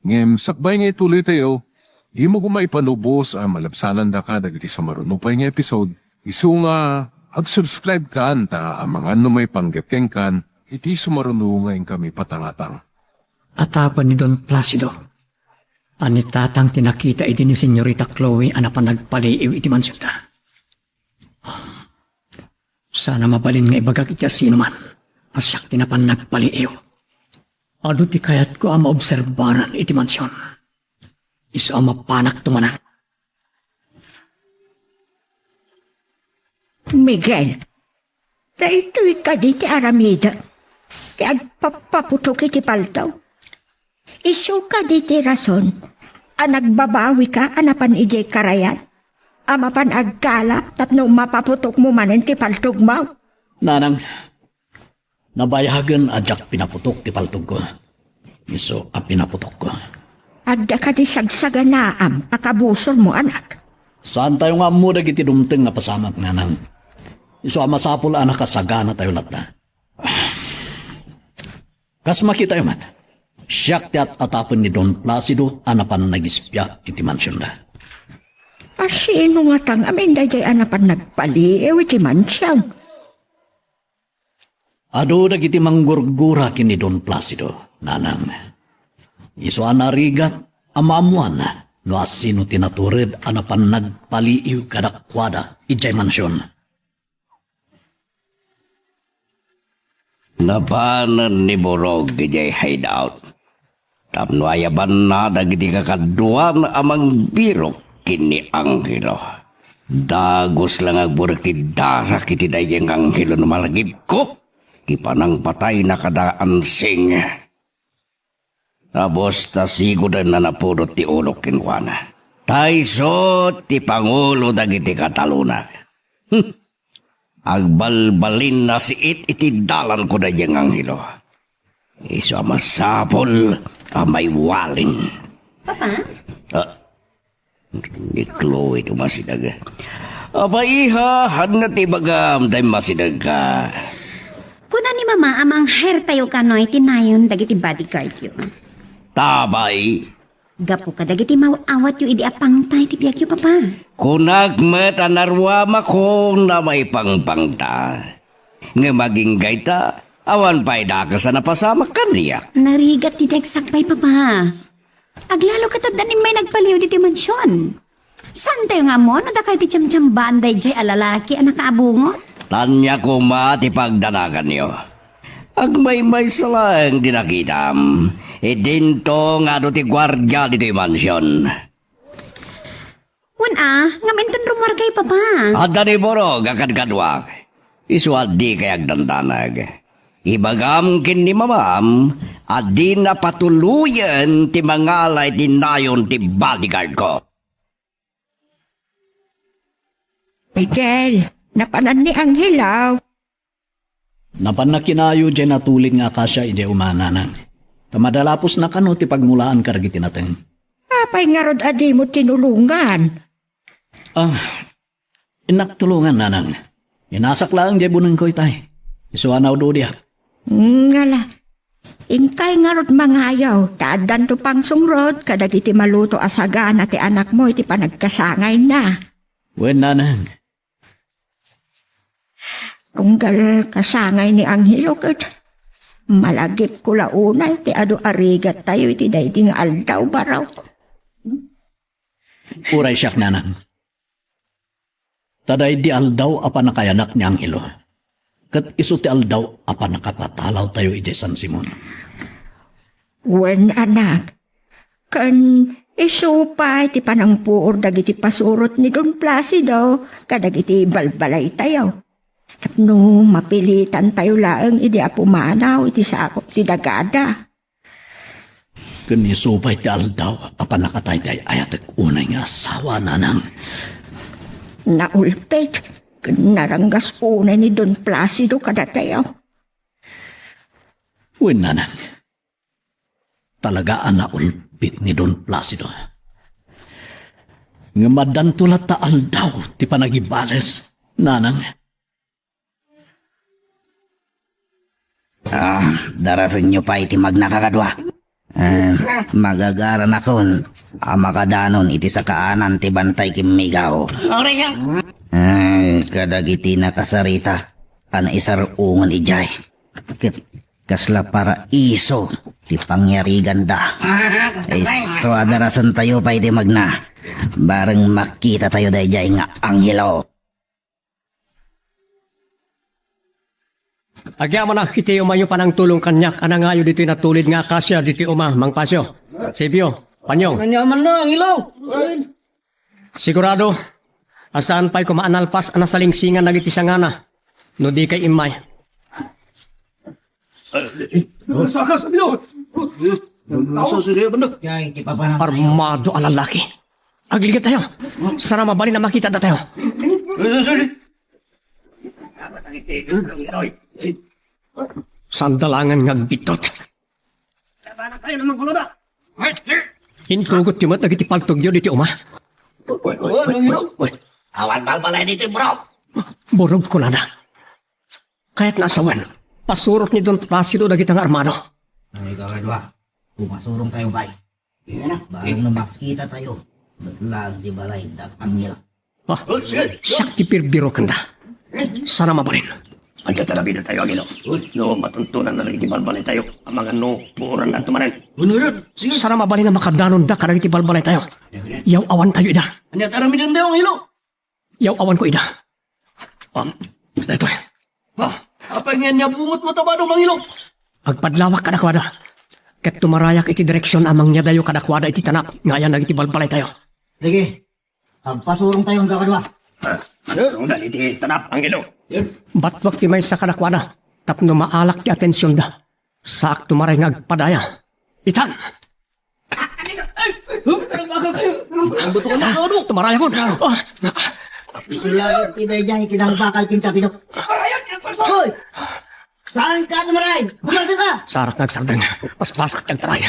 Ngem, sakbay nga ituloy tayo, di mo kumaipanubos ang malabsanan da ka dagiti sumaruno pa nga episode. Isu nga, ag-subscribe ka anta ang mga ano may panggepkeng kan, iti sumaruno ngayon kami patangatang. Atapan ni Don Placido. Anitatang tinakita iti ni Senyorita Chloe anapan nagpaliiw iti mansyon ta. Sana mabalin nga ibagak iti sino man. Asyak tinapan nagpaliiw. Ado ti kayat ko ang maobserbaran iti mansyon. Iso ang mapanak tumanan. Miguel, dahito'y ka di ti aramida. Ti agpapaputok iti paltaw. Isu ka di ti rason. Nagbabawi ka anapan ijay karayat. Amapan agkala tapno mapaputok mo manen ti paltog mo. Nanang, nabayagan adyak pinaputok ti paltog ko. Iso a pinaputok ko. Adda ka di sagsaganaam akabusol mo anak. Saan tayo nga mo dagiti dumteng nga pasamak, nanang? Iso a masapul anak kasagana tayo lata. Kas makita mat, siyak ti at atapon ni Don Placido anapan nagispya iti mansyon na. Sino nga tang amin dayjay anapan nagpaliw iti mansyaw? Ado dagiti manggurgura kini Don Placido, nanang. Iso anarigat amamuan no asino tinaturid anapan nagpaliw kadakwada ijay mansyon. Napanan ni Borog ijay hideout. Tapno ayaban na dagiti kakaduan amang birok kini Anghelo. Dagos lang agburak ti darak iti dayang Anghelo na malagib ko. Ipanang patay na kadaan sing. Tapos tasigudan na napudot ti ulok kinwana. Tayso ti Pangulo dagiti Katalunak. Agbalbalin na si iti dalan ko dayang Anghelo. Iso masapol amay waling. Papa? Ni Chloe ito masidag. Iha, na ti bagam tayo masidag ka. Kuna ni mama amang hair tayo kanoy tinayon dagiti bodyguard yun. Tabay, Gapo ka dagiti mawawat yu idi apang tay ti biyak yu papa. kunag matanarwama ko na may pangpangta. Nga maging gayta, awan pa'y daka sa napasamak kaniya. Narigat ti dagsakpay papa. Aglalo katadanin may nagpaliw diti mansyon. Saan tayo nga mo? No da kayo ti tiyam-tiyam banday jay alalaki ang nakaabungot? Tanya ko mati pagdanagan niyo. Agmay-may salang dinakitam. Dinto nga do ti gwardya dito yung mansyon. Nga minton rumargay papa. At dani borog akad-kadwak. Iswad di kayag dandanag. Ibagam kin ni mamam, at di na patuluyan ti mangalay ti nayon ti bodyguard ko. Miguel, napanan ni Anghelaw. Napan na kinayo dyan natulid nga kasya ije umananang. Tamadalapos na kano ti pagmulaan karagiti natin. Apay nga rod adi mo tinulungan. Inaktulungan nanang. Inasak lang dyan bunang ko itay. Isuanaw do diya. Ngala, ingkay nga rod mangayaw, taadan to pang sungrod, kadagiti maluto asaga na ti anak mo, iti panagkasangay na. Wen nanang. Tunggal kasangay ni Anghelo kat, malagip ko launay, ti ado arigat tayo, iti dayti nga aldaw baraw. Uray siyak nanang. Taday di aldaw apa nakayanak ni Anghelo. Kat iso ti aldaw apa nakapatalaw tayo ije San Simon. Wen anak, kan isupay ti panangpuor dagiti pasurot ni Don Placido, kadagiti balbalay tayo. Tapno mapilitan tayo laeng idi apumanaw iti sakop ti dagada. Kan isupay ti aldaw apa nakataytay ayatek unay nga asawa nanang. Naulpit, naranggas unay ni Don Placido kada tayo. Wen nanang. Talagaan na ulpit ni Don Placido. Nga madantulat ta aldaw ti panagibales, nanang. Darasan nyo pa iti magnakakadwa. Magagaran akon, makadanon iti sa kaanan ti bantay kimigaw. Kadagiti nakasarita, ana isarungan ijay. Kasla para iso, ti pangyarigan da. So adarasan tayo pa iti magna, bareng makita tayo dayjay nga Anghelo. Agya mo na kiti umayo pa ng tulong kanyak. Anang ngayo dito natulid nga kasya dito Mang Pasyo. Sibyo, Panyong. Nanyaman na, ang ilaw. Sigurado, asaan pa'y kumaanalpas ang nasalingsingan na gitisangana. No di kay imay. Armado ang lalaki. Agligid tayo. Sana mabali na makita na tayo. Sandalangan nga bitot. Intugot yung mat nagitipagtog yun dito, Awan balbalay dito, bro. Borog ko na. Kaya't nasawan, pasurot ni Don Placido na kitang armado. Ay, kakadwa. Pumasurong tayo, bay. Balang na maskita tayo. Ba't lang di balay dapat nila? Ah, sakti pirbiro kanda. Sana mabalin. Ang tatarabi na tayo, Agilo. No, matuntunan na rin balbalay tayo. Ang mga no, puran na tumanan. Sana mabalin na makadanon da karang itibalbalay tayo. Yaw awan tayo ida. Ang tatarabi na tayo, Agilo. Yaw awan ko ida. Ito. Apa nga niya bungot mo tabado, Mangilo? Agpadlawak kadakwada. Ket tumarayak iti direksyon amang niya dayo kadakwada iti tanap. Ngayon nag itibalbalay tayo. Sige. Pasurong tayo, kakadwa. Ang dali ti tanap, Angelo. Batwag ti may sa kadakwada. Tapno maalak ti atensyon da. Saak tumaray nga agpadaya. Itan! Tumaray ako. Sulawit tidak dyan, kinang-bakal kinta pinok. Hoy! Saan ka tumaray? Bumalga ka! Sarat nagsardang. Paspasak kang taray.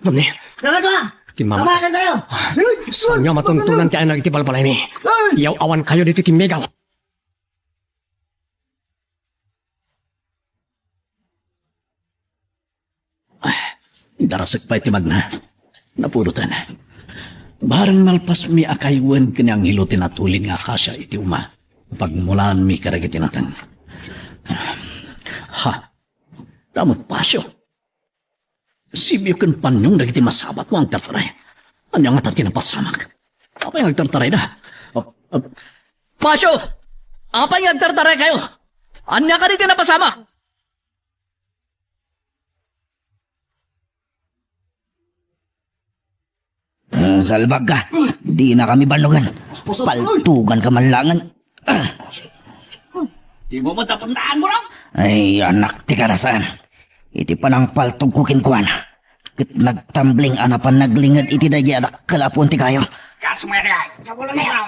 Namni, Kakadwa! Kimama. Tamakan tayo! saan nga matuntunan ti ay nagitibalbalay mi? Yaw awan kayo dito ti Megaw. Darasag pa iti magna. Napurutan. Barang nalpas mi akaywan kanyang hilutin at tulin nga kasya iti uma. Pagmulaan mi karagitinatang. Ha, damot pasyo. Sibyo kan panyong dagiti masabat mo ang tartaray. Anya nga tati napasamak. Apa yung agtartaray na? Pasyo! Apa yung agtartaray kayo? Anya ka dito napasamak? Salbag ka. Di na kami banugan. Paltugan ka man langan. Di mo matapandaan mo lang? Ay, anak ti karasan. Iti panang paltog ko kinkuan. Kit nagtambling anapan naglingad iti daya anak kalapon ti kayo. Kasumaya, sa bulan niya.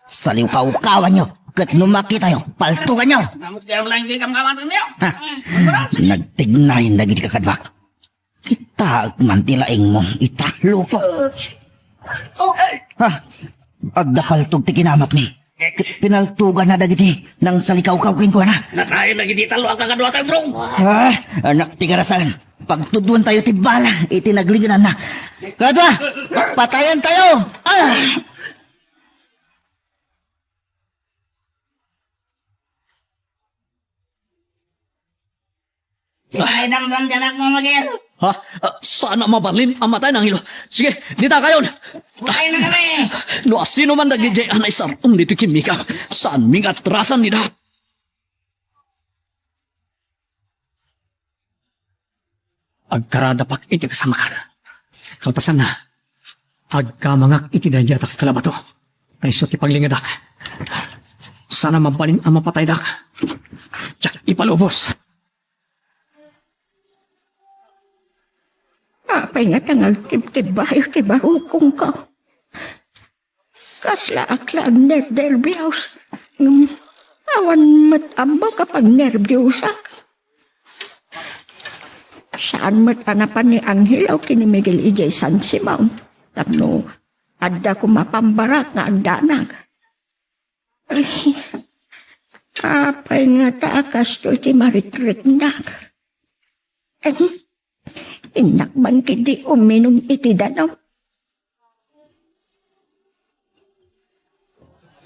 Saliw kaukawan nyo. Kit numaki tayo. Paltugan nyo. Namut kayo lang hindi kang kamatan niyo. Nagtignayin lagi ti kakadwak. Kita agmantilaing mo. Italo ko. Agdapaltog ti kinamat ni. Kit pinaltugan na dagiti nang salikaw-kaw kinkuan na. Natayo lagi di talo ang kakadwa tayo, bro. Anak ti karasan. Pagtuduan tayo ti bala, iti naglinganan na. Kadwa, patayan tayo! Ay, damsan dyan ako mamagin. Ha? Sana mabarlin ang matay ng hilo. Sige, dita kayo. Ay na kami. No, sino man nagijay anay sarong dito kimika. Saan ming atrasan nila? Agkaradapak iti kasamakan. Kalpasan na. Agkamangak iti dayatak kalabato. Kayso ti paglingadak. Sana mabalin ang mapatay dak. Tsak ipalubos. Apay nga nangagtib-tib bayo ti barukong ka. Kasla akla ang nervyos. Awan matamba kapag nervyosa. Saan matanapan ni Angel o kini Miguel E.J. San Simon? Tapno, adda ko mapambarak nga agdanag. Ay, apay nga taakas to ti marikrik-nak. Inakman kiti uminom iti danaw.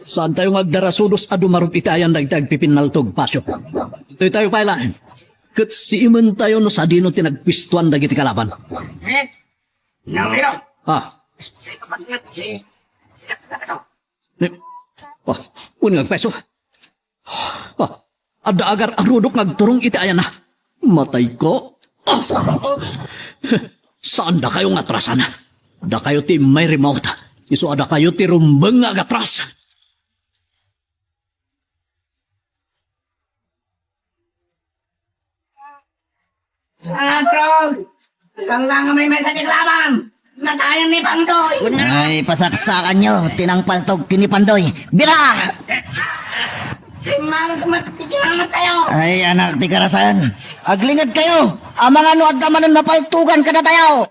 Saan tayo agdarasudos adumarup itayan dagdag pipinaltog pasyo? Ito'y tayo pailahin. Kat si iman tayo no sa dino tinagpistuan dagiti kalaban. Nangilo. Ha? Uning agpeso. Ada agar arudok nagturong itayan na. Matay ko. Saan da kayo nga atrasan? Da kayo ti may remote. Iso ada kayo ti rumbeng nga atras. Prog! Saan lang may message laban? Natayan ni Pandoy! Ay, pasaksakan nyo. Tinangpaltog kini Pandoy. Bira! Malas matikinamat tayo! Ay, anak ti karasan. Aglingad kayo. Ang mga nuad kamanan mapaltugan kada tayo.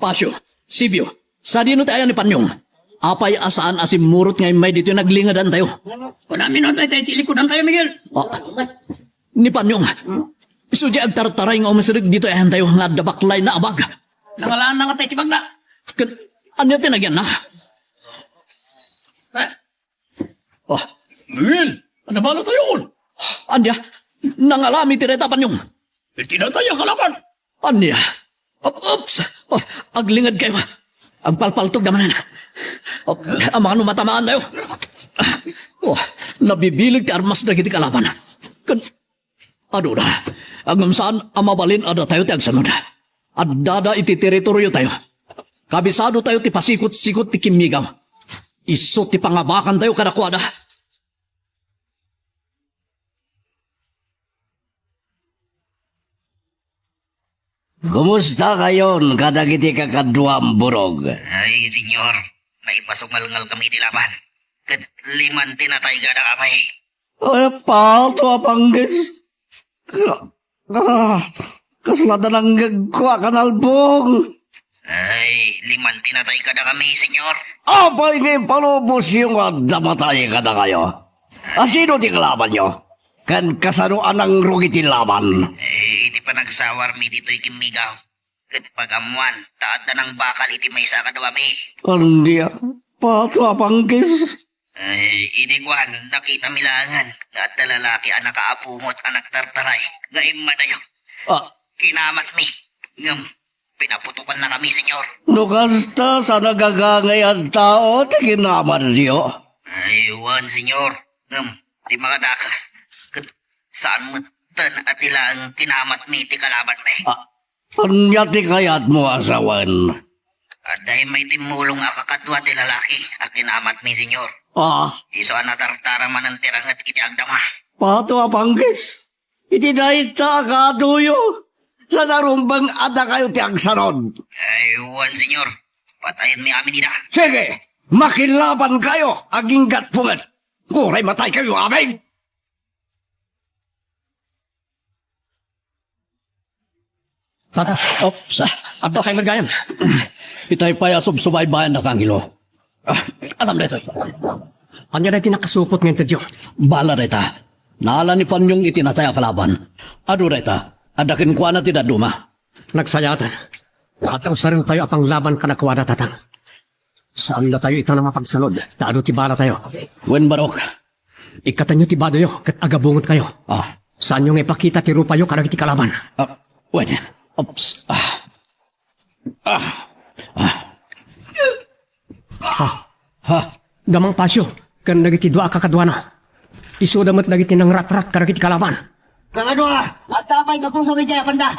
Pasyo, Sibyo, sa dino tayo ni Panyong. apay asaan asim murot ngay may dito naglingadan tayo. Kung namin nun tayo, tilikudan tayo, Miguel. Ni Panyong, iso di agtartaray nga umasirig dito tayo nga dabaklay na abag. Nangalaan na nga tayo, tibag na. Ano tinagyan na? Oh, Miguel, ano ba tayo? anya, nangalami tireta Panyong. Itinataya kalaban. Anya, oops, aglingad kayo. Agpalpaltog naman na. Ang mga numatamaan tayo. Nabibilig ti armas na kiti kalaban. Ano na, hanggang saan ang mabalin ada tayo ti agsanod. At dada iti teritoryo tayo. Kabisado tayo ti pasikot-sikot ti kimigaw. Iso ti pangabakan tayo kadakwada. Kumusta kayon kadagiti kakadwam burog? Ay, senyor, maipasungal-ngal kami tilaban. Kat liman tinatay kada kamay. Ano pa? Ito apangges. Kaslatan ang gagwa kanalbong. Ay, liman tinatay kada kami, senyor. Apay ni palubos yung damatay kada kayo. Sino ti kalaban nyo? Kan kasaruan ang rugiti laban. Eh, iti pa nagsawar mi dito'y kimigaw. Kat pagamuan, taat na ng bakal iti may sa kadawami. Hindi pato apangges. Ay, idigwan, nakita milangan. At na lalaki ang nakaapumot anak tartaray. Gaim manayo. Kinamat mi. Ngam, pinaputukan na kami, senyor. Nukasta sa nagagangay ang tao, tikinaman niyo. Ay, wan, senyor. Ngam, di mga dakas. Saan mo tan at ilang kinamat mi ti kalaban mi? Panyati kayat mo asawan. At dahil may timulong akakadwa ti lalaki at kinamat mi, senyor. Iso anatartara man ang tirangat iti agdama. Pato apangges. Iti dahil ta kaduyo. Sa narumbang ada kayo ti agsanod. Ay, wan, senyor. Patayin mi amin nila. Sige, makilaban kayo, aging gatpungan. Kuray matay kayo, amin! Ops, Abdo kayo magayam. itay pa'y asubsubaybayan na kangilo. Alam na ito. Anya na tinakasupot ng interview. Bala reta. Naala ni Panyong itinatay ang kalaban. Ado reta. Adakin kwa na tinaduma. Nagsayatan. Ataw sa rin tayo apang laban kanakwada tatang. Saan na tayo ito na mapagsanod? Taano tibala tayo? Wen barok. Ikatan nyo tibado yo, kat agabungot kayo. Saan yung ipakita ti rupa yo karagiti kalaban? Wen. Ops. Gamang pasyo, kan nagiti dua kakadwana. Iso damat nagiti ng rat-rat karagiti kalaban. Kakadwa, at tapay ka puso kaya panda.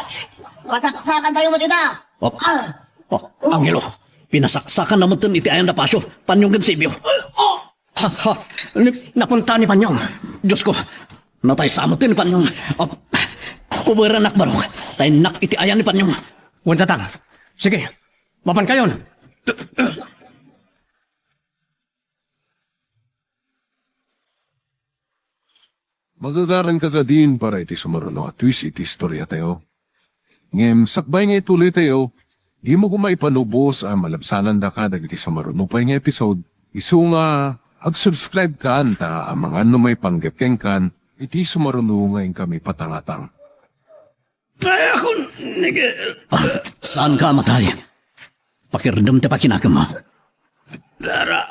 Masaksakan tayo mo tita. Angelo. Pinasaksakan naman ito iti ayan na pasyo. Panyong gansibyo. Napunta ni Panyong. Diyos ko. Natay sa amotin ni Panyong. Kuburan nak barok. Tay nak iti ayan ni Panyong. Wala tatang. Sige, mapan kayon. Magagaran ka ka din para iti sumaruno at twist iti istorya tayo. Ngem, sakbay nga ituloy tayo, di mo kumaipanubos ang malabsanan da ka dagiti sumaruno pa nga episode. Isu nga, ag-subscribe ka anta ang mga may panggapkeng kan, iti sumaruno ngayon kami patangatang. Kaya ako, Saan ka matay? Pakirdam te pakinakam mo. Dara.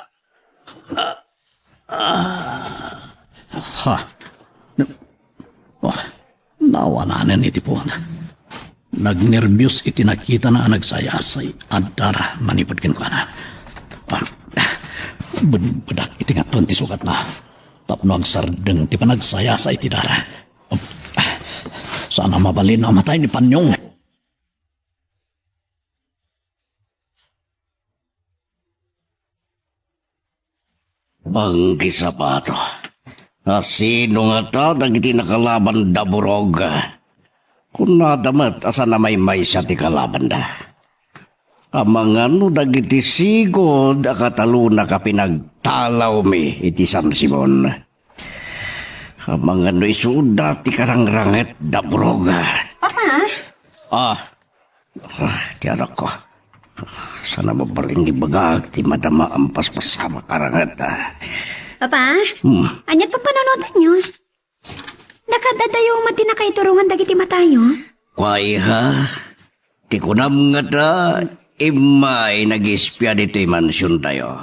Nawananan iti po. Nagnervyos iti nakita na nagsayasay adara manipod ken kana. Budak iti nga ti sukat na. Tapno agsardeng ti panagsayasay iti dara. Sana mabalin na matay ni Panyong. Ang kisapato. Sino nga ta dagiti nakalaban da burog? Kung nadamat asa na may siya ti kalaban da. Amangano dagiti sigod akataluna ka pinagtalaw mi iti San Simon. Amangano isuda ti karangranget da burog. Papa? Ti anak ko. Sana mabaling ibagag ti madama ang paspasama karangat. Papa, Hmm. anyat pa panonodan nyo? Nakadadayo mati na kay turungan dagiti matayo? Kway ha, ti kunam nga ta, imay nag-ispya dito'y mansyon tayo.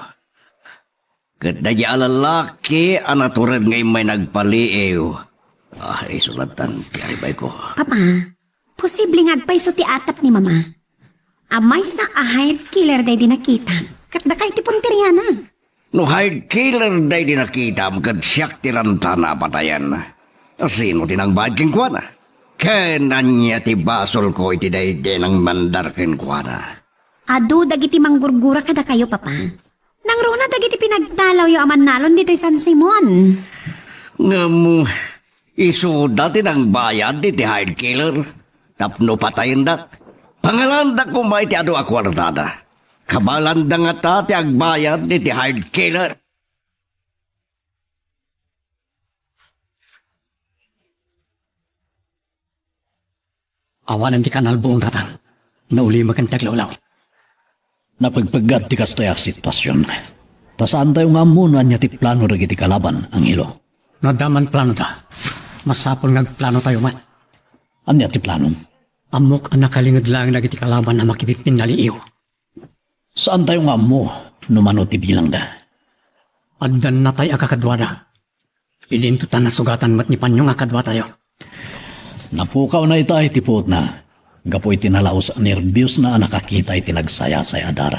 Kat na di alalaki, anaturan ngay may nagpaliiw. Isulatan, ti aribay ko. Papa, posible nga agpaiso ti atap ni mama. Amay sa ahayat killer day di nakita. Kat da kay ti punteriana. No hard killer day di nakita, magkad siyak tiranta na patayan. Sino tinangbad king kuwana? Kanan niya ti basol ko iti day din ang mandar king kuwana. Adu dagiti manggurgura kada kayo, papa. Nang runa dagiti pinagdalaw yo aman nalon dito'y San Simon. Nga mo, isuda tinang bayad iti hard killer. Tapno patayin dat. Pangalanda ko may ti ado akwartada. Kabalanda nga ta ti agbayad iti hard killer. Awanan ti kanal buong tatang. Nauli magantag lawlaw. Napagpagad ti kastoy sitwasyon. Tasaan tayo nga muna niya ti plano rin iti kalaban ang ilo. No daman plano ta. Masapol ngagplano tayo mat. Anya ti plano? Amok ang nakalingad lang nagiti kalaban na makipipin naliiw. Saan tayo nga mo numano ti bilang da? Addan na tayo akakadwada. Ilintutan na sugatan mat ni Panyong akadwa tayo. Napukaw na itay tipot na. Gapoy tinalaos nervyos na nakakita iti nagsaya-saya dara.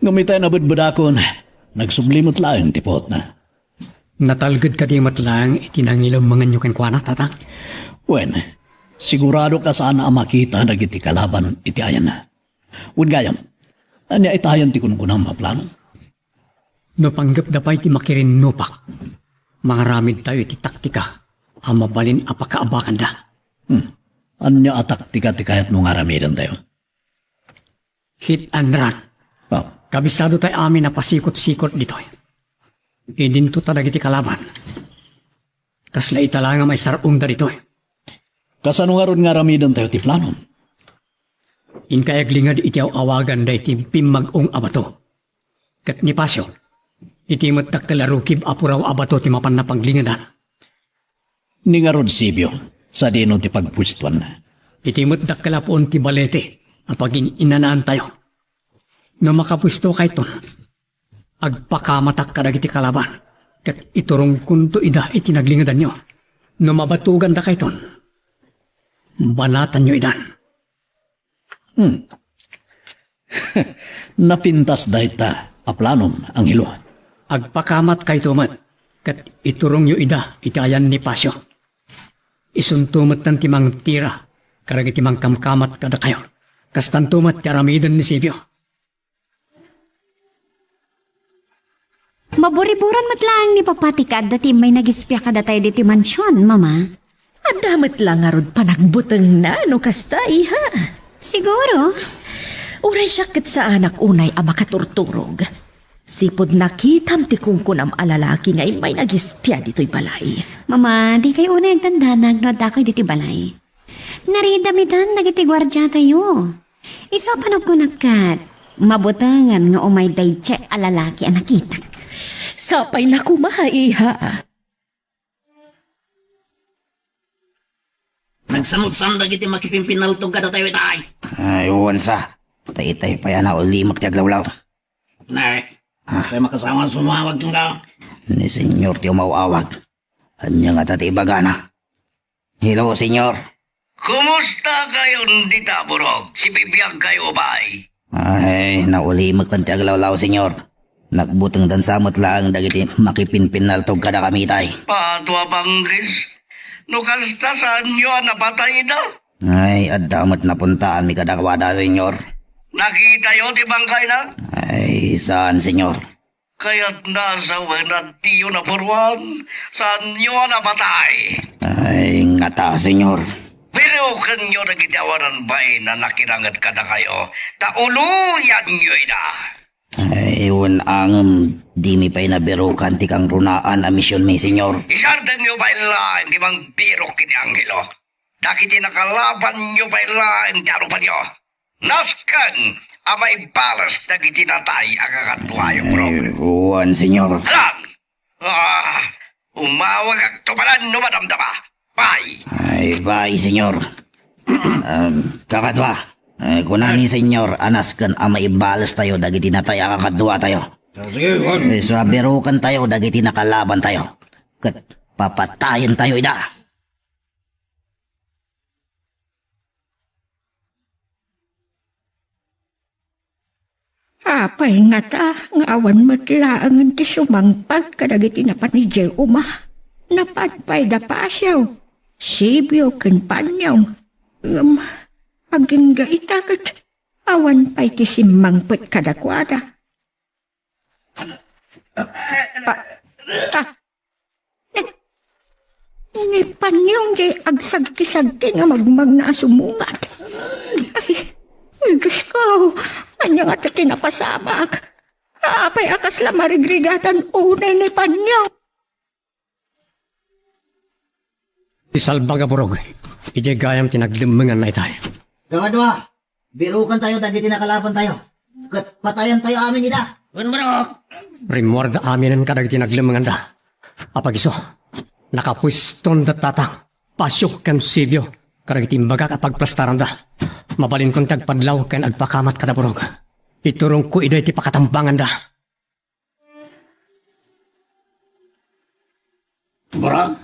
Ngamitay na budbudakon, nagsublimot lang tipot na. Natalgad ka di mat lang itinangilaw mga nyukan kwa na tatang. Wen, sigurado ka saan ang makita nagiti kalaban iti ayan na. Wen gayam, anya itayan ti kunkunang maplano. No panggap da pa iti makirin nupak. Mga ramid tayo iti taktika. Ang mabalin apakaabakan da. Anya atak ti kayat mo nga ramidan tayo. Hit and run. Oh, Kabisado tayo amin na pasikot-sikot dito. Idinto talaga iti kalaban. Kasla itala nga may sarong da dito. kasano nga ron nga ramidan tayo ti plano? Inkaaglingad iti awagan da iti pimagong abato. Kat ni Pasyo, iti matak kalarukib apuraw abato ti mapan na panglingadan. Ni nga ron Sibyo, sa dino ti pagpustwan. Iti matak kalapoon ti balete, apaging inanaan tayo. No makapwisto kay ton, agpakamatak kadag iti kalaban, kat iturong kunto ida iti naglingadan nyo. No mabatugan da kay ton, banatan nyo idan. Napintas dayta, aplanom ang ilo. Agpakamat kay tumat, kat iturong nyo ida itayan ni Pasyo. Isuntumat ng timang tira, karag timang kamkamat kada kayo. Kastantumat karamidan ni Sibyo. Maburiburan matlaang ni papatikad dati may nagispya kada tayo diti mansyon, mama. At damat lang nga rod panagbutang na no kasta iha. Siguro. Uray syakit sa anak unay a makaturturog. Sipod nakitam ti kungkunam alalaki nga may nagispya dito'y balay. Mama, di kayo una yung tanda nagnood ako diti balay. Naridamitan nagiti gwardya tayo. Isa panog ko nagkat. Mabutangan nga umay daytse alalaki ang nakita. Sapay na kumaha iha. Nagsamot-samdag iti makipimpinaltog kada tayo itay. Ay, uwansa. Tay-tay pa yan na ulimak tiaglawlaw. Nay, tayo makasama sumawag kang ka. Ni senyor ti umawawag. Anya nga tatibagana. Hello, senyor. Kumusta kayo hindi taburog? Si bibiyag kayo ba'y? Ay, naulimak kan tiaglawlaw, senyor. Nakbutang dan samot lang dagiti makipinpinaltog kada kami tay. Patwa banggis. No kasta saan nyo napatay na? Ay, adamat na puntaan mi kadakwada, senyor. Nakita yo ti bangkay na? Ay, saan, senyor? Kaya't nasa wenat tiyo na purwan. Saan nyo napatay? Ay, ngata, senyor. Pero kanyo nagitawaran ba'y na nakirangat ka na kayo? Tauluyan nyo ina. Ay, angam di mi pa'y nabirukan ti kang runaan a misyon mi, senyor. Isardan nyo ba'y lain di mang birok kini Angelo? Nakiti nakalaban nyo ba'y lain ti arupan nyo? Naskan, amay balas na gitinatay ang kakatwayo, Borog. Uwan, senyor. Alam! Umawag ang tumalan no madamdama. Bye! Ay, bye, senyor. Kakatwa, kunani, senyor, anas kan amay balas tayo, dagiti natay ang kakatwa tayo. So, birukan tayo, dagiti nakalaban tayo. Kat papatayin tayo, ida. Apay nga ta, nga awan matlaangan ti sumangpag kadagiti na panijay Napadpay da pasyaw. Sibyo ken panyaw. Aging ga itakat. Awan pay ti simangpet kadakwada. Ni panyaw jay agsagki-sagki nga magmag na sumungat. Ay, Diyos ko. Anya nga ito tinapasabak. Apay akas la marigrigatan unay ni panyaw. Isalba ka, Borog. Ije gayam tinaglimmengan na itay. Kakadwa, birukan tayo, dagiti nakalaban tayo. Kat patayan tayo amin, ida. Borog. Rimwarda amin ang kadag tinaglimmengan da. Apagiso, nakapwiston da tatang. Pasyok kan sibyo. Kadag timbaga kapag plastaran da. Mabalin kong tagpadlaw kan agpakamat kada, Borog. Iturong ko iday ti pakatambangan da. Borog.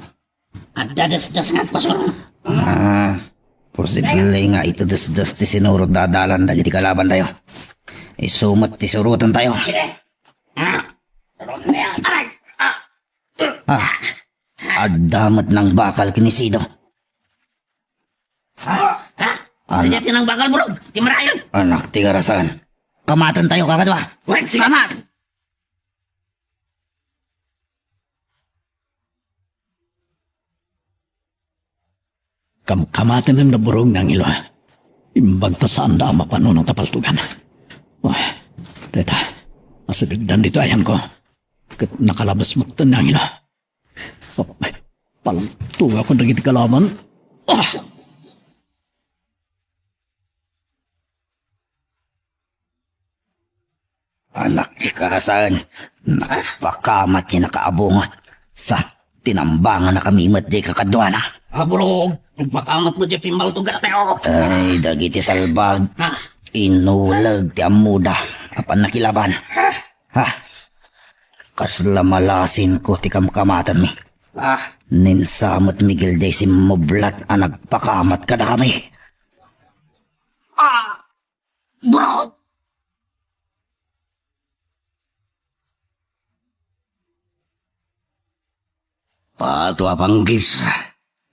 At dadas-das nga pasor. Posible nga ito das-das ti sinurot dadalan dagiti kalaban tayo. Isumat ti surutan tayo. Adamat ng bakal kinisido. Kaya tinang bakal, Borog. Timarayon. Anak ti karasan. Kamatan tayo, kakadwa. Kamat! Kamkamatin ng naburong ng ilo. Imbag ta saan da mapano ng tapaltugan. Deta, masagagdan dito ayan ko. Kat nakalabas mo ng ilo. Palang tuwa ko nagiti kalaban. Anak ti karasan. Napakamat siya nakaabungot. Sa tinambangan na kami imat di kakadwa na. Borog. Magpakamat mo dyan pimaltugan tayo. Ay, dagiti salbag. Inulag ti amuda. Apan nakilaban. Kasla malasin ko ti kamkamatan mi. Ninsamot Miguel de si mublat ang nagpakamat kada kami. Borog. Pato apanggis.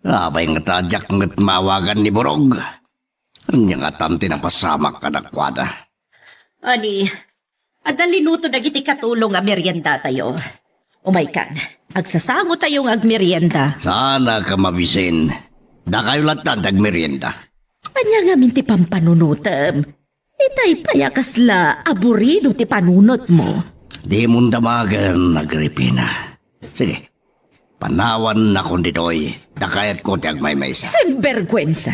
Abay nga tadyak nga't mawagan ni Borog. Anya nga tanti na pasamak kadakwada. Ani, adalinuto dagiti katulong nga merienda tayo. Umay kan, agsasango tayo nga agmerienda. Sana ka mabisin. Da kayo latan merienda. Anya nga minti pampanunutem. Itay payakas la aburido ti panunot mo. Di mong damagan, Agripina. Sige, panawan na kung dito'y dakayat ko ti agmaymaysa. Sinvergwensa.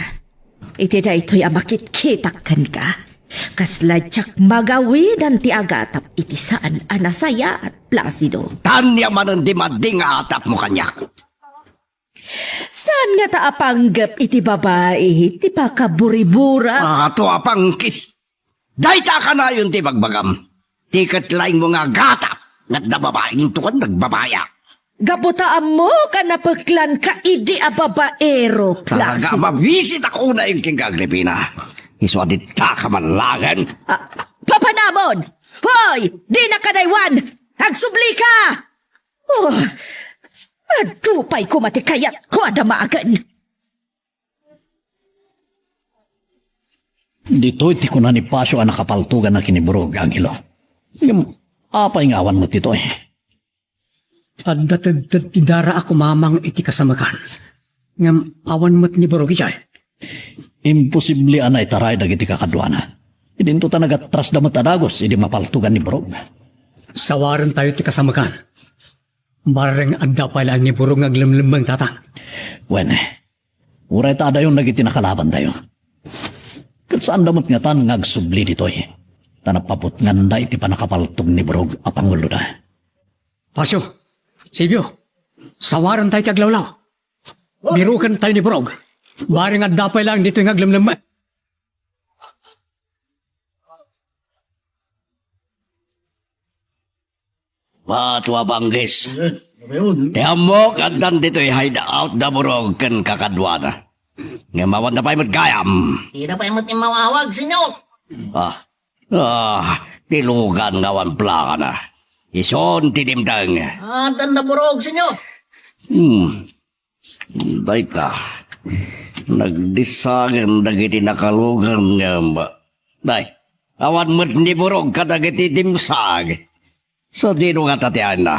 Iti da ito'y amakit-kitakkan ka. Kasla tsak magawidan ti agatap iti saan anasaya at plasido. Tanya man ang di mading atap mo kanyak. Saan nga taapanggap iti babae, ti pakaburibura? Ato apang kis. Dahita ka na yun ti bagbagam. Tikat laing mo nga gatap. Ngat na babae, ginto ka nagbabaya. Gabutaan mo ka napaglan ka idi a babaero, Talaga, plasido. mabisit ako na yung king Agripina. Iswadit ta ka manlagan. Papanamon! Hoy! Di na kadaywan! Agsubli ka! Oh, adupay ko matikayat ko adamaagan. Dito iti ko na ni Pasyo ang nakapaltugan na kiniburog ang ilo. Yung apay ngawan mo tito eh. At idara ako mamang iti kasamakan. Ngam awan mo't ni Borog siya. Imposible anay taray dagiti kakadwana. Idinto ta nagatras damat adagos, idi mapaltugan ni Borog. Sawaran tayo ti kasamakan. Marang anda pa lang ni Borog ngaglimlimbang tatang. Wen, uray ta yung nagiti nakalaban tayo. Kat saan damot nga tan ngagsubli dito eh. Tanapapot nganda iti panakapaltog ni Borog a Pangulo na. Pasyo, Silvio, sawaran tayo kaglawlaw. Birukan tayo ni Borog. Bari nga dapay lang dito yung aglamlam. Patwa banggis. Tiamo kandan dito'y hideout da Borog ken kakadwana. Nga mawan na pa'y gayam. Di na pa yung mawawag, senyor. Tilugan ngawan plaka na. Ison tidimdang. Dan na burog, senyor. Day ka. Nagdisagan dagiti nakalugan nga ba. Day, awan mo't ni Borog ka dagiti dimsag. So di nga tatiyan na.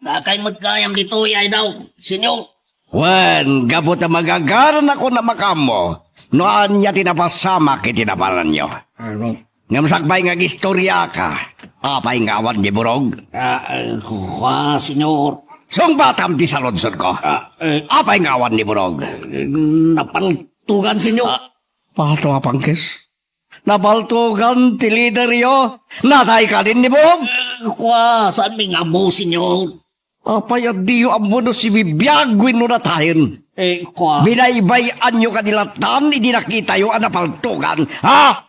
Nakay magkayam dito, ay daw, senyor. Wen, gabot na magagaran ako na makamo. Noan niya tinapasama kitinaparan niyo. Ngamsakbay nga istorya ka. Apay ngawan ni Borog. Senyor. Song batam ti salonsod ko. Apay ngawan ni Borog. Napaltugan, senyor. Palto apangkes. Napaltugan ti leader yo. Natay ka din ni Borog. Saan may nga mo, senyor? Apay at diyo ang muno si bibiyagwin no natayin. Binaybayan nyo kanilatan, hindi nakita yung napaltugan. Ha?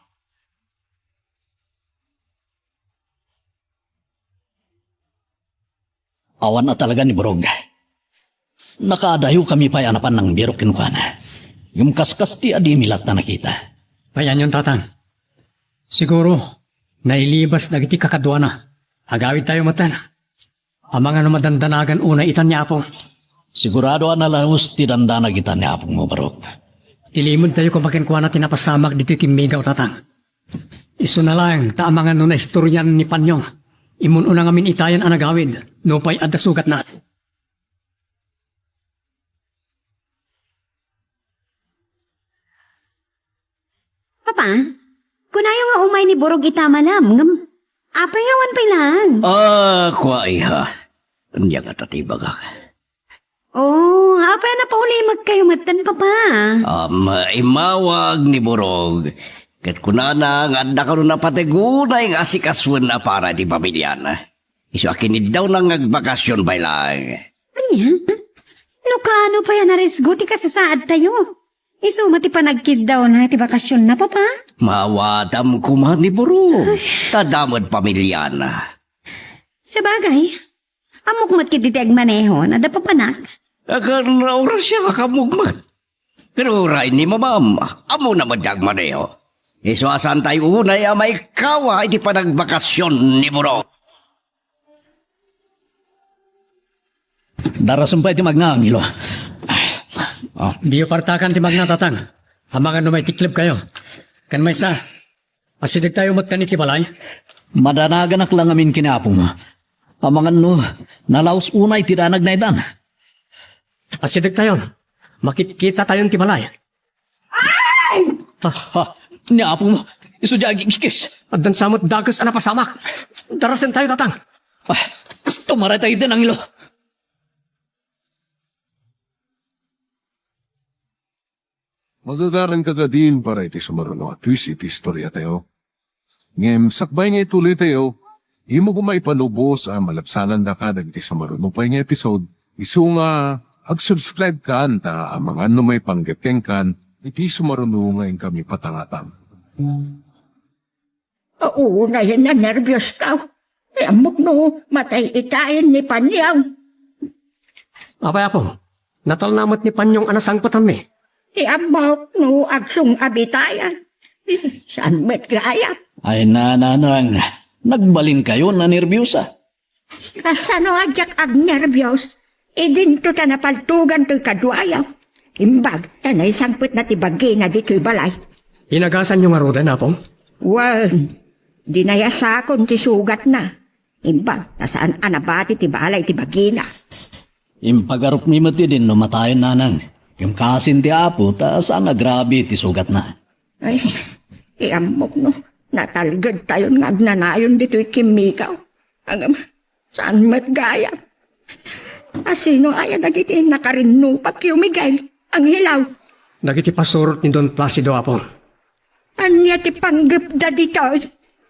Awan na talaga ni Borog. Nakaadayo kami pa anapan ng biro kinukana. Yung kaskas ti adi milat na nakita. Payan yung tatang. Siguro, nailibas na giti kakadwana. Agawid tayo matan. Ang mga namadandanagan una itan niya apong. Sigurado na lahus ti dandana kita ni apong mo, Borog. Ilimod tayo kung makinkuha na tinapasamak dito kimigaw tatang. Iso na lang, taamangan no na istoryan ni Panyong. Imun unang amin itayan ang nagawid. Nupay at sugat na. Papa, kunayo nga umay ni Borog itamalam. Apay awan pa lang. Kwa iha. Hindi nga tatibagak. Oh, apay na pa uli magkayumatan, Papa. Imawag ni Borog. Kat kunana nga anda ka na patigunay nga asikaswan na para di pamilya na. Iso akinid daw nang nagbakasyon ba lang. Anya? Lukano pa yan narisgo ti kasasaad tayo. Iso mati pa nagkid daw na ti bakasyon na, Papa. Mawadam kumahan ni Borog. Tadamad pamilya na. Sa bagay, amok matkid iti agmaneho na da papanak. Akan oras siya kakamugman. Pero oray ni mamam, amo na madagman niyo. Iso asan tayo unay may kawa iti panagbakasyon ni Borog. Darasumpay ti magnangilo. Di partakan ti magna tatang. Amangan no may tiklip kayo. Kan may sa, pasidig tayo matkanit ti balay. Madanagan lang amin kinapong mo. Amangan no, nalaos unay ti danag na idan. Pasidig tayo. Makikita tayong ti balay. Niapong mo, iso di agigikis. Addan samot dagas ana pasamak. Darasin tayo tatang. Tumaray tayo din ang ilo. Magagaran ka ka din para iti sumaruno at twist iti istorya tayo. Ngem, sakbay nga ituloy tayo, imo ko maipanubos ang malapsanan na ka iti sumaruno pa nga episode. Isu nga, ag-subscribe ka ta ang mga ano may panggepeng kan, iti sumaruno nga yung kami patangatang. Oo, na yan na nervyos ka. Amok no, matay itayin ni Panyang. Apay apo, natalnamot ni Panyong anasangpatan mi. Amok no, agsong abitayan. Saan met gaya? Ay nananang, nagbalin kayo na nervyosa. Kasano ajak ag nervyos? Idinto ta napaltugan to'y kadwayaw. Imbag, tanay sangpit na tibagi na dito'y balay. Inagasan yung marudan apong? Wan, dinayasakon ti sugat na. Imbag, nasaan anabati ti balay ti bagina. Impagarup ni mati din no matayon nanang. Yung kasin ti apo, saan grabe ti sugat na. Ay, iamok no, natalgad tayon nga agnanayon dito'y kimikaw. Ang saan met gaya? Asino ay nagiti nakarinupak yung Miguel, ang hilaw. Nagiti pasurot ni Don Placido apong. Anya ti panggap da dito?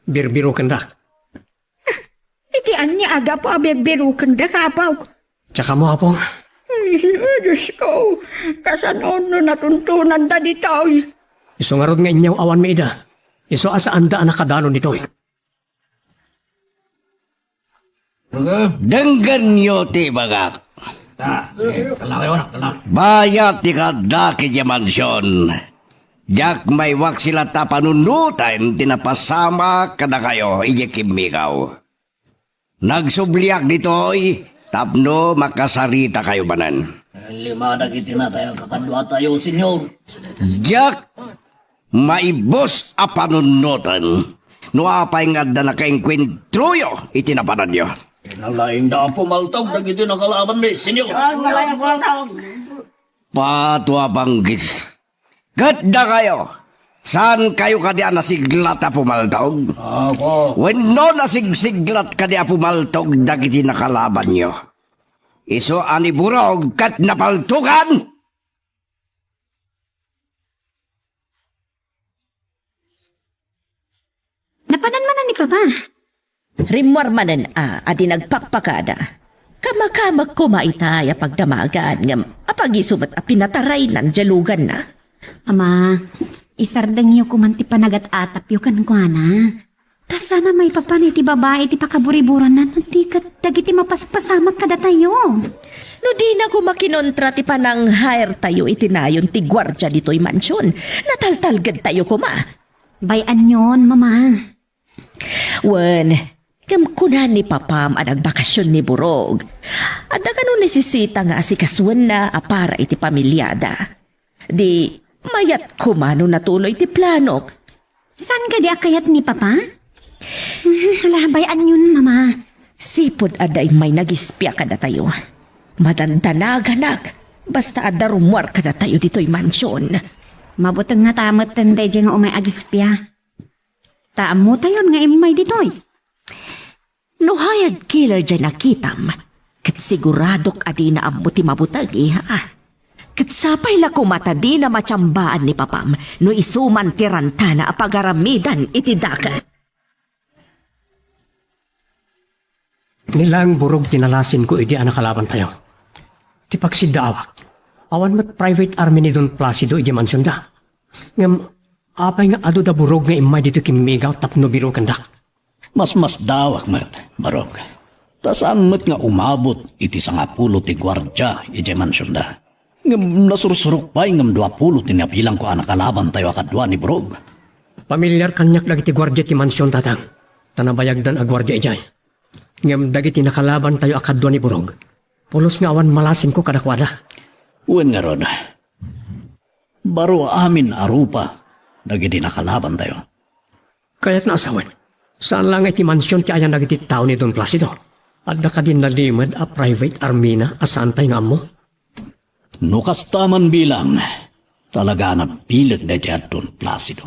Birbiro kanda. Iti anya aga po abeberukan da kapaw. Tsaka mo apong, Ay, Diyos ko, kasanon no natuntunan da dito. iso nga rod nga inyaw awan may ida. Iso asaan da nakadalo nito. Denggan nyo ti bagak. Bayat ti kadaki di mansyon. Jak may wak sila tapanunutan tinapasama kada kayo ije kimigaw. Nagsubliak ditoy tapno makasarita kayo banan. Lima na na tayo, kakadwa tayo, senyor. Jak maibos a panunutan. No apay nga da nakainkwentruyo itinapanan nyo. Nalaing na pumaltog, nagiti nakalaban ni senyor. Patwa banggis. Ganda kayo. Saan kayo kadi nasiglat a pumaltog? Ako. When no nasigsiglat kadi a pumaltog dagiti nakalaban nyo. Iso ani burog kat napaltugan. Napanan man na ni Papa. Rimwar manan adi nagpakpakada. Kamakamak kumaitaya pagdamagan ngam apagisumat a pinataray ng jalugan na. Ama, isardang niyo kumanti panagat atap yu kan kwa na. Ta sana may papan iti babae iti pakaburiburan na nanti kat dagiti mapaspasamak kada tayo. No di na ko makinontra ti panang hire tayo itinayon ti gwardya dito'y mansyon. Nataltalgad tayo kuma. Bayan yon, Mama. Wen, kamkunan ni Papam ang nagbakasyon ni Burog. At na kano nesisita nga asikasuan na para iti pamilyada. Di mayat kumano natuloy ti planok. Saan ka di akayat ni Papa? Hala, bayan yun, Mama. Sipod aday may nagispya kada tayo. Madandanaгаnak. Basta ada rumwar kada tayo dito'y mansyon. Mabutang nga tamat tanday dyan nga umay agispya. Taam mo tayon nga imay ditoy. No hired killer dyan nakitam. Kat siguradok adi na abuti mabutag ha. Kat sapay la kumata di na matsambaan ni Papam no isuman tiranta na apagaramidan iti dakat. Nilang burog tinalasin ko idi nakalaban tayo. Ti pagsidawak. Awan mat private army ni Don Placido idi mansyon da. Ngam, apay nga ado da burog nga imay dito kimigaw tapno biro kandak. Mas dawak mat, barog. Tasaan mat nga umabot iti 10 ti gwardya iti mansyon da. Ngam nasursurok pa ngam 20 tinapilang ko nakalaban tayo akadwa ni Brog. Pamilyar kanyak lagi ti gwardya ti mansyon tatang. Tanabayagdan a gwardya ijay. Ngam dagiti nakalaban tayo akadwa ni burog. Pulos nga awan malasin ko kadakwada. Uwan nga ron. Baro amin arupa. Dagiti nakalaban tayo. Kaya't naasawan. Saan lang iti mansyon ti ayan dagiti tao ni Don Placido? At da ka din nalimad a private army na asantay nga mo. Nukas taman bilang. Talaga na pilit na dyan Don Placido.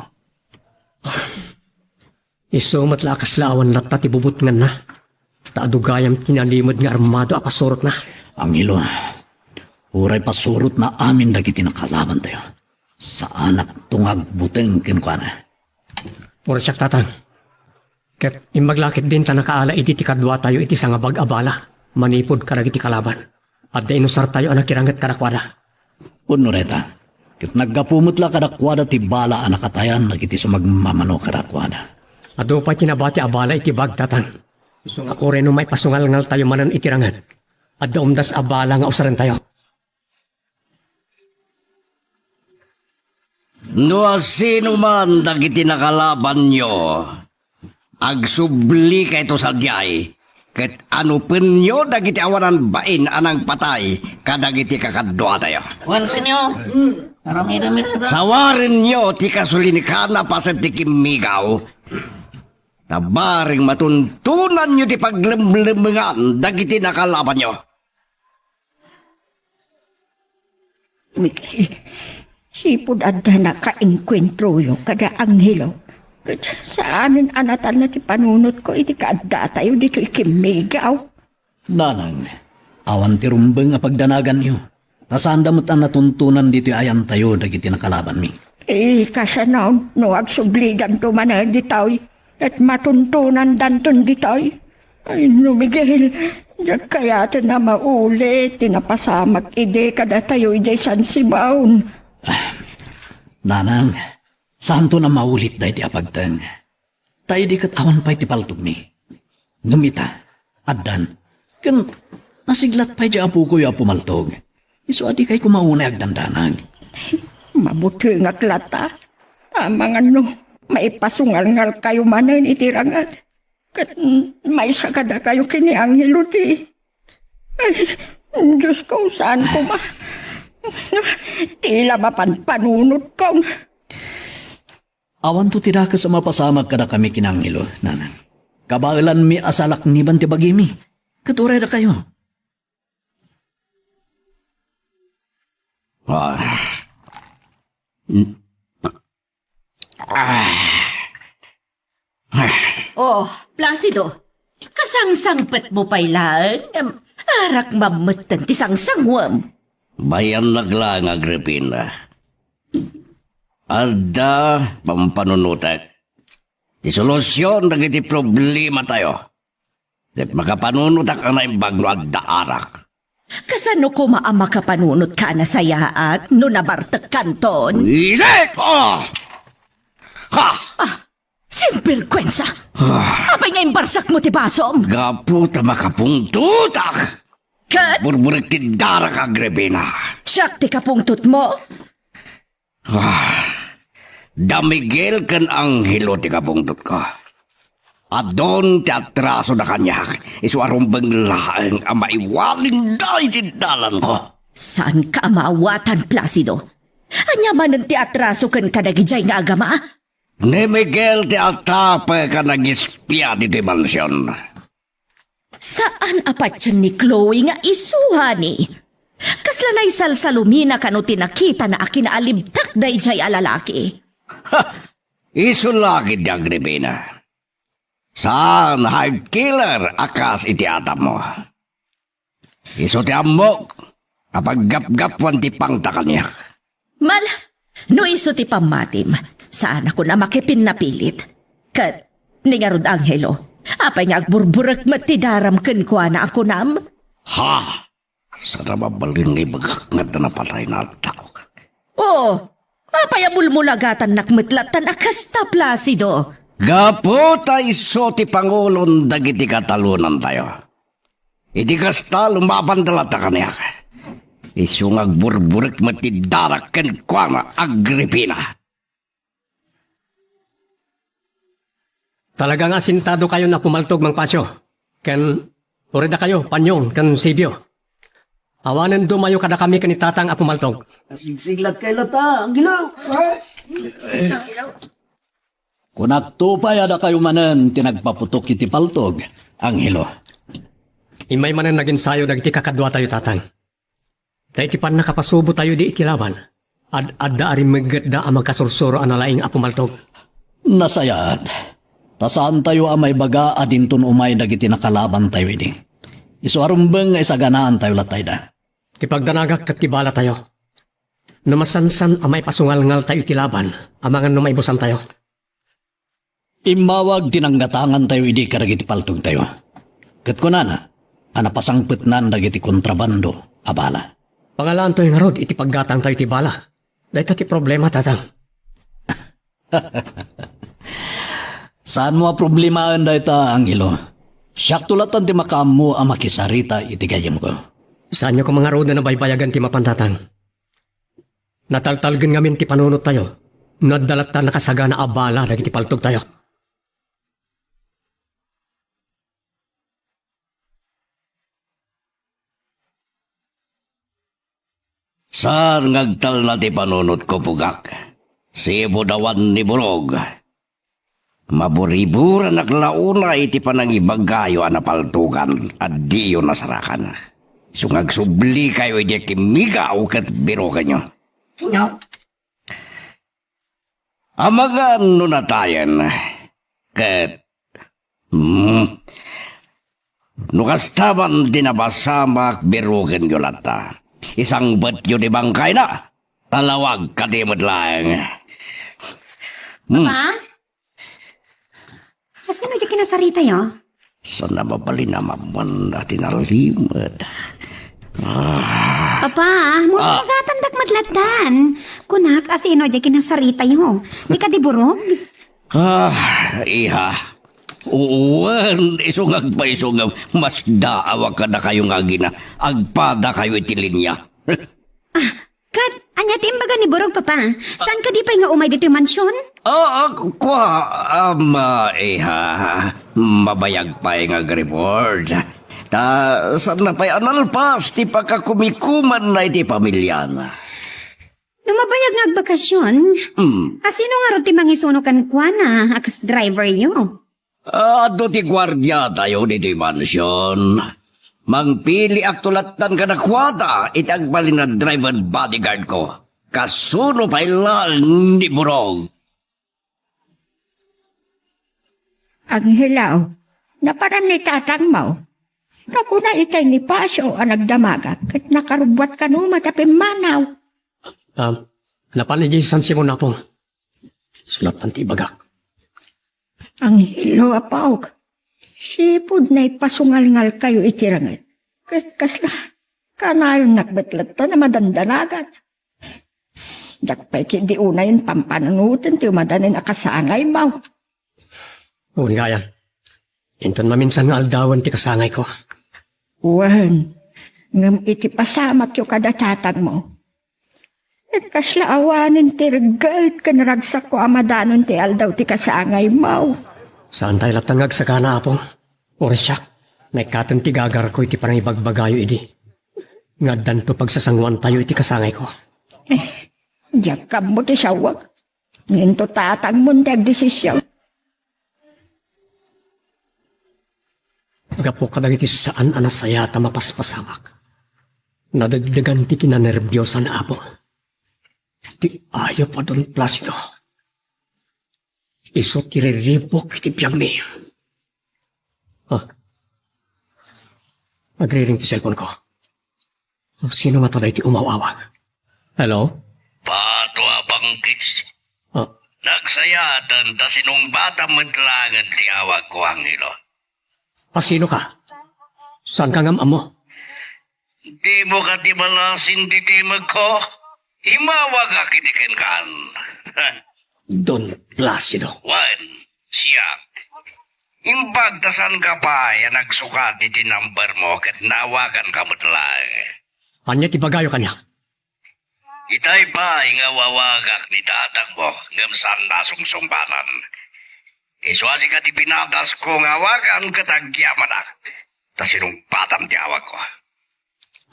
Iso matlakas laawan na tatibubot nga na. Taadugayam tinalimad nga armado apasurot na. Ang ilo, uray pasurot na amin dagiti nakalaban tayo. Sa anak tungag buteng kinkwana. Mura siyak tatang. Kat imaglakit din ta nakaala iti ti kadwa tayo iti sangabag abala. Manipod karag iti kalaban. At da inusar tayo anak kirangat kadakwada. Unoreta, kit nagkapumutla kadakwada ti bala anakatayan nagiti sumagmamano kadakwada. Ado pa tinabati abala iti bag tatang. So nga ore no may pasungal-ngal tayo manan itirangat. At daumdas abala nga usaran tayo. No sino man dagiti nakalaban nyo, agsubli kay to sadyay, ket ano penyo dagiti awanan bain anang patay, kadagiti kakadwa tayo. Wan senyor. Rami-rami. Sawarin nyo ti kasulinikana paset ti kimigaw, tabaring matuntunan nyo ti paglemlemengan dagiti nakalaban nyo. Sipod adda na kainkwentro yung kada anghelo. Saanin anatan na ti panunot ko iti kaadda tayo dito ikimigaw. Nanang, awan ti rumbeng nga pagdanagan niyo. Nasaan damot ang natuntunan dito ayan tayo dagiti nakalaban mi. Kasanaw no agsubligan to man di tayo. at matuntunan danton ditoy. Ay, no, Miguel, kaya na maulit, tinapasamak ide kada tayo ide San Sibaon. Nanang, saan to na maulit na iti apagtang? Tayo di katawan pa iti paltog mi. Ngumita, addan, kan nasiglat pa iti apu ko yung apumaltog. Iso adi kay kumauna agdandanag. Mabuti nga klata. Amang ano, maipasungal-ngal kayo manan itirangat. Kat may sakada kayo kini Angelo di. Ay, Diyos ko, saan ko ma? Tila mapanpanunod ko. Awan to tira ka sa mapasamag kada kami kinangilo, nanang. Kabalan mi asalak ni Bante Bagimi. Katuray na kayo. Oh, Placido, kasangsangpet mo pailaan. Arak mamutan ti sangsangwam. Bayan naglang Agripina. Ada pampanunutak. Di solusyon na iti problema tayo. Di makapanunutak ka na yung bagno adda arak. Kasano ko maama ka panunot ka na sayaat no nabartak kanton? Isip! Oh! Ha! Sinpirkwensa! Apay nga imbarsak mo ti basom? Gaputa makapungtutak! Kat, Burburik ti darak Agripina. siyak ti kapungtot mo? Da Miguel kan Angelo ti kapungtot ko. Adon ti atraso na kanya. Isuarong banglaang ang maiwalin dahi ti dalan ko. Saan ka maawatan, Placido? Anya man ti atraso kan kadagijay nga agama? Ni Miguel ti atape ka nag-ispya di ti mansyon. Saan apatyan ni Chloe nga isuha ni? Kasla na isalsalumina kano tinakita na akinaalibtak da ijay alalaki. Isulagid di Agripina. Saan hard killer akas iti atap mo? Iso ti amok. Kapag gap-gapwan ti pangtakanyak. Mal, no iso ti pamatim, saan ako na makipin napilit? Kat, ningarod Angelo, apay nga agburburak matidaram ken kwa na ako nam? Ha! Sa nababalin nga ibagak nga na napatay na tao. Oh, apay amulmulagatan nakmetlatan akasta Placido. Gaputa iso ti Pangulon dagiti katalunan tayo. Iti kasta lumaban dalata kaniyak. Iso nga agburburak matidarak ken kwa na Agripina. Talagang asintado kayo na pumaltog mang pasyo. Ken, ureda kayo, panyong, ken sibyo. Awanan dumayo kada kami kanitatang a pumaltog. Sigsiglat kay lata, ang gilaw. Kung nagtupay ada kayo manan, tinagpaputok iti paltog, Angelo. Imay manan nag-ensayo dagiti kakadwa tayo tatang. Dahil ti pan nakapasubo tayo di ikilaban. Adda arim magda ang magkasursuro analaing a pumaltog. Nasayat. Tasaan tayo amay baga adintun umay dagiti nakalaban tayo idi. Iso arumbeng nga isaganaan tayo latay da. Ti pagdanagak kakibala tayo. Numasansan amay pasungal-ngal tayo itilaban. Amangan numaibusan tayo. Imawag tinanggatangan tayo idi karagiti paltog tayo. Kat kunana, anapasangpetnan dagiti kontrabando, abala. Pangalaan to yung rod, iti paggatang tayo tibala. Dahil ti problema tatang. Saan mo problemahan da ita, Angelo? Siyak tulatan ti makamu ang makisarita iti gayam ko. Saan nyo ko mga roda na baybayagan ti mapantatang? Nataltalgan ngamin ti panunot tayo. Nadalat ta nakasaga na abala dagiti paltog tayo. Saan ngagtal na ti panunot ko pugak? Si Budawan ni Bulog. Maburibura naglauna iti panangibagayo anapaltukan at diyo nasarakan. Sungag subli kayo iti kimigaw kat biro kanyo. Amagan no natayan kat nukastaban dinabasamak biro kanyo lata. Isang batyo di bangkay na. Talawag kadimot lang. Papa? Asino dyan kinasarita yo? Sana mabalin na maman natin alimad. Papa, mula magatandak madlatan. Kunak, asino dyan kinasarita yo? Di ka diburog? Iha. Uwan, isungag pa isungag. Mas daawa ka na kayo nga gina. Agpada kayo itilin niya. Kat, anya timbaga ni Burog, Papa. Saan ka di pa nga umay dito yung mansyon? Iha. Mabayag pa nga report. Ta, saan na pa'y analpas, ti pagkakumikuman na iti pamilya na. Lumabayag nga bakasyon. Asino nga ro ti mangisunukan kwa na, akas driver yo? Do ti gwardya tayo dito yung mansyon. Mangpili aktulatan ka na kwata, itagbalin na driver bodyguard ko. Kasuno pa ilan ni Burog. Ang hilaw, na parang ni tatang mo. Naku na itay ni Pasyo ang nagdamagak at nakarubwat ka no matapim manaw. Napanijisan si mo na pong. Sulatan ti bagak. Ang hilo apaw. Sipod na ipasungal-ngal kayo itirangan. Kasla, kanayon nakbetlat na madandanagat. Dakpay kindi una yung pampananutin tiyo madanin akasangay mo. Uwan gayan. Inton maminsan nga aldawan ti kasangay ko. Uwan, ngam iti pasamak yung kadatatag mo. At kasla awanin ti regait ka naragsak ko amadanon ti aldaw ti kasangay mo. Saan tayo latangag sa kana apong? Oresyak, may katan ti gagar ko iti parang ibagbagayo idi. Ngaddan to pagsasangwan tayo iti kasangay ko. Yakab mo ti sawag. Nginto tatag mo ti agdesisyon. Gapo ka dagiti saan anasaya ta mapaspasamak. Nadagdagan ti kinanerbyosa na apong. Ti ayo pa doon Placido. Iso tiriripok iti piyang mi. Magriring ti cellphone ko. Sino nga taday ti umawawag? Hello? Pato abang kids. Nagsayatan ta sinong bata madlangan ti awag ko ang ilo. Sino ka? Saan ka ngam mo? Di mo ka ti malasin ti timag ko. Imawag akitikin kan. Don Placido. Wan, siya. Impagtasan ka pa yan nagsukat iti number mo kat nawagan ka mo lang. Anya ti bagayo kanya? Itay pa nga wawagak ni tatang mo ngam saan nasungsumbanan. Iswasi ka ti pinatas ko nga wagan katagyaman ak. Ta sinong patam ti awag ko.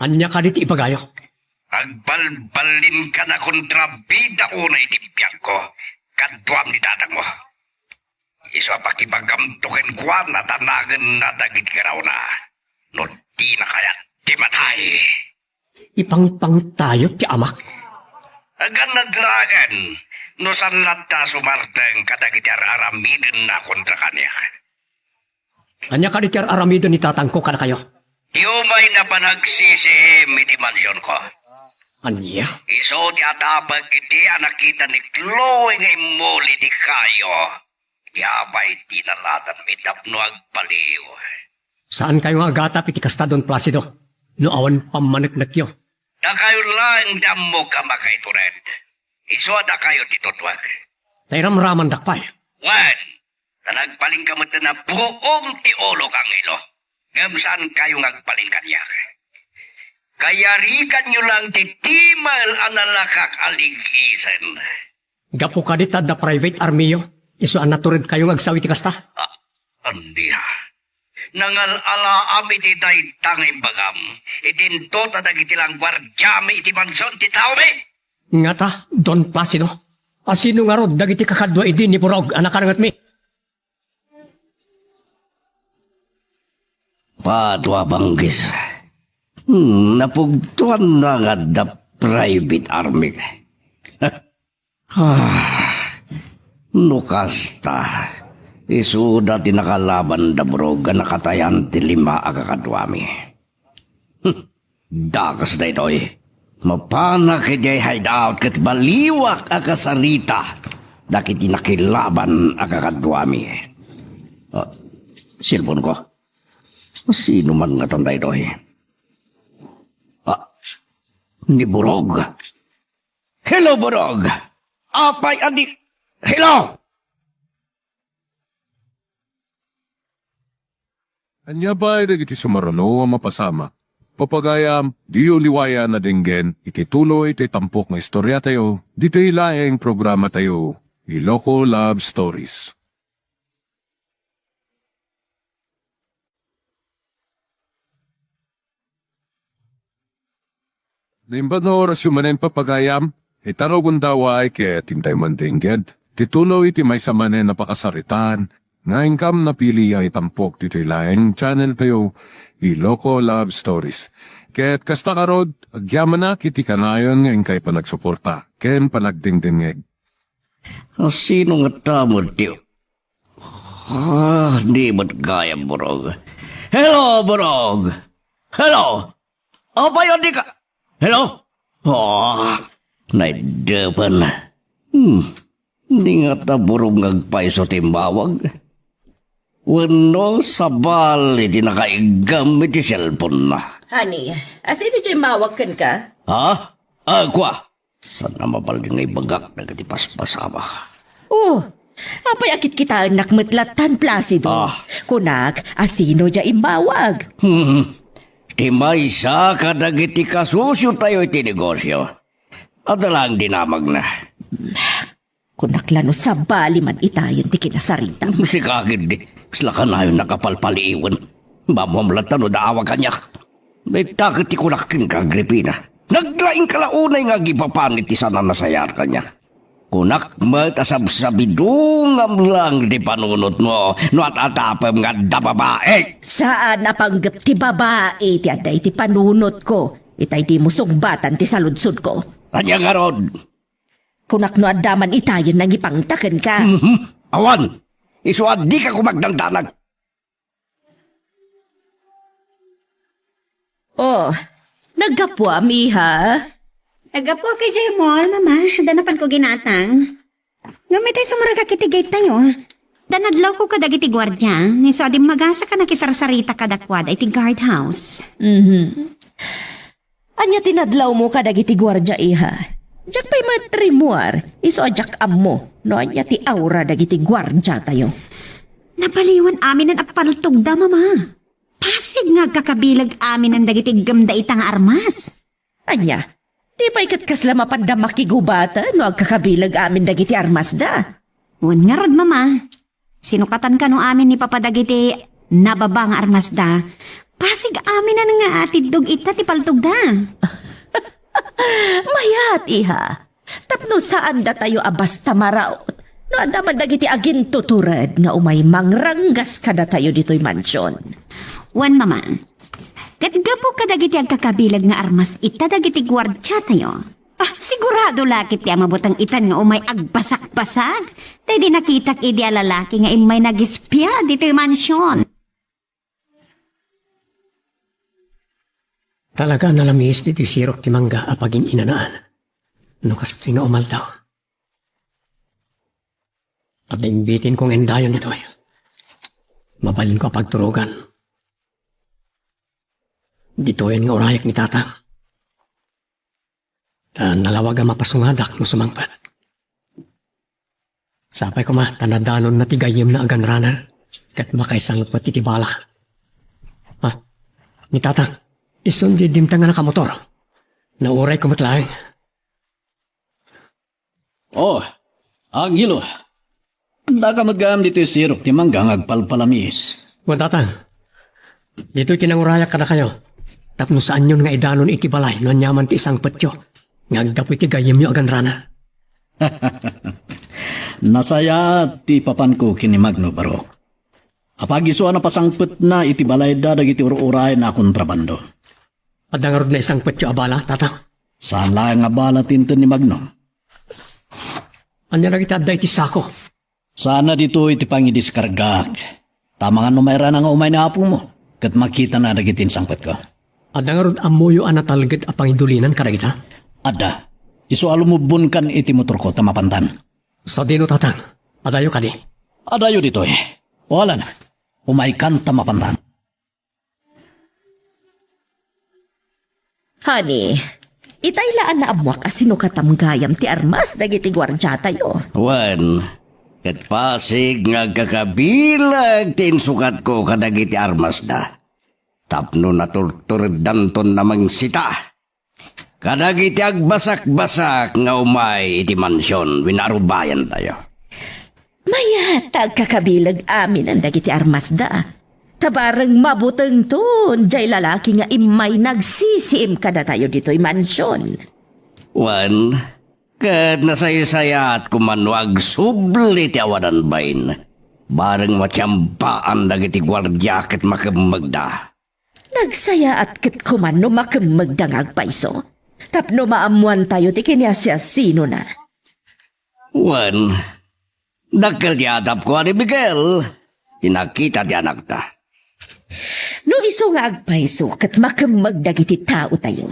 Anya ka di ti ibagayo? Agbalbalin ka na kontrabida ko na itipiyag ko. Kadwam ni tatang mo. Iso pakipagamtukin ko na tanagan na dagit ka raw na. No di na kaya di matay. Ipangpang tayo ti amak. Agan na dragan. No san lata sumarteng kadagit aramidin na kontra kanya. Anya ka di ti aramido ni tatang ko kada kayo? Di umay na panagsisihim iti mansyon ko. Anya? Iso ti atapag iti nakita ni Chloe nga imuli di kayo. Di abay tinalatan mi tapno agpaliw. Saan kayo nga agatap iti kasta Don Placido? No awan pamanik yo. Da kayo lang damo ka makaitured. Iso da kayo titutwag. Tayram-raman dakpay. Wan, tanagpaling ka mo na buong ti ulo kang ilo. Ngamsan kayo ngagpaling kanyak. Kaya rikan nyo lang titimal analakak aligisan. Gapo ka di da private army yo. Iso anaturid kayo ngagsawi ti kasta? Andi ha. Nangal-ala ami ti tanging bagam. Itinto tadagiti lang gwardyami iti mansyon ti taomi. Nga ta, Don Placido. Asino nga ro dagiti kakadwa idi ni Burog anak kanangat mi. Patwa banggis. Napugtuan na nga da private army. Nukasta. Isuda tinakalaban da Burog nakatayan ti 5 akakadwami. Dakas na ito'y. Mapana kajay hideout kat baliwak akasarita. Dakit tinakilaban akakadwami. Silpon ko. Sino man nga tanday doy? Ni Burog. Hello, Burog! Apay, adi... Hello! Anya ba ay iti sumarano ang mapasama? Papagayam, di uliwaya na dinggen, iti tuloy iti tampok nga istorya tayo, dito ilaeng programa tayo, Iloko Love Stories. Dimbad na oras yumanen papagayam, itarogon daw ay kaya timtay mandingged. Titulo iti may samanen napakasaritan, nga ingkam na pili ay tampok dito ilaeng channel tayo, Iloko Love Stories. Kaya't kasta karod, agyaman na kiti kanayon nga ingkay panagsuporta, ken panagdingdingeg. Sino nga tamod, tiyo? Di ba't gaya, Burog? Hello, Burog! Hello! Apay, adi ka... Hello? Naidapan. Hindi nga ta Burog ngagpaiso timbawag. Wano sabal iti nakaigam iti cellphone na. Honey, asino dyan mawagkan ka? Kwa? Saan na mapaldi nga ibagak na kati paspasama? Oh, apay akit kita nakmetlatan Placido. Kunak, asino dyan imbawag? Di may isa kadagiti kasusyo tayo iti negosyo. At lang dinamag na. Kunak lano sa bali man itayon ti kinasarita. Si kakid di. Sila ka na yung nakapalpaliiwan. Mamamlatan o daawa kanya. May takot ti kunakin ka, Agripina. Naglaing kalaunay nga gipapanit ti sana nasayar kanya. Kunak matasabsabidungam lang di panunot mo. No at atapam nga da babae. Saan napanggap ti babae ti aday ti panunot ko. Itay di mo sugbatan ti saludsod ko. Kanya nga rod. Kunak no adaman itayon nang ipangtaken ka. Awan! Isuad di ka kumagdangdanag. Oh, nagkapwa miha. Nagapo kay Jay Mall, mama. Danapan ko ginatang. Gamit tayo sa muraga kiti gate tayo. Danadlaw ko kadagiti gwardya. Ni so adim magasa ka nakisarsarita kadakwad ay ti guardhouse. Anya tinadlaw mo kadagiti gwardya iha. Diyak pa'y matrimuar. Iso adyak mo. No anya ti aura dagiti gwardya tayo. Napaliwan amin ang apaltog da, mama. Pasig nga kakabilag amin ang dagiti gamda itang armas. Anya, di pa ikat kasla mapandamak igubata no agkakabilag amin dagiti armas da. Wan nga rod, mama. Sinukatan ka no amin ni papadagiti nababa nga armas da. Pasig amin na nga atidog ita ti paltog da. Mayat iha. Tapno saan da tayo abasta maraot. No adaman dagiti agin tutured nga umay mangranggas kada tayo dito'y mansyon. Wan, mama. Katgapo kadagiti agkakabilag nga armas ita dagiti gwardya tayo. Sigurado lakit ti mabutang itan nga umay agbasak-basag. Tay di nakitak idi a lalaki nga imay nagispya dito'y mansyon. Talaga nalamis di sirok ti mangga apagin inanaan. No kastoy nga umal daw. At naimbitin kong endayon dito. Mabalin ko pagturugan. Dito yan nga orayak ni tatang. Nalawag ang mapasungadak no sumangpat. Sapay ko tanadanon na tigayim na agan runner. Kat makaisang patitibala. Ni tatang. Isundi dimtang nga nakamotor. Nauray ko matlaing. Angelo. Nakamagam dito yung sirok ti manggang agpalpalamis. Tatang. Dito tinangurayak ka na kayo. Tapno saan yun nga idanon itibalay no anyaman ti isang patyo. Ngagdapo iti gayim yung agan rana. Nasaya ti papan ko kini Magno Barok. Apag na pasangpet na itibalay dadag iti ururay na kontrabando. Adangarod na isang patyo abala, tatang. Saan lang nga bala tintin ni Magno? Anya na kita aday ti sako. Sana dito iti pangidiskargak. Tama nga numayra na nga umay na hapong mo. Kat makita na dagitin sangpet ko. Adangarod amuyo anatalgad apang indulinan karagita. Ada, iso alumubun kan iti motor ko tamapantan. Sa dino tatang, adayo ka di. Adayo dito eh. Wala na. Umaikan tamapantan. Honey, itaylaan na amwak asino katamgayam ti armas dagiti gwardya tayo. Wan, kat pasig nga kakabilag tinsukat ko kadagiti armas da. Tapno naturturdan ton namang sita. Kadagiti agbasak-basak nga umay iti mansyon winarubayan tayo. Mayatag kakabilag amin ang dagiti armas da. Tabarang mabuteng ton, jay lalaki nga imay nagsisiim kada tayo dito'y mansyon. Wan, kat nasayasayat kumanwag subli ti awanan bain. Bareng matyampaan dagiti gwardya ket makamagda. Nagsaya at kit kumano makamagdangag paiso. Tapno maamuan tayo ti kinyasya sino na. Wan, nagkaryadap ko ni Miguel. Tinakita ti anak ta. No iso nga agpaiso kat makamagdagiti tao tayo.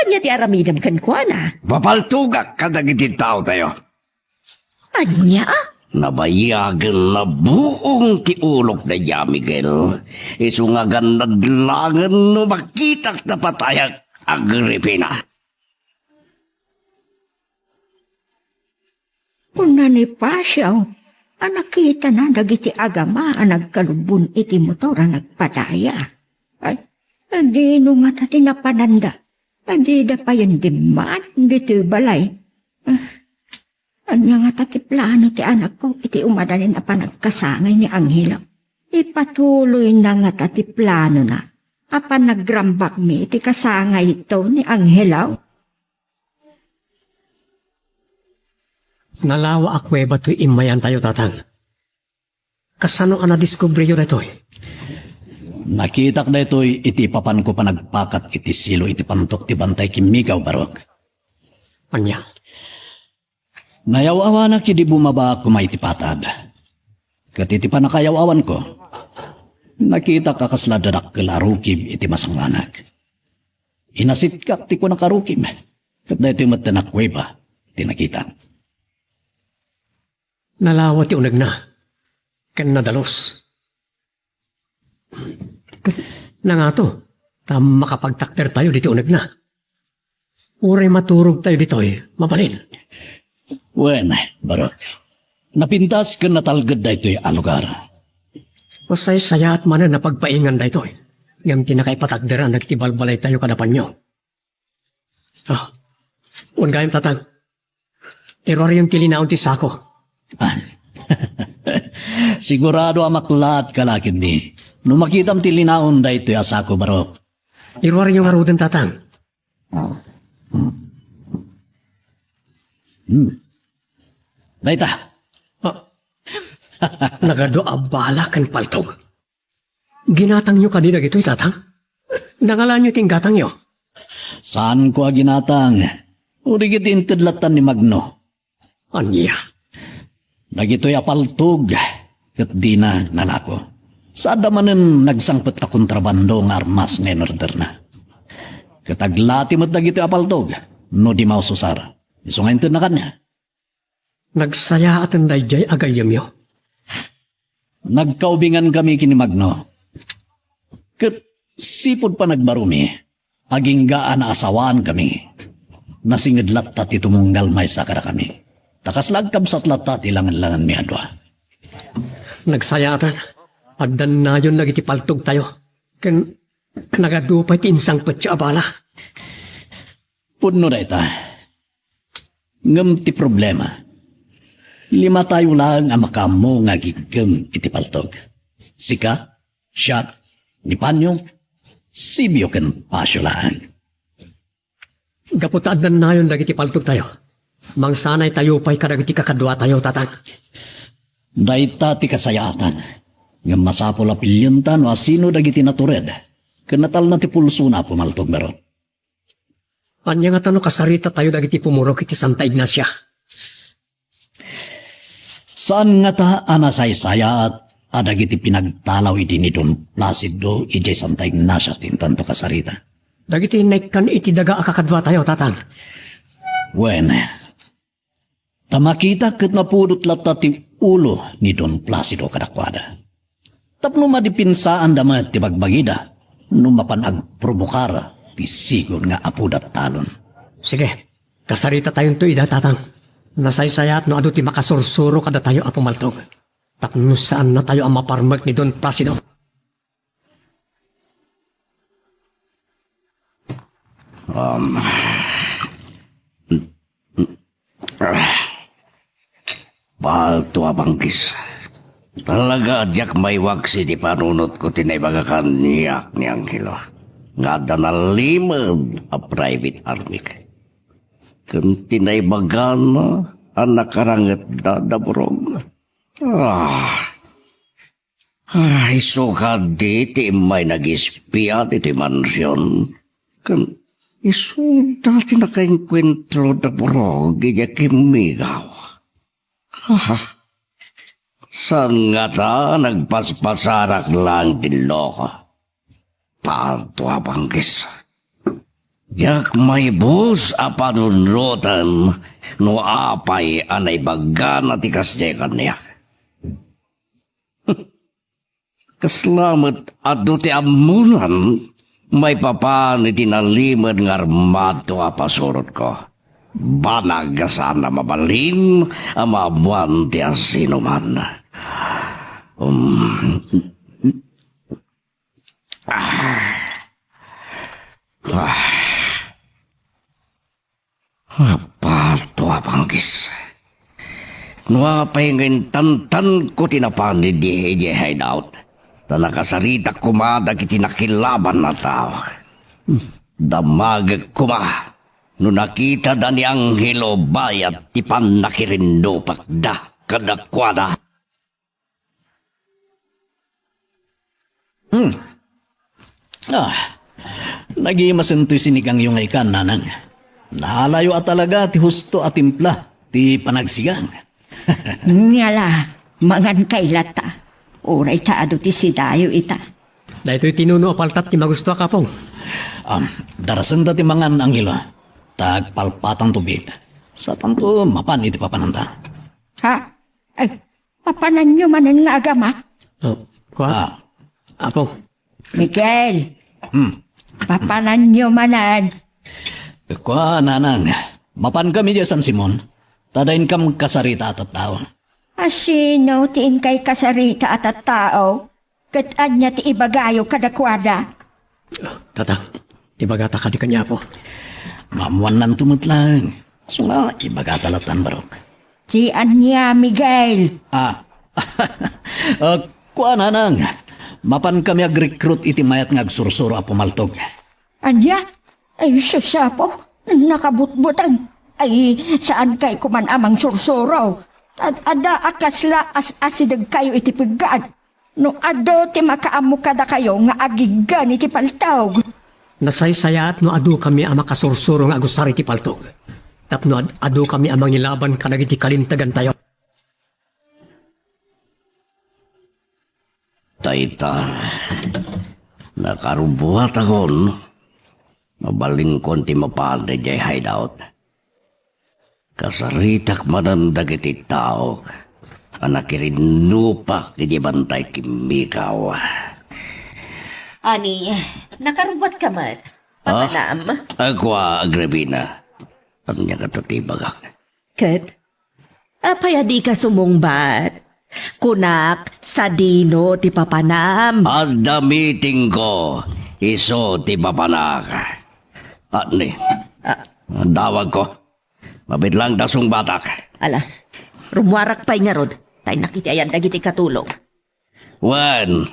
Anya ti aramidam kan kwa na. Papaltugak kadagiti tao tayo. Anya? Nabayagan na buong tiulok na ya, Miguel. Isungagan na dilangan no makitak na patayak Agripina. Una ni Pasyaw, nakita na dagiti agama ang nagkalubon iti motor ang nagpadaya. Ay, hindi no nga tati napananda. Hindi da pa yung dimat, dito balay. Anya nga tati plano ti anak ko, iti umadanin na pa nagkasangay ni Anghelo. Ipatuloy na nga tati plano na. Apa nagrambak mi, iti kasangay ito ni Anghelo. Nalawa akweba to'y imayan tayo, tatang. Kasano ka na-discover yun ito eh? Nakitak na ito'y iti papan ko pa nagpakat iti silo iti pantok ti bantay kimigaw barok. Anya? Nayaw-awa na kidi bumaba ako may tipatad. Kat iti panakayaw-awan ko, nakita ka kasladadak kalarukib iti masangwanak. Inasitkak ti ko nakarukib. Kat na ito'y matanakweba, tinakita. Nalawa ti unag na. Kan nadalos. Na nga to, tam makapagtakter tayo dito unag na. Uray maturog tayo dito eh, mabalin. Wen, barok. Napintas ka natalgad na ito'y alugar. O say-saya at manan na pagpaingan da ito eh. Yung tinakaipatagderan, nagtibalbalay tayo kadapan nyo. Ah, ungayang tatang. Error yung kilinaon ti sako. Sigurado amaklat kalakid ni. No makitam ti linaon da ito'y asako barok. Error yung arudan tatang. Daita. Nagado abala kan paltog. Ginatang nyo kanina gito'y tatang. Nangalan nyo ting gatang nyo. Saan ko aginatang? Urigit intidlatan ni Magno. Anya? Nagito'y apaltog. Kat di na nalako. Sa adamanin nagsangpet na kontrabando ng armas ng order na. Kataglati mo't nagito'y apaltog. No di maususar. Isungayin na kanya. Nagsaya at ang dayjay agayam nyo. Nagkaubingan kami kini Magno. Kat sipod pa nagbarumi. Aging gaan na asawaan kami. Nasingidlat tati tumunggal may sakara kami. Takaslagkab sa tlatat ilangan-langan mi adwa. Nagsayatan. Agdan na yun nagitipaltog tayo. Kan nagadupay ti insang petya abala. Puno na ita. Ngam ti problema. 5 tayo lang ang makamo nga gigam iti paltog. Sika, siya, ni Panyo, sibyo ken pasyo lang. Gaputad na yun nagitipaltog tayo. Mang sanay tayo pa'y karagiti kakadwa tayo, tatang. Daita ti kasayatan. Ngam masapol apilyantan o asino dagiti natured. Kanatal na ti pulso na pumaltog meron. Anya nga tano kasarita tayo dagiti pumurok iti Santa Ignacia. Saan nga ta anasaysaya at adagiti pinagtalaw iti ni Don Placido iti Santa Ignacia tintanto kasarita. Dagiti naikan iti daga akakadwa tayo, tatang. Wen, tamakita ket napudot latta ti ulo ni Don Placido kadakwada. Tapno madipinsaan damat ti bagbagida. No mapanag provokar, pisigon nga apudat talon. Sige, kasarita tayong tuida, tatang. Nasaysayat no ado ti makasursuro kada tayo apo maltog. Tapno saan na tayo ang maparmag ni Don Placido. Palto abangkis. Talaga adyak may waksi di panunot ko tinaybaga niyak ni Angelo. Nga danalimad a private army. Kung tinaybagan na ang nakarangat dadabrog. Ay, suka di ti may nag-ispiya di ti mansyon. Kung isuda ti nakainkwentro dabrog iya kimigaw. Saan nga ta nagpaspasarak lang din loko? Palto abanggis. Yak may bus apanunrotan no apay anay bagan at ikasjekan niya. Kaslamat adu ti amunan may papan iti nalimad ng armato apasurot ko. Banag sana mabalin ang mabuan ti asinuman. Palto abanggis. Nuapay ngayon tantan ko tinapanid di hideout. Na nakasarita kumadag itinakilaban na tao. Damag kuma. No nakita da ni Angelo bayat tipan nakirindupak da kadakwada. Nagimasin to'y sinigang yung ikan, nanang. Nahalayo at talaga ti husto at timpla, ti panagsigang. Ngala, mangan kailata. Uray taado ti sidayo ita. Dahil tinuno apaltat ti magusto ka pong. Darasan dati mangan ang ilo. Tagpalpatang tubig. Sa tanto, mapan iti papananda. Ha? Ay, papanan nyo manan nga agama? Kwa? Apong. Miguel. Papanan nyo manan. Kwa, nanang. Mapan kami di San Simon. Tadain kam kasarita at tao. Asino tiin kay kasarita at tao? Kataan niya ti ibagayo kadakwada. Tatang, ibagata ka di kanya po. Mamuan nan tumutlang. So nga, ibagatalatan barok. Ti anya, Miguel. Kwa, nanang. Mapan kami ag-recruit iti mayat ngagsursuro a pumaltog. Anya? Ay, susapo. Nakabutbutan. Ay, saan kay kuman amang sursuro? Ada akasla asidag kayo iti paggaan. No ado ti makaamu kada kayo nga agigan iti paltawg. Nasaysayat no adu kami ang makasursuro nga agusari ti paltog. Tapno adu kami amang ilaban kanag iti kalintagan tayo. Taita, nakarubuhat akon. Mabaling konti mapalde jay hideout. Kasaritak manandag iti tao. Anakirinupak iti bantay kimikaw. Ani, nakarubat ka man. Pamanam. Agwa, Agrabina. Ang niya katatibagak. Kat, apaya di ka sumungbat. Kunak, sa dino ti papanam. At damiting ko, iso ti papanak. At ni, ang dawag ko, mabitlang dasong batak. Ala, rumwarak pa'y nga rod. Tay nakitiayan dagiti katulong. Wan,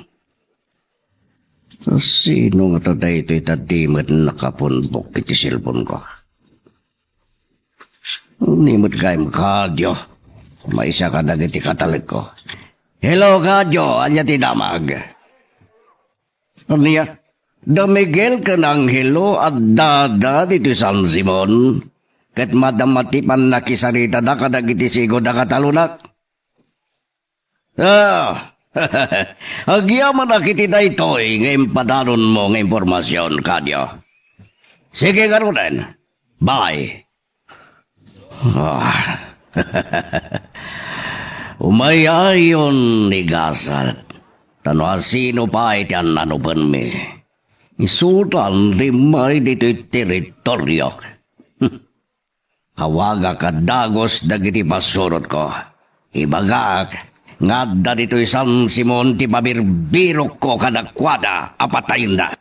sino nga taday ito'y tadimot nakapunbok iti silpon ko? Nimot kayong kadyo. May isa ka dagiti katalik ko. Hello, kadyo. Anya ti damag. Anya, da Miguel ka ng hello at dada dito San Simon. Kat madamatipan na kisarita da ka dagiti sigo da katalunak. Agyaman na kiti na ito'y ngayon padanon mo ng impormasyon, kadyo. Sige nga rin. Bye. Umayayon ni Gasat. Tano sino pa iti ananuban mi. Isudan di may dito'y teritoryo. Hawaga ka dagos dagiti pasurot ko. Ibagak, ngadda dito'y San Simon ti pabirbirok ko kadakwada apatayin na.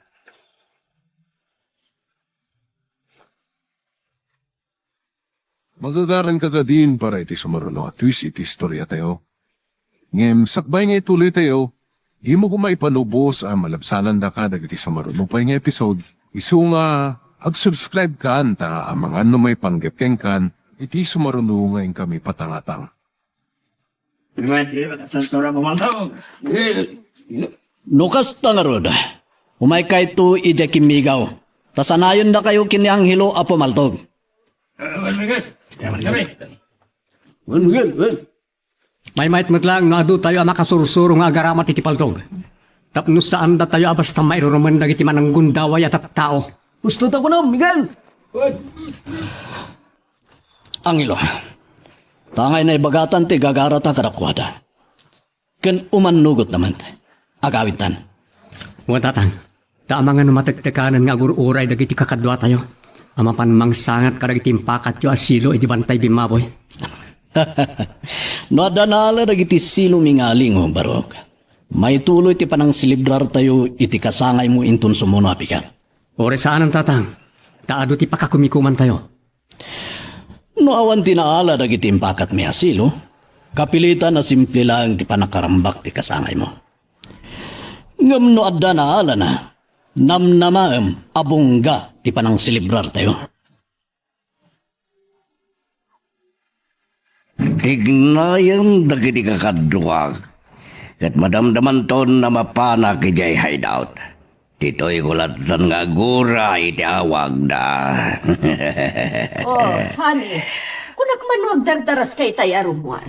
Magagaran ka ka din para iti sumaruno at twist iti istorya tayo. Ngem, sakbay nga ituloy tayo, imo ko maipanubos ang malabsanan da ka dagiti sumaruno pa yung episode. Isu nga, ag-subscribe ka ta ang mga ano may panggepkeng kan, iti sumaruno nga yung kami patangatang. Nukas tangarod, umay kay tu ija kimigaw. Tasanayon na kayo kiniang hilo apo maltog. May mait lang nga do tayo makasursuro nga agaramat iti paltog. Tapno saan da tayo basta mayroon dagiti mananggun daway at tao. Gusto ta ko na, Miguel! Angelo, tangay na ibagatan ti gagarata karakwada. Ken umanugot naman, agawitan. Watatang, tama nga numatagtakanan nga gururay dagiti kakadwa tayo. Amapan mangsangat karagiti impakat yo asilo iti bantay bimaboy. No adanala dagiti silo mingaling o barok. May tuloy ti panang silibrar tayo iti kasangay mo intun sumunapi ka. Ore saan ang tatang? Taado ti pakakumikuman tayo. No awan tinaala dagiti impakat may asilo, kapilitan na simple lang ti panakarambak ti kasangay mo. Ngam no adanala na, namnamaem abungga ti panang silibrar tayo. Tignayan dagiti kakadwag. Kat madamdaman ton na mapana kijay hideout. Dito'y kulatan nga gura iti awag da. Oh, honey, kunak manuag dardaras kay tay arumwar.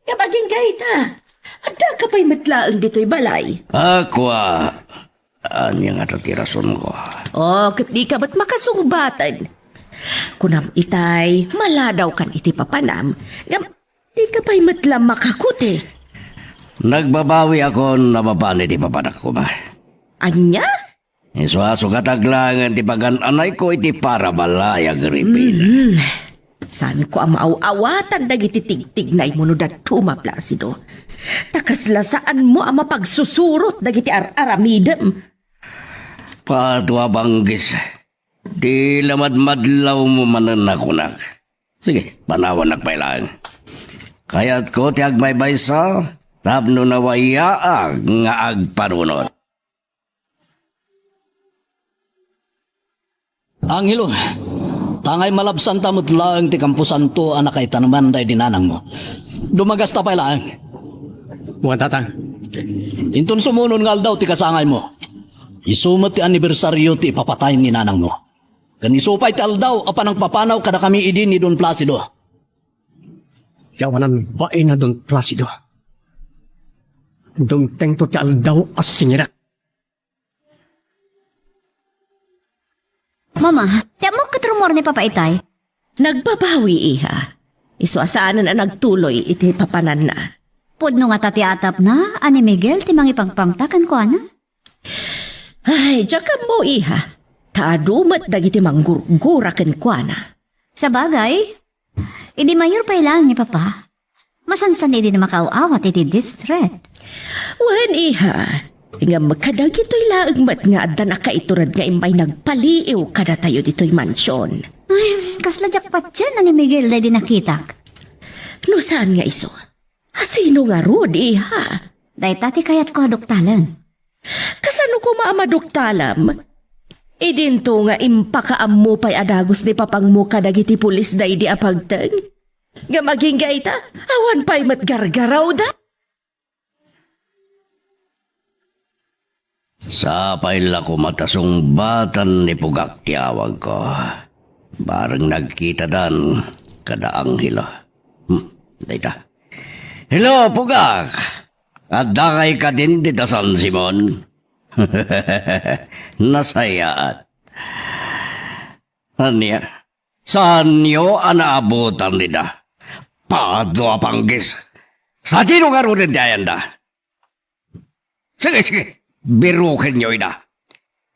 Kabaging gaita. Ada ka pa'y matlaang dito'y balay. Aqua, anya nga tatirason ko. Oh, kat di ka ba't makasumbatan? Kunam itay, maladaw kan iti papanam. Ngam, di ka pa'y matlam makakuti. Nagbabawi ako na mapanit ipapanak ko ba? Anya? Iswaso kataglangan ti pagananay ko iti para balay agripin. Saan ko ang maaawatan dagiti tigtig na imunudat tumaplasido. Takasla saan mo ang mapagsusurot dagiti aramidem. Patwa banggis. Di lamad-madlaw mo mananakunak. Sige, panawan nagpailang. Kaya't ko ti agmaybay sa tapno na wayaag nga agpanunot. Angelo, tangay malabsan tamot lang ti kampusan to anak kay tanaman day dinanang mo. Dumagas ta pa lang. Watatang, Intun sumunod nga daw ti kasangay mo. Isumat ti anibersaryo ti papatay ni nanang mo. Kan isupay ti aldaw apan ang papanaw kada kami idin ni Don Placido. yawanan bae na Don Placido. Dong tengto ti aldaw as singirak. Mama, tiyak mo katrumor ni Papa Itay? Nagbabawi iha. Isuasaanan na nagtuloy iti papanan na. Pudno nga tati atap na, ani Miguel, timang ipangpangtakan ko, ana? Ay, diyakam mo iha. Taadumat dagiti manggurguraken ko na. Sa bagay, idi mayor pa ilang ni Papa. Masansan idi na makauawat iti distress. Wan iha. Nga magkadagito'y laang mat nga adda na kaiturad nga imay nagpaliiw kada tayo dito'y mansyon. Ay, kasla jackpot dyan, ani Miguel, day di nakitak. No saan nga iso? Asino nga rod iha? Day tati kayat ko adoktalan. Kasano ko maamaduktalam? Idinto nga impakaam mo pa'y adagos di papang mo kadagiti pulis day di apagtag. Nga maging gaita, awan pa'y matgargaraw da. Sa paila ko matasong batan ni Pugak tiawag ko. Barang nagkita dan kada anghelo. Dita. Hello, Pugak! Adakay ka din dita San Simon. Nasayaat. Anya, saan nyo anaabutan nila? Padwa panggis. Sa tino nga rin dayan da? Sige. Birukin nyo ina.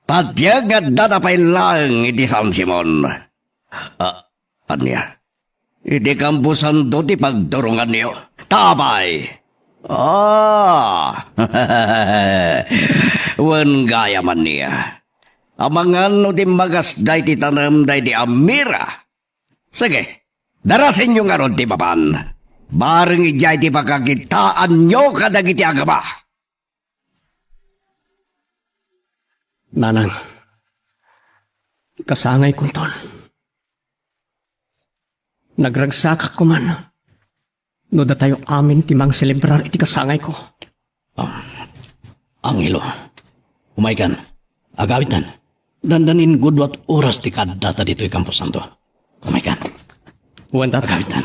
Tadyag at dadapay lang iti San Simon. Anya? Iti kampusan do ti pagturungan niyo. Tabay! Wan gaya man niya. Amangan no ti magasday ti tanam day ti amira. Sige, darasin nyo nga ron ti papan. Bareng ijay ti pagkakitaan nyo kadag iti agaba. Nanang, kasangay ko ton. Nagragsak ko man. No da tayo amin timang celebrar iti kasangay ko. Angelo, umaykan, agawitan, dandanin gudwat oras ti kadata dito'y Campo Santo. Umaykan, Uwan tata. agawitan.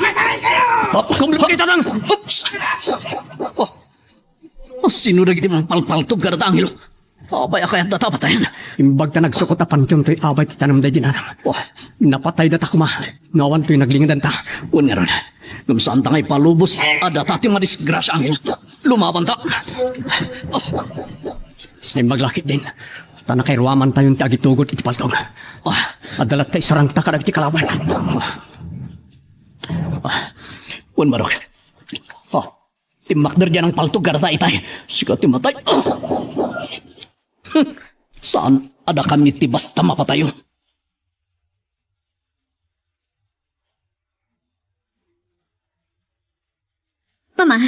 Kumulong kita lang! Oops! Sino na giti mga palpaltog karata, Angelo? Abay, akayat na tapatayan. Imbag ta nagsukot a pantyon to'y abay ti tanam day dinanang. Oh, Napatay data kuma. Nawan to'y naglingadan ta. un nga ron. Ngam saan ta ngay palubos, ada tati madisgrasya, Angelo. Lumaban ta. Imbag lakit din. Ta nakairuaman tayon ti agitugot iti paltog. Adalat tayo sarang takarag ti kalaban. Un marok. Timakder dyan ang paltog karata itay. Sikat timatay. Saan ada kami ti basta mapatayo? Mama,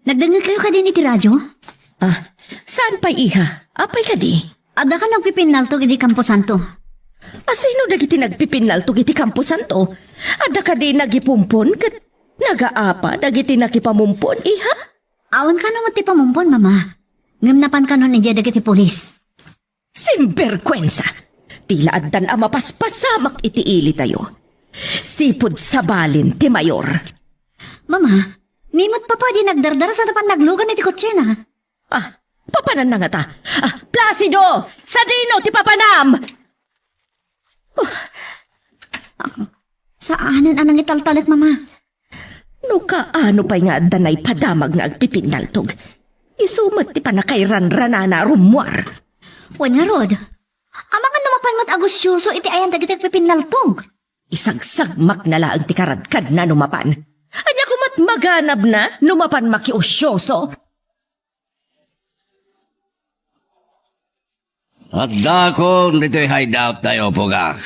nagdangat kayo ka din iti radyo? Saan pa iha? Apay ka di? Ada ka nagpipinaltog iti Campo Santo. Sino dagiti nagpipinaltog iti Campo Santo? Ada ka di nagipumpon kat nagaapa dagiti nakipamumpon iha? Awan ka naman ti pamumpon, Mama. Ngam napan ka nun iti dagiti polis. Simberkwensa! Tila addan ang mapaspasamak iti ili tayo. Sipod sabalin ti mayor. Mama, nimot pa di nagdardara sa tapan naglugan iti kotsena. Papanan na nga ta. Placido! Sa dino ti papanam! Saanan anang italtalak, Mama? No kaano pa'y nga danay padamag nga agpipinaltog. Isumat ti panakairan-ranana rumwar. Wan nga, Rod. Amang nga naman mo't Agusyoso iti ayan dagiti agpipinaltog. Isagsagmak na laang ti karadkad na numapan. Anya kumat maganab na numapan makiusyoso. At dakon dito'y hideout tayo, Pugak.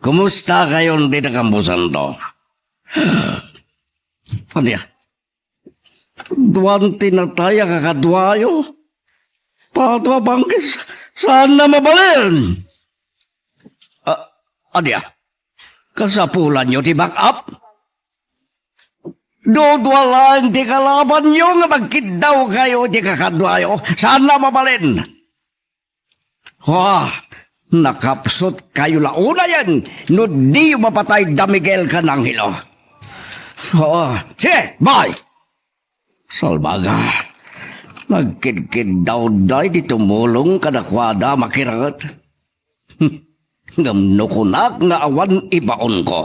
Kumusta kayon dito kampusan to? Ano ya? Duwan tinataya kakadwayo? Patwa bangkis, saan na mabalin? Ano ya? Kasapulan nyo ti back up? Dodwa lang ti kalaban nyo nga magkidaw kayo ti kakadwayo. Saan na mabalin? Nakapsot kayo launa yan. No di mapatay da Miguel ka ng hilo. Sige, bye! Salbaga, nagkidkid daw day di tumulong kadakwada makirat. Ngamno ko nga awan ibaon ko.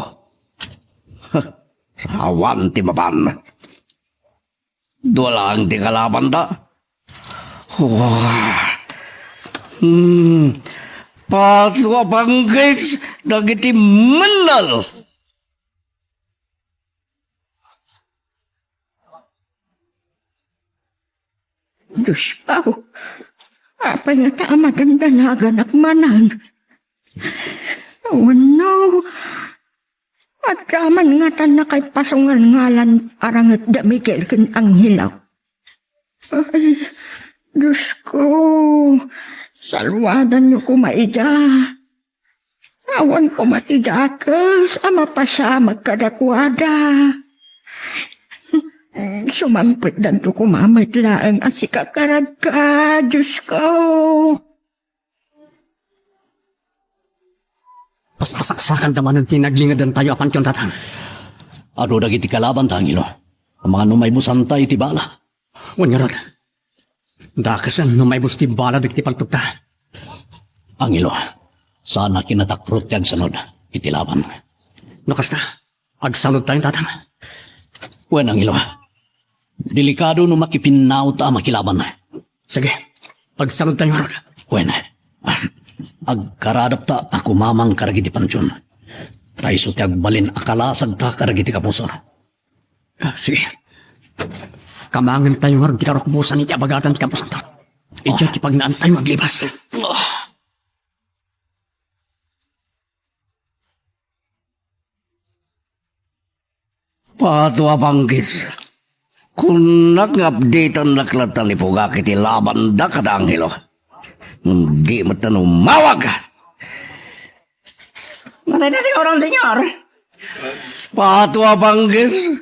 Sa awan ti mapan. Duwalang ti kalaban da. Patwa banggis dagiti menal. Diyos ko, apa nga ta maganda na ganak manan. Oh no, at kaman nga ta na kay pasungal ngalan arangat da Miguel ken ang hilaw. Ay, Diyos ko, salwadan niyo ko maida. Awan ko matidakas, ama pa siya magkadakwada. Sumampit dan to kumamit laang asikakarad ka, Diyos ko. Pasaksakan naman ang tinaglingadan tayo apan tiyon tatang. Ado dagiti kalaban tangilo. Ang mga numay busantay iti bala. Wan nga ron. Dakasan no may busti bala dagiti paltugta. Angelo, sana kinatakrot yag sanod iti laban. No kasta, agsalod tayong tatang. Wen Angelo, delikado no makipinaw ta makilaban. Sige, Pagsalod tayo ron. Wen, agkaradap ta ako mamang karagiti pansyon. Taiso ti agbalin akalasag ta karagiti kapusor. Sige. Kamangan tayo ron, kitarokbusan iti abagatan ti kapusan to. Ijay ti pagnaan tayo maglibas. Pato abanggis. Kung nag-update ang naklatan ni Pugak iti laban da kada anghelo. Hindi mo tanong mawag. Nanay na siguro, senyor. Pato abanggis.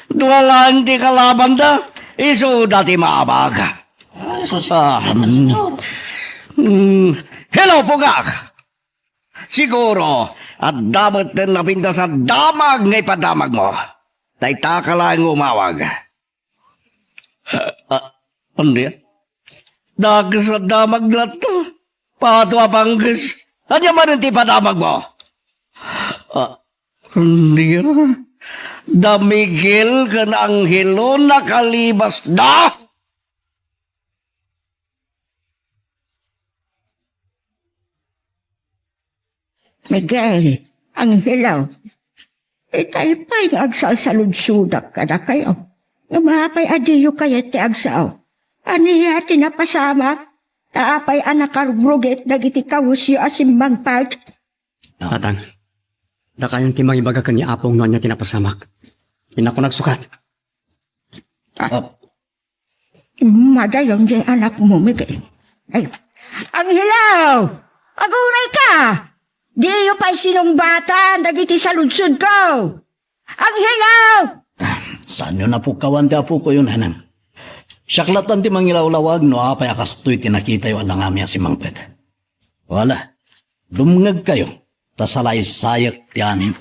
Duwalaan ti kalaban da. Iso dati maabag. Hello, Pugak. Siguro, at damat din napinta sa damag ngay padamag mo. Tayta ka lang umawag. Hindi? Dagas sa damag lang to. Pato abanggis. Ano man ang tipadamag mo? Hindi na. Damigil ka na anghelo nakalibas na. Miguel, ang hilaw. Tayo pa'y agsalsaludsudak ka na kayo. Namapay adiyo kayo ti agsaw. Aniya tinapasamak. Taapay anakarugruget dagiti kawusyo asimbang part. Tatang, da kayong timang ibagakan ni Apong noon niya tinapasamak. Inako nagsukat. Madayong di anak mo, Miguel. Ay, ang hilaw! Agunay ka! Di yung pa'y sinong bata, dagiti sa ludsud ko! Ang hilaw! Saan yun na po kawan ti apo ko yun, hanang? Siyaklatan ti mangilawlawag no apay akastoy tinakita yung alangami si Mangpet. Wala, dumngag kayo, tasalay sayak ti amin.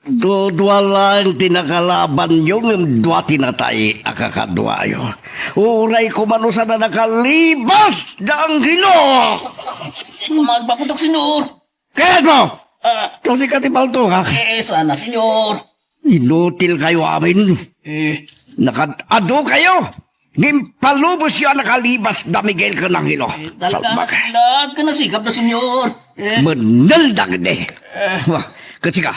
Dudwa lang tinakalaban yung dua tinatay akakadwayo. Uray ko manusa na nakalibas da anghelo! Magpaputok, senyor! Kaya mo! Kasi katibal to, ha? Sana, senyor! Inutil kayo amin. Nakadado kayo. Ngimpalubos yung nakalibas da Miguel ka ng hilo. Salbak. Lahat ka nasikap na, senyor! Manaldag de. Kasi ka,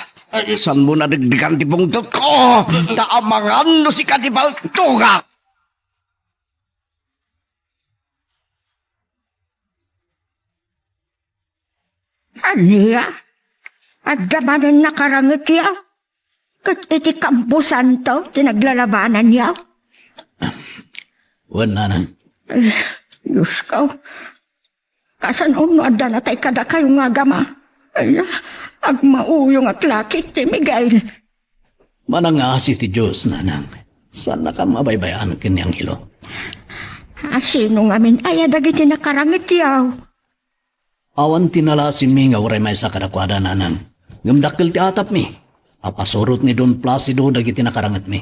saan mo nadagdigan ti pungtot ko? Taamangan no si katibal to, ha? Aniya? At damanan nakarangit yaw? Kat iti kampusan to, tinaglalabanan yaw? Wala nang. Ay, Diyos ko. Kasan uno adda na tayo kada kayo nga gama? Ay, agmauyong at lakit ti Miguel. Manangasi ti Diyos, nanang. Sana ka mabaybayan kanyang hilo. Sino nga min ay adagiti nakarangit yaw? Awan tinalasin mi nga uray may sa kadakwada, nanang. Ngamdakil ti atap mi. Apasurot ni Don Placido dagiti nakarangat mi.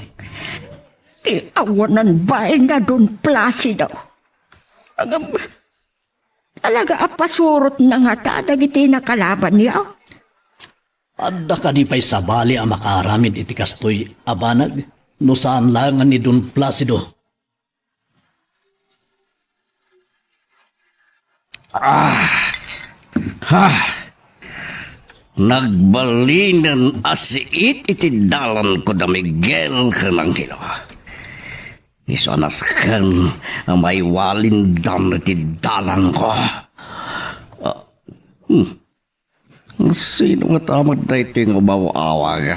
Ti awanan ba nga Don Placido? Talaga apasurot na nga ta dagiti nakalaban yaw? Adda ka di pa'y sabali ang makaramid iti kastoy abanag no saan langan ni Don Placido. Nagbalinan asiit iti dalan ko da Miguel ka ng hilo. Isanas kan may walindam na ti dalan ko. Sino nga tamad na ito yung umawawag?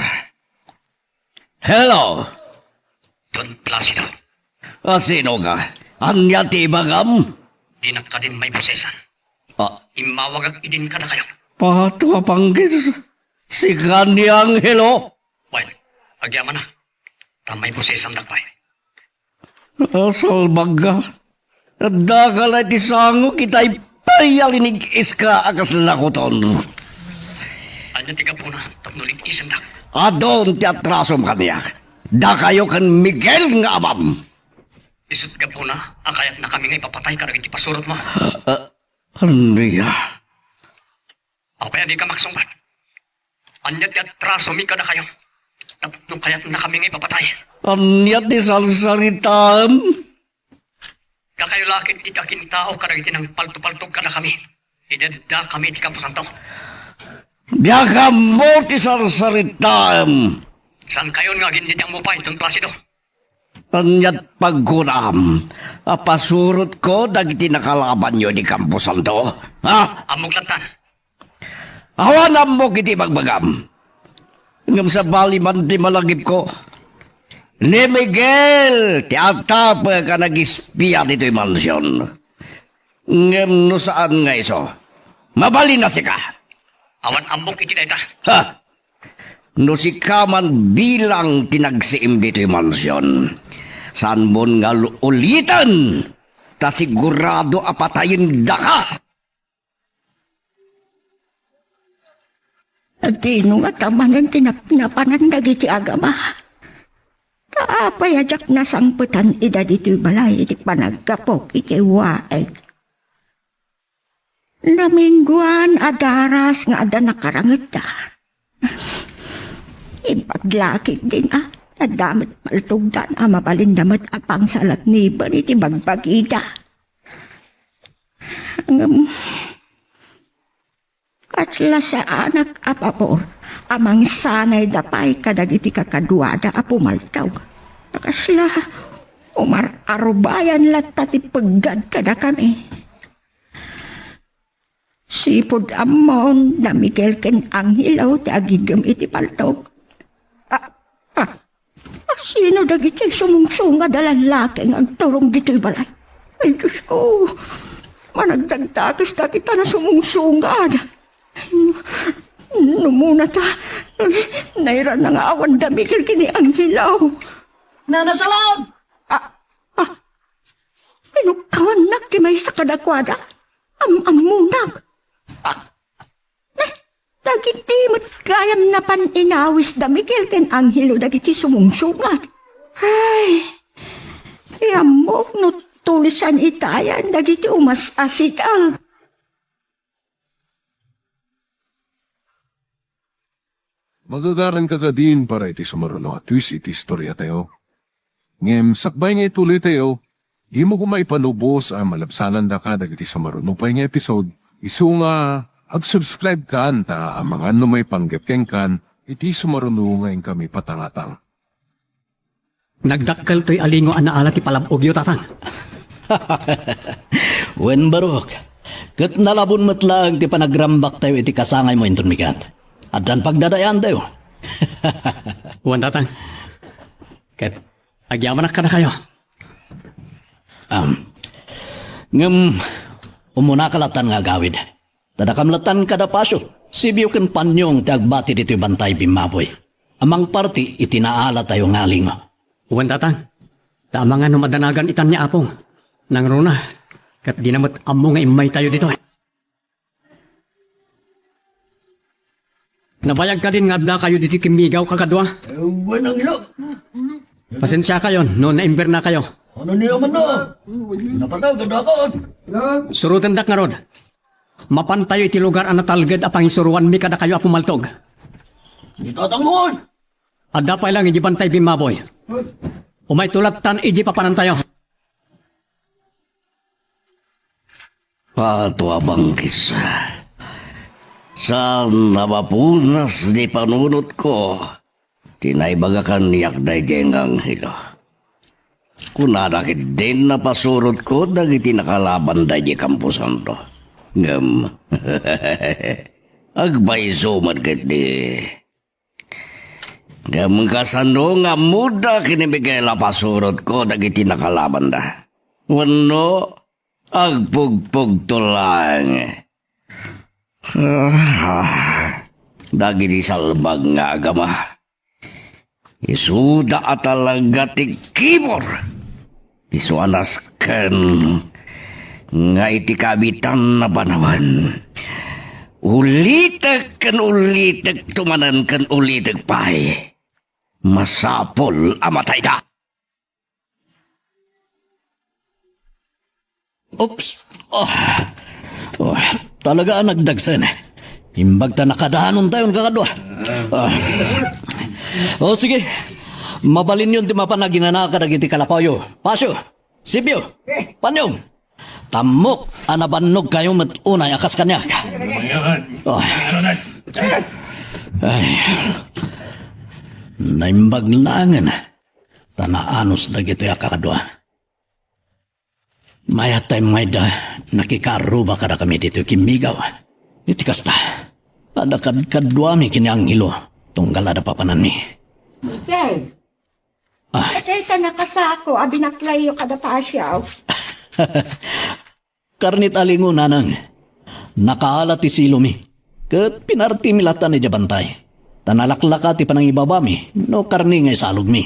Hello? Don Placido, Sino ka? Anya ti bagam? di na ka din may prosesan. Imawagag idin ka na kayo. Pato apanggis. Si Gani Angelo. Well, agyaman na. Tamay prosesan dakpay. Asal baga. Dagal ay tisango kita'y payalinig iska akas lakoton. Anya tiga po na, tapnulig isang dak. Adon ti atrasom kaniya. Da kayo kan Miguel nga amam. Isut ka po na, akayat na kami nga ipapatay ka rin pasurot mo. Andrea. Ako kaya di ka maksumbat. Anya ti atraso mi ka na kayo. Tapno kaya't na kami nga ipapatay. Anya ti sarsaritam. Kakayo lakit iti kakintao kadagiti ng palto-paltog ka na kami. Idadda kami iti Kampo Santo. Biyaka mo ti sarsaritam. Saan kayo nga gindidyang mo pa itong Placido? Anyat pagkunam. Apasurot ko dagiti nakalaban nyo di Kampo Santo. Ha? Amok latan. Awanam mo kiti magbagam. Ngam sa bali man di malagip ko. Ni Miguel, ti atap ka nag-ispiya dito'y mansyon. Ngam no saan nga iso? Mabali na si ka. Awan amok iti dayta. Ha? No si ka man bilang tinagsiim dito'y mansyon. Saan mo nga ulitan? Ta sigurado apatayin da ka. At tino nga tamanan tinapinapanan dagiti agama. Kaapayajak na sangputan ida dito'y balay iti panagkapok iti waeg. Namingguan adaras nga ada nakarangit da. Ipaglakit din Adamit paltugdan mapalindamat apang salat ni iti bagpagida. Atla sa anak apapor, amang sanay dapay kadagiti kakaduada apumaltaw. Nakasla, umar arubayan latati peggad kada kami. Sipod amon na Miguel ken Angelo dagigam iti paltog. Sino dagiti sumungsunga dalalaki ang turong dito'y balay? Ay, Diyos ko, managdagdagas na kita na sumungsungad. Numuna ta, nairan na nga awan damigil kini Angelo. Nanasalam! Pinukawan na kimay sa kadakwada. Amunag. Dagiti gayam na paninawis da Miguel ken Angelo dagiti sumungsungan. Ay, yamok no tulisan itayan dagiti umas asita. Magagaran ka ka din para iti sumaruno at twist iti istorya tayo. Ngem, sakbay nga ituloy tayo, di mo kumay panubos ang malabsanan da ka dagiti sumaruno pa nga episode. Isu nga, ag-subscribe ka ta mga ano may panggapkeng kan, iti sumaruno ngayon kami patangatang. Nagdakkel to'y alingo anaala ti palabog yo tatang. Wen barok, kat nalabon matlang ti panagrambak tayo iti kasangay mo inton mikat. At dan pagdadayan tayo. Wan tatang. Ket, agyaman ka na kayo. Ngam, umunakalatan nga gawid. Tadakamlatan kada pasyo, sibiyo ken panyong ti agbati dito'y bantay bimaboy. Amang parti itinaala tayo ngaling. Wan tatang. Tama nga no madanagan itan niya apong. Nang runa, kat di namat amo nga imay tayo dito. Nabayag ka din nga na kayo dito kimigaw kakadwa. Wanang ilo. Pasensya kayo, no naimber na kayo. Ano niyo man no? Napataw, gadakot. Surutan dak nga rod. Mapan tayo iti lugar ang natalged apang isuruan mi kada kayo apumaltog. Itatangon! Adda pa lang iji bantay bimaboy. Umay tulatan iji papanan tayo. Pato abang kisa. Saan napapunas di panunot ko, tinaibagakan niyak day gengang hilo. Kunadakit din napasurot ko dagiti nakalaban day di Kampo Santo. Ngam, agbay sumat ket di. Ngam kasano nga muda kinibigay pasurot ko dagiti nakalaban da. Wano, agpugpug tulang. Dagiti salbag nga agama. Isuda atalaga ti kibor. Isuanas ken nga iti kabitan na banawan. Ulitek ken ulitek tumanan ken ulitek pay. Masapol amatay da. Oops! Talaga nagdagsan. Imbag ta nakadahanon tayo kakadwa. O sige, mabalin yun di mapanaginana ka dagiti kalapayo. Pasyo, Sibyo, Panyong, tamok, anabannog kayo unay akas kanya. Oh. Ay, naimbaglangan, tanaanos na gito kakadwa. Maya tayo mayda, nakikaruba kada kami dito kimigaw. Iti kasta, ada kadwami kiniang ilo, tunggal ada papanan mi. Miguel, patay ka na kasako, abinaklayo kada pasyaw. Karnit alingo nanang, nakaalat ti silumi, kat pinarti milatan ni jabantay. Tanalaklaka ti panangibabami, no karni ngay salog mi.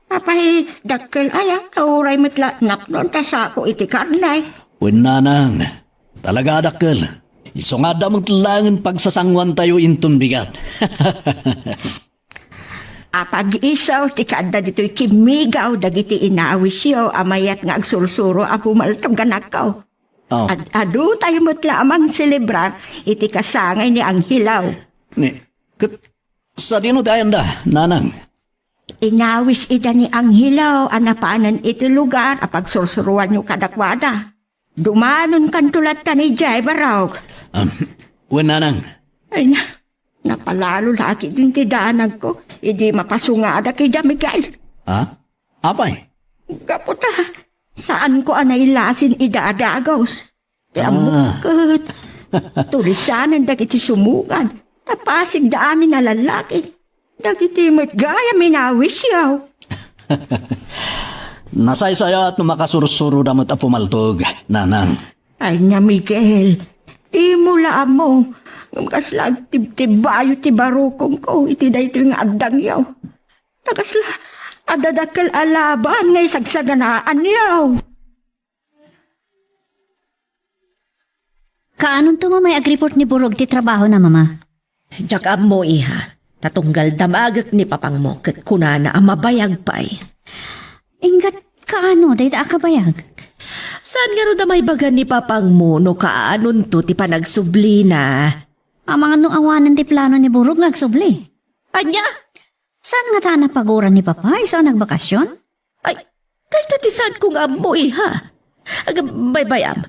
Apay, dakkel ayang kauray mitla napnon ta sako iti karnay. Wen nanang, talaga dakkel. Iso nga damang telangan pagsasangwan tayo intun bigat. Apag isaw ti kada dito'y kimigaw dagiti inawisyo amayat nga agsursuro apo maltong ganakaw. Oh. Adu tayo mitla amang selebrar iti kasangay ni Anghilaw. Ni, kat, sa dino dayan da, nanang. Inawis ida ni Anghilaw anapanan iti lugar apag sursuruan nyo kadakwada. Dumanon kan tulat ka ni Jai Baraw. Wen nanang. Ay napalalo lagi din ti danag ko. Idi mapasungada kay Miguel. Ha? Apay? Kaputa, saan ko anay lasin idadagos? Ti amukot. Tulisanan dagiti sumugan. Tapasig da amin na lalaki. Dagiti matgaya minawis yaw. Nasaysaya at numakasurusuro damot a pumaltog, nanang. Ay na Miguel, imula mo. Kaslag tibtibayo ti barukong ko, iti dayto yung agdang yaw. Takasla, adadakal alaban ngay sagsaganaan yaw. Kaanon to nga may agriport ni Burog ti trabaho na mama? Jakab mo, iha. Tatunggal damagak ni papang mo kat kunana ang mabayag pa'y. Ingat kaano, dahil akabayag? Saan nga ro damay bagan ni papang mo no kaanon to ti panagsubli na? Ang mga nung awanan ti plano ni Burog nagsubli. Anya? Saan nga ta napaguran ni Papa? Iso nagbakasyon? Ay, kahit tatisan kong amo, iha. Agam, baybayam.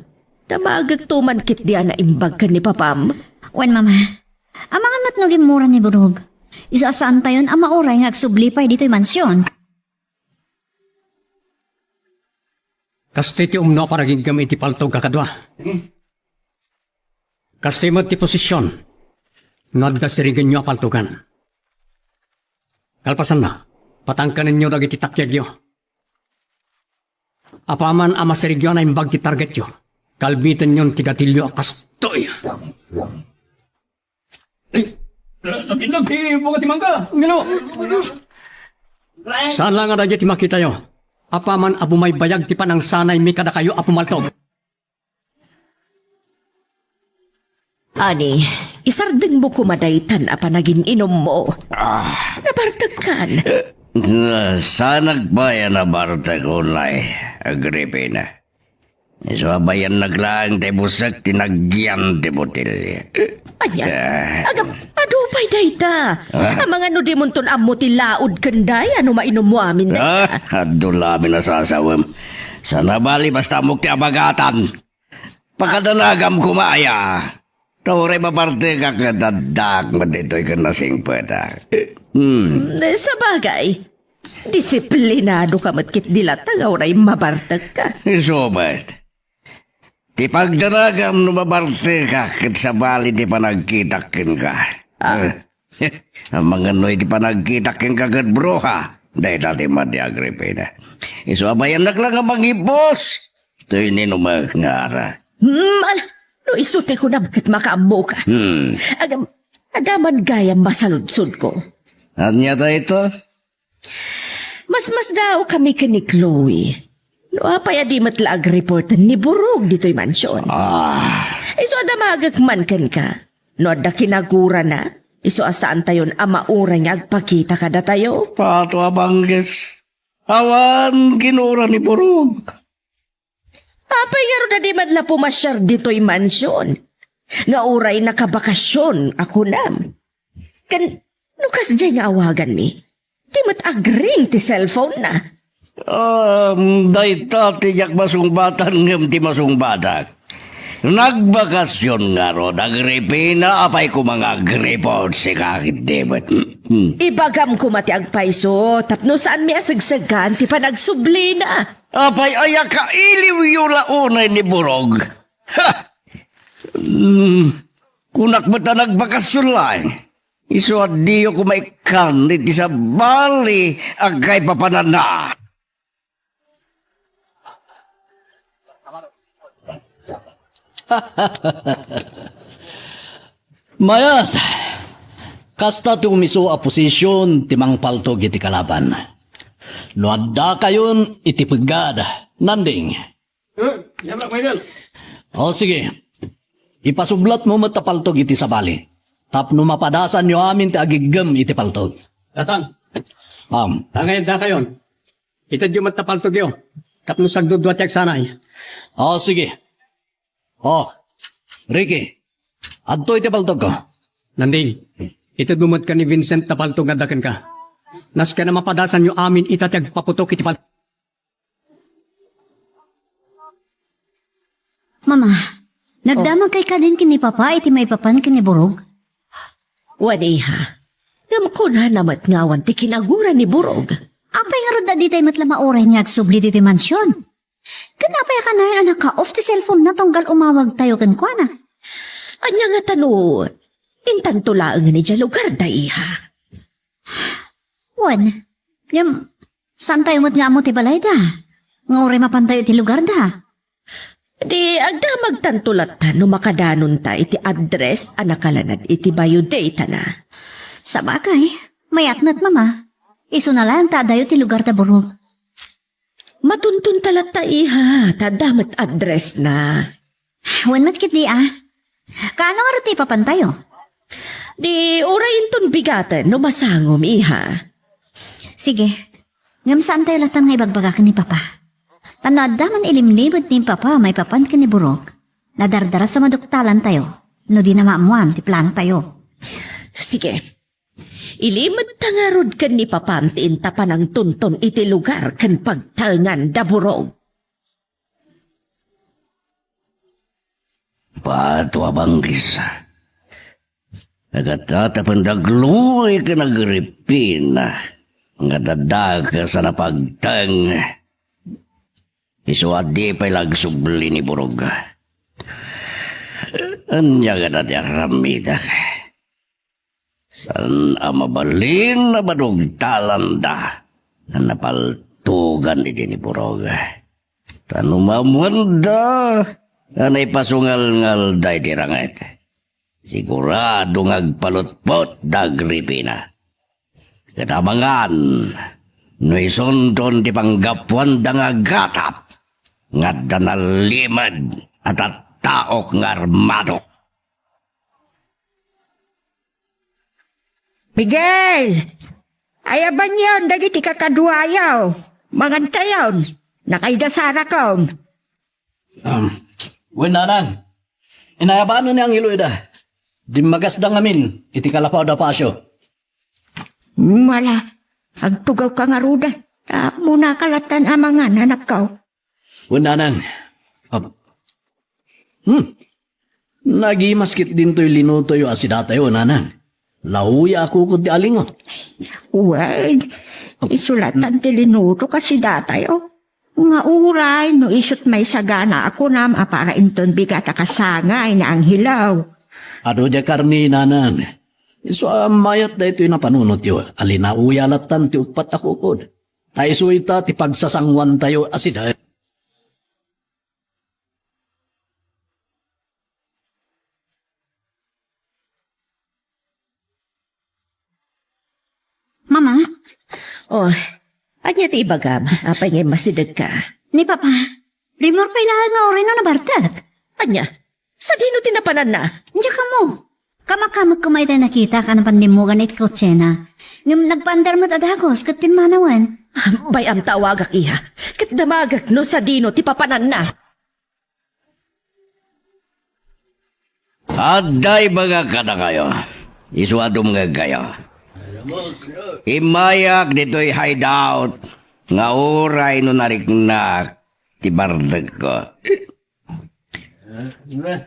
Damagag tuman kit diya na imbag ka ni papam. Wen mama, ang mga natnugin mura ni Burog. Iso asaan tayon ang mauray nga agsubli pa dito'y mansyon. Kasti ti umno para gigam iti paltog kakadwa. Kasti mo ti posisyon. Nadda sirigan nyo paltugan. Kalpasan na, patangkanin nyo dagiti takyag nyo. Apaman ama sirigyo na imbag ti target nyo. Kalbitan nyo tigatilyo akastoy. Natinag ti bunga ti mangga. Saan lang nga ti makita nyo? Apaman abumay bayag ti panang sanay mi kada kayo apumaltog. Ani, isardeng mo kumadaytan apa naging inom mo. Nabartagkan. Sa nagbayan na barta ko na'y Agripina. So abayan naglaang te busak tinagyan te botelya. Anya, agam, adupay dayta. Ang mga no di munton amo ti laod kanday, ano mainom mo amin na. Adulami na sasawam. Sa nabali basta mo ti abagatan. Pagkadanagam kumaya. Tawari maparte ka kadadak mo dito'y kanasing pweda. Sa bagay, disiplinado ka matkit dilat tagawray mabartag ka. Sobat. Ti pagdanagam no maparte ka kat sa bali di panagkitakin ka. Ang mga noy di panagkitakin ka kat broha. Dahil dati madi Agripina. Iso abayan naklang ang mangibos. Ito'y ninumagngara. No isute ko na bakit makaamo ka. Agam, adaman gaya masaludsod ko. Anya ta ito? Mas daw kami ka ni Chloe. No apaya di matlaag report ni Burog dito'y mansyon. Iso adamagak man kan ka. No ada kinagura na. Iso asaan tayon amaura niya agpakita ka da tayo. Pato abangges. Awan kinura ni Burog. Apay nga ro na di madla pumasyar dito'y mansyon. Nga uray nakabakasyon ako nam. Kan, nukas dyan nga awagan mi. Di mat agring ti cellphone na. Day tiyak masungbatan ngem ti masungbatak. Nagbakasyon nga ro, nagripina apay ko mga agripot si kakit debet. Ibagam ko mati agpaiso, tapno saan mi asagsagan ti panagsubli na. Apay ayak ka iliw yung launay ni Burog. Ha! Kunak mo ta nagbakasyon lang. Iso at diyo kumaikan di sa bali agay papanana. Mayat, kasta tumiso a posisyon timang paltog iti kalaban. No adda kayon iti pagad, nanding. O sige, ipasublat mo matapaltog iti sabali. Tapno mapadasan nyo amin ti agigam iti paltog. Datang, tangayin da kayon. Itad yung matapaltog yun. Tapno sagdudwat yak sanay. O sige. O, Ricky, adto iti paltog ko. Nanding, itad bumad ka ni Vincent tapaltog nga dakan ka. Nas ka na mapadasan yung amin itatag paputok iti paltog. Mama, nagdamag kay ka din kini papa iti may papan kini Burog. Wadi ha. Ngam ko na namat ngawan ti kinagura ni Burog. Apay nga rod di tayo matlama oray niya agsubli diti mansyon. Kanapay ka na yung anak ka off ti cellphone na tonggal umawag tayo kan kwa na. Anya nga tanong, intan tulaan nga ni dya lugar da iha. Wan, yam, saan tayo mo't nga mo ti balay da? Nga oray mapantayo ti lugar da. Di agda magtantulatan no makadanon ta iti address anakalanad iti biodata na. Sa bagay, mayatnat mama. Iso na lang tadayo ti lugar da Burog. Matuntun talat ta iha, tadamat address na. Wan matkit di ah. Kaano nga roti papantayo? Di urayin ton bigatan no masangom iha. Sige, ngam saan tayo latan nga ibagbagakan ni papa? Tanada man ilimlibot ni papa may papan ka ni Burog. Nadardara sa maduktalan tayo. No di na maamuan ti plano tayo. Sige. Ilimot tangarod kan ni papam ti intapan ang tunton iti lugar kan pagtangan da Burog. Pato abanggis. Nagtatatapan dagluy ka nagripin. Nga dadag ka sa napagtang. Isuadi pa'y lagsubli ni Burog. Anya ka dati aramidak. San amabalin na badugtalan da na napaltugan ni Burog. Tanumamuan da anay pasungal-ngal day dirangit. Sigurado ngagpalutpot dagripina. Kadamangan no isundon di panggapuan da nga gatap nga danalimad at taok nga armado. Miguel! Ayaban yon, dagiti kakaduayaw. Mangantayon, nakaidasara kaon. Winanan, inayabano ni ang iluida. Di magasdang amin, iti kalapaw da pasyo. Wala, agtugaw ka nga rudan. Muna kalatan amangan, anak ka. Winanan, nagimaskit din to'y linutoy o asidatayo, nanan. Lauya ako kung di alingon. Well, isulatan tilinuto kasi datayo. Nga uray, no isut may sagana ako na para inton bigat akasangay na ang hilaw. Ado di karni, nanan. So, mayat da ito'y napanunot yun. Alina uyalatan ti upat ako kod. Tayo so ita ti pagsasangwan tayo asida. Mama, Oh, anya ti ibagam, apay ngay masidag ka. ni papa, rimor pa ilahan nga oray no nabartat. Anya, sa dino tinapanan na? Diyan ka mo. Kamakamag kumay tayo nakita ka ng pandimugan iti kotsena. Ngam nagpandar mo't adagos kat pinmanawan. Bayam tawagak iha, kat damagak no sa dino ti papanan na. Aday baga ka na kayo. Isuadom nga kayo. Imayak dito'y hideout. Nga oray no nariknak. Tibardag ko.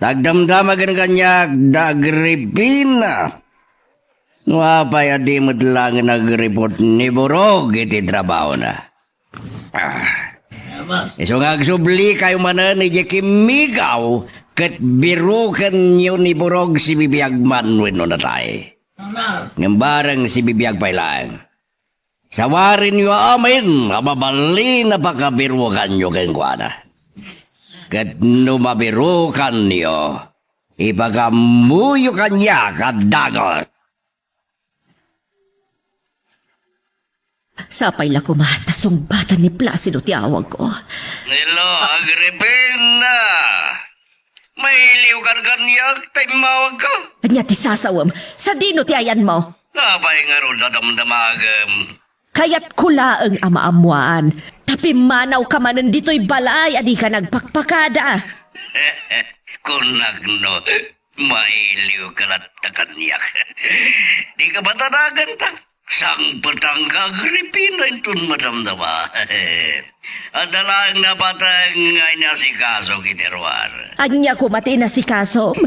Tagdamdamagan kanyak dagripina. Nuapay adimot lang nag-report ni Borog iti trabaho na. Iso nga agsubli kayo manan ni Jackie Migaw kat birukan niyo ni Borog si Bibiyagman wino na tayo. Ngambarang si Bibiyag pa lang. Sawarin niyo amin, mababali na pakabirukan niyo kayong kuwana. Kat numabirukan niyo, ipagamuyo kanya kadagot. Sapay la kumatasong bata ni Placido ti awag ko. Nilo, Agripina. May iliw kan kanyak, tayo mawag ka. Anya ti sasawam, sa dino ti ayan mo. Napay nga ron dadamdamagam. Kaya't kulaang amaamuan. Tapi manaw ka manan dito'y balay, adi ka nagpakpakada. Kunak no, mailiw kalat na kanyak. Di ka ba tanagan ta? Sang patangga Agripina itun madamdama. Adalang napatang ngay na si Kaso kiterwar. Anya kumati na si Kasom.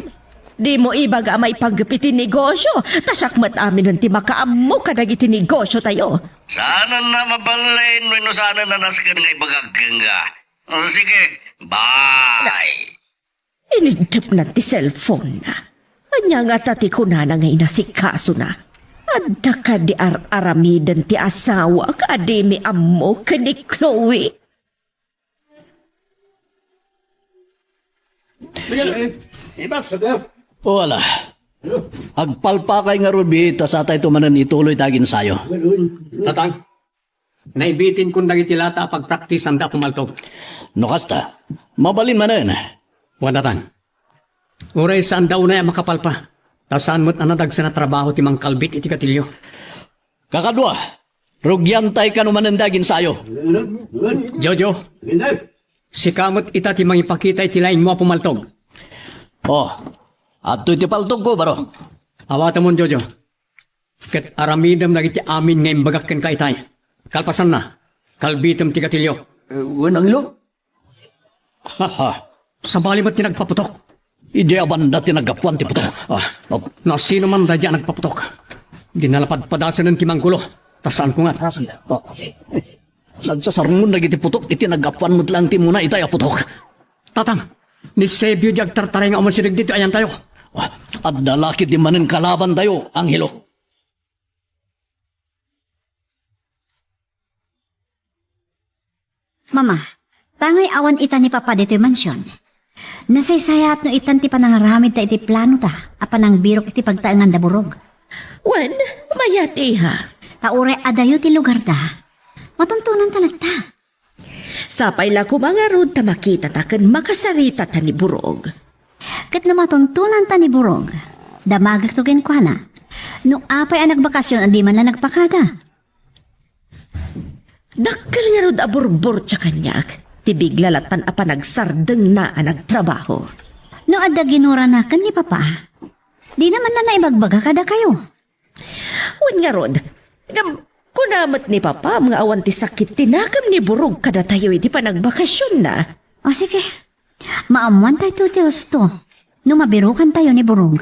Di mo ibaga may pagpitin negosyo. Tasyak mat amin ang timakaamo kadagiti negosyo tayo. Sana na mabalain mo, sana na naskan ngay bagagkang ka. Sige, bye! Inintip na ti cellphone na. Anya nga tati ko na ngay na si Kaso na. Adda ka di aramidan ti asawa ka di mi amo ka ni Chloe. Wala. Agpalpakay nga Ruby, tas atay tumanan ituloy tagin sayo. Tatang, naibitin kong dagiti lata pag-practice ang da pumaltog. No kasta, mabalin manan. Wadatang, uray saan daw na makapalpa. Tasaan mo't anadag sa na trabaho ti Mang Kalbit iti katilyo. Kakadwa, rugyantay ka numanan dagin sayo. Jojo, si kamot ita ti mangipakita iti lain mo pumaltog. Oh, at iti paltog ko baro. Awata mo, Jojo. Kat aramidam nagiti amin ngayon bagakkan ka itay. Kalpasan na, kalbitam ti katilyo. Wanang ilo? Haha, sa bali mo't tinagpaputok. Ije abanda tinagapuan ti putok. Na sino man da dyan nagpaputok. Dinalapad padasan ng kimanggulo. Tasaan ko nga, tasan. Nagsasarungon nagiti putok, iti nagapuan mo't lang ti muna itay putok. Tatang, ni Sebio jag tartaray nga umansinig dito ayan tayo. At dalakit di manin kalaban tayo, Anghelo. Mama, tangay awan ita ni Papa dito yung mansyon. Nasaysayat no itan ti panangaramid ta iti plano ta, apan ang birok iti pagtaangan da burog. Wen, mayati ha. Taure adayo ti lugar ta. Matuntunan talag ta. Sapay la ko mga rod ta makita ta ken makasarita ta ni Burog. Kat na matuntunan ta ni burog, damagak to kwa na. No apay ang nagbakasyon, andi man na nagpakada. Dakkel nga rod aburbor tsa kanyak. Tibig lalatan apa nagsardeng na ang nagtrabaho. No adda ginura na kan ni Papa, di naman na naibagbaga kada kayo. Wen nga rod, kunamat ni Papa mga awan ti sakit tinakam ni Burog kada tayo iti panagbakasyon na. O sige, maamuan tayo ti gusto. No mabirukan tayo ni Burog.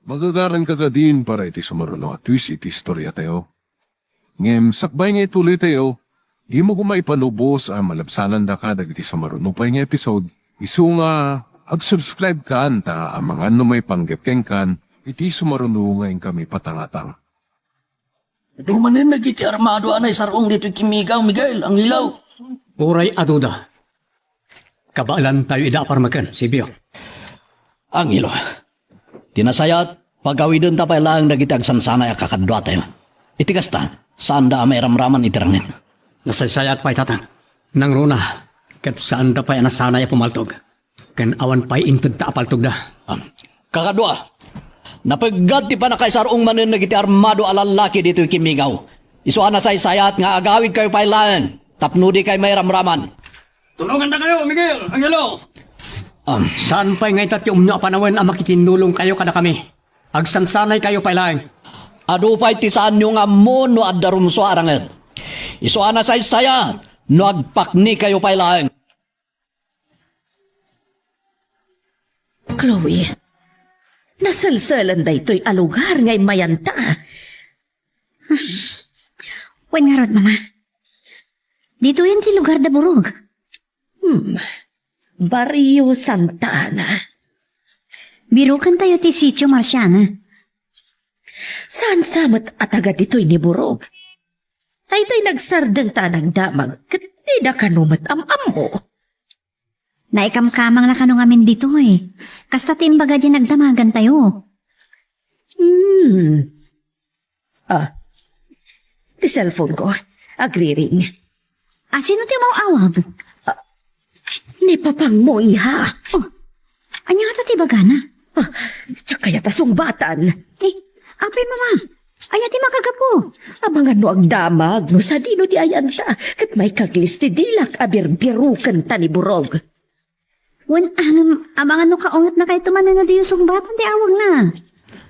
Magagaran ka din para iti sumaruno at twist iti istorya tayo. Ngem, sakbay nga ituloy tayo, di mo kumaipanubos ang malabsanan da ka dagiti sumaruno pa nga episode. Isu nga, ag-subscribe ka anta ang mga may panggapkeng kan, iti sumaruno ngayon kami patangatang. Ito manin nagiti armado anay sarong dito kimigaw, Miguel, ang ilaw. Uray aduda. Kabaalan tayo idaparmakan, Sibyo. Anghelo, tinasayat, pagawidon ta pa lang nagiti agsansanay kakadwa tayo. Itigas ta, saan da may ramraman itirangin. Nasaysayat pa'y tatang. Nang runa, kat saan da pa'y nasanay pumaltog. Kan awan pa'y intud ta apaltog da. Kakadwa, napagad ti pa na kay sarong manin nagiti armado alalaki dito kimigaw. Isuan na saysayat nga agawid kayo pa'y lang. Tapno di kay may ramraman. Tulungan na kayo, Miguel! Angelo! Saan pa'y ngay tatyong nyo apanawan ang makitinulong kayo kada kami? Agsansanay kayo pailaing. Adu pa'y tisaan nyo nga mo no adarum so aranget. Iso ana saya no agpakni kayo pailaing. Chloe, nasalsalan da ito'y alugar ngay mayanta. Wen nga rod, mama. Dito yan ti lugar da burog. Barrio Santa Ana. Birukan tayo ti Sitio Marciana. Saan samat at agad ito'y niburog? Ay to'y nagsardang tanang damag, kat di na kanumat am-am mo. Naikamkamang na kano ngamin dito eh. Kasta timbaga dyan nagdamagan tayo. Di cellphone ko, agri-ring. Sino ti mauawag? Ni papang mo, iha. Anya nga ti baga na? Tsaka yata sungbatan. Apay mama. Anya ti makagapo. Amang ano ang damag, no sa dino di ayan ta, kat may kaglis ti dilak abir-birukan ta ni burog. Wen amang ano kaungat na kayo tumanan na di yung sungbatan ti awag na.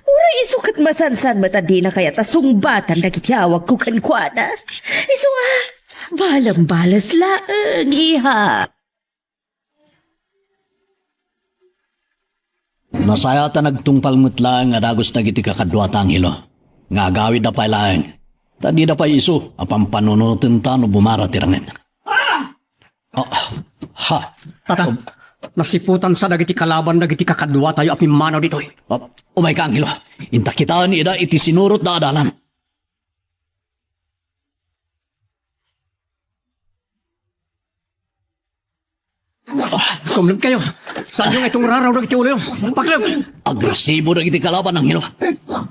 Ura isukat masansan matadi na kaya ta sungbatan na kitiyawag ko kankwana. Isu balang-balas laang, iha. Nasaya ta nagtungpal mutlang nga dagos na giti kakadwata ang hilo. Nga agawid na pa ilang. Tadi na pa iso, apang panunutin ta no bumara tirangin. Tatang, nasiputan sa dagiti kalaban dagiti kakadwa tayo apimanaw ditoy. Umay ka ang hilo. Inta kita ni ida iti sinurot na adalan. Kumlog kayo. Saan yung itong raraw dagiti ulo? Paklog! Agresibo na iti kalaban ang hilo.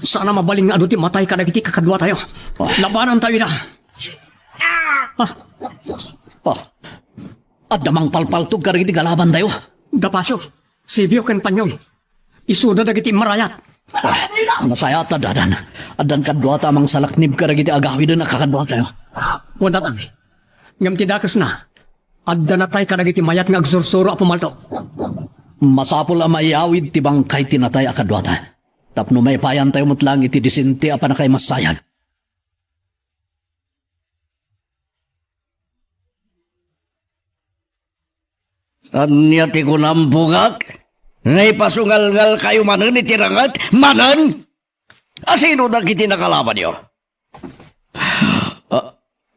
Sana mabaling nga aduti matay ka dagiti kakadwa tayo. Labanan tayo na. At damang palpaltog ka rin iti kalaban tayo. Dapasyo, sibyo ken panyong. Isuda dagiti marayat. Nasaya ta dadan. Adan kadwa ta amang salaknib ka rin iti agawid na kakadwa tayo. Wadatan. Ngam tidakas na. Adda na tayo kadagiti mayat nga agsursuro a pumalto. Masapol ang mayawid tibang kay tinatay akadwata. Tapno may payan tayo mutlang iti disinti apa na kay masayag. Anya ti kunambugak? Ngay pasungal-ngal kayo manan itirangat? Manan? Asino na kiti nakalaban niyo?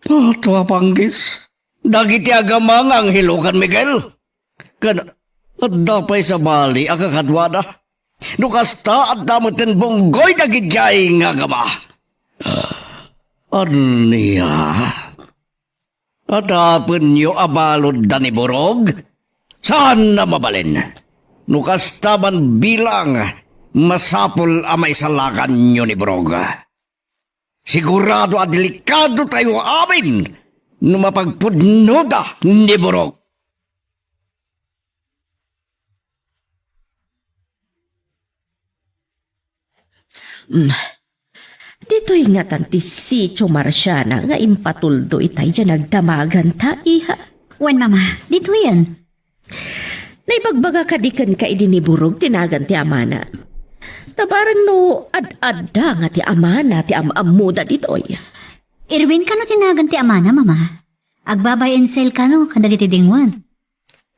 Patwa panggis. Dagiti agamang ang hilukan, Miguel. Adda pa'y sa bali, akakadwada. Nukasta at damutin bunggoy dagidgay nga gama. Anya? At hapon niyo abalod da ni Borog? Saan na mabalin? Nukasta man bilang masapol amay salakan niyo ni Borog. Sigurado at delikado tayo amin no mapagpudnoda ni Borog. Dito'y ingatan ti Sitio Marciana nga impatuldo itay dyan nagdamagan ta, iha. Wen mama, dito yan. Naibagbaga kadikan ka idiniburog tinagan ti amana. Tabaran no ad-adda nga ti amana ti am-amuda dito'y. Irwin ka no tinagan ti amana, mama. Agbabay and sell ka no, kadagiti dingwan.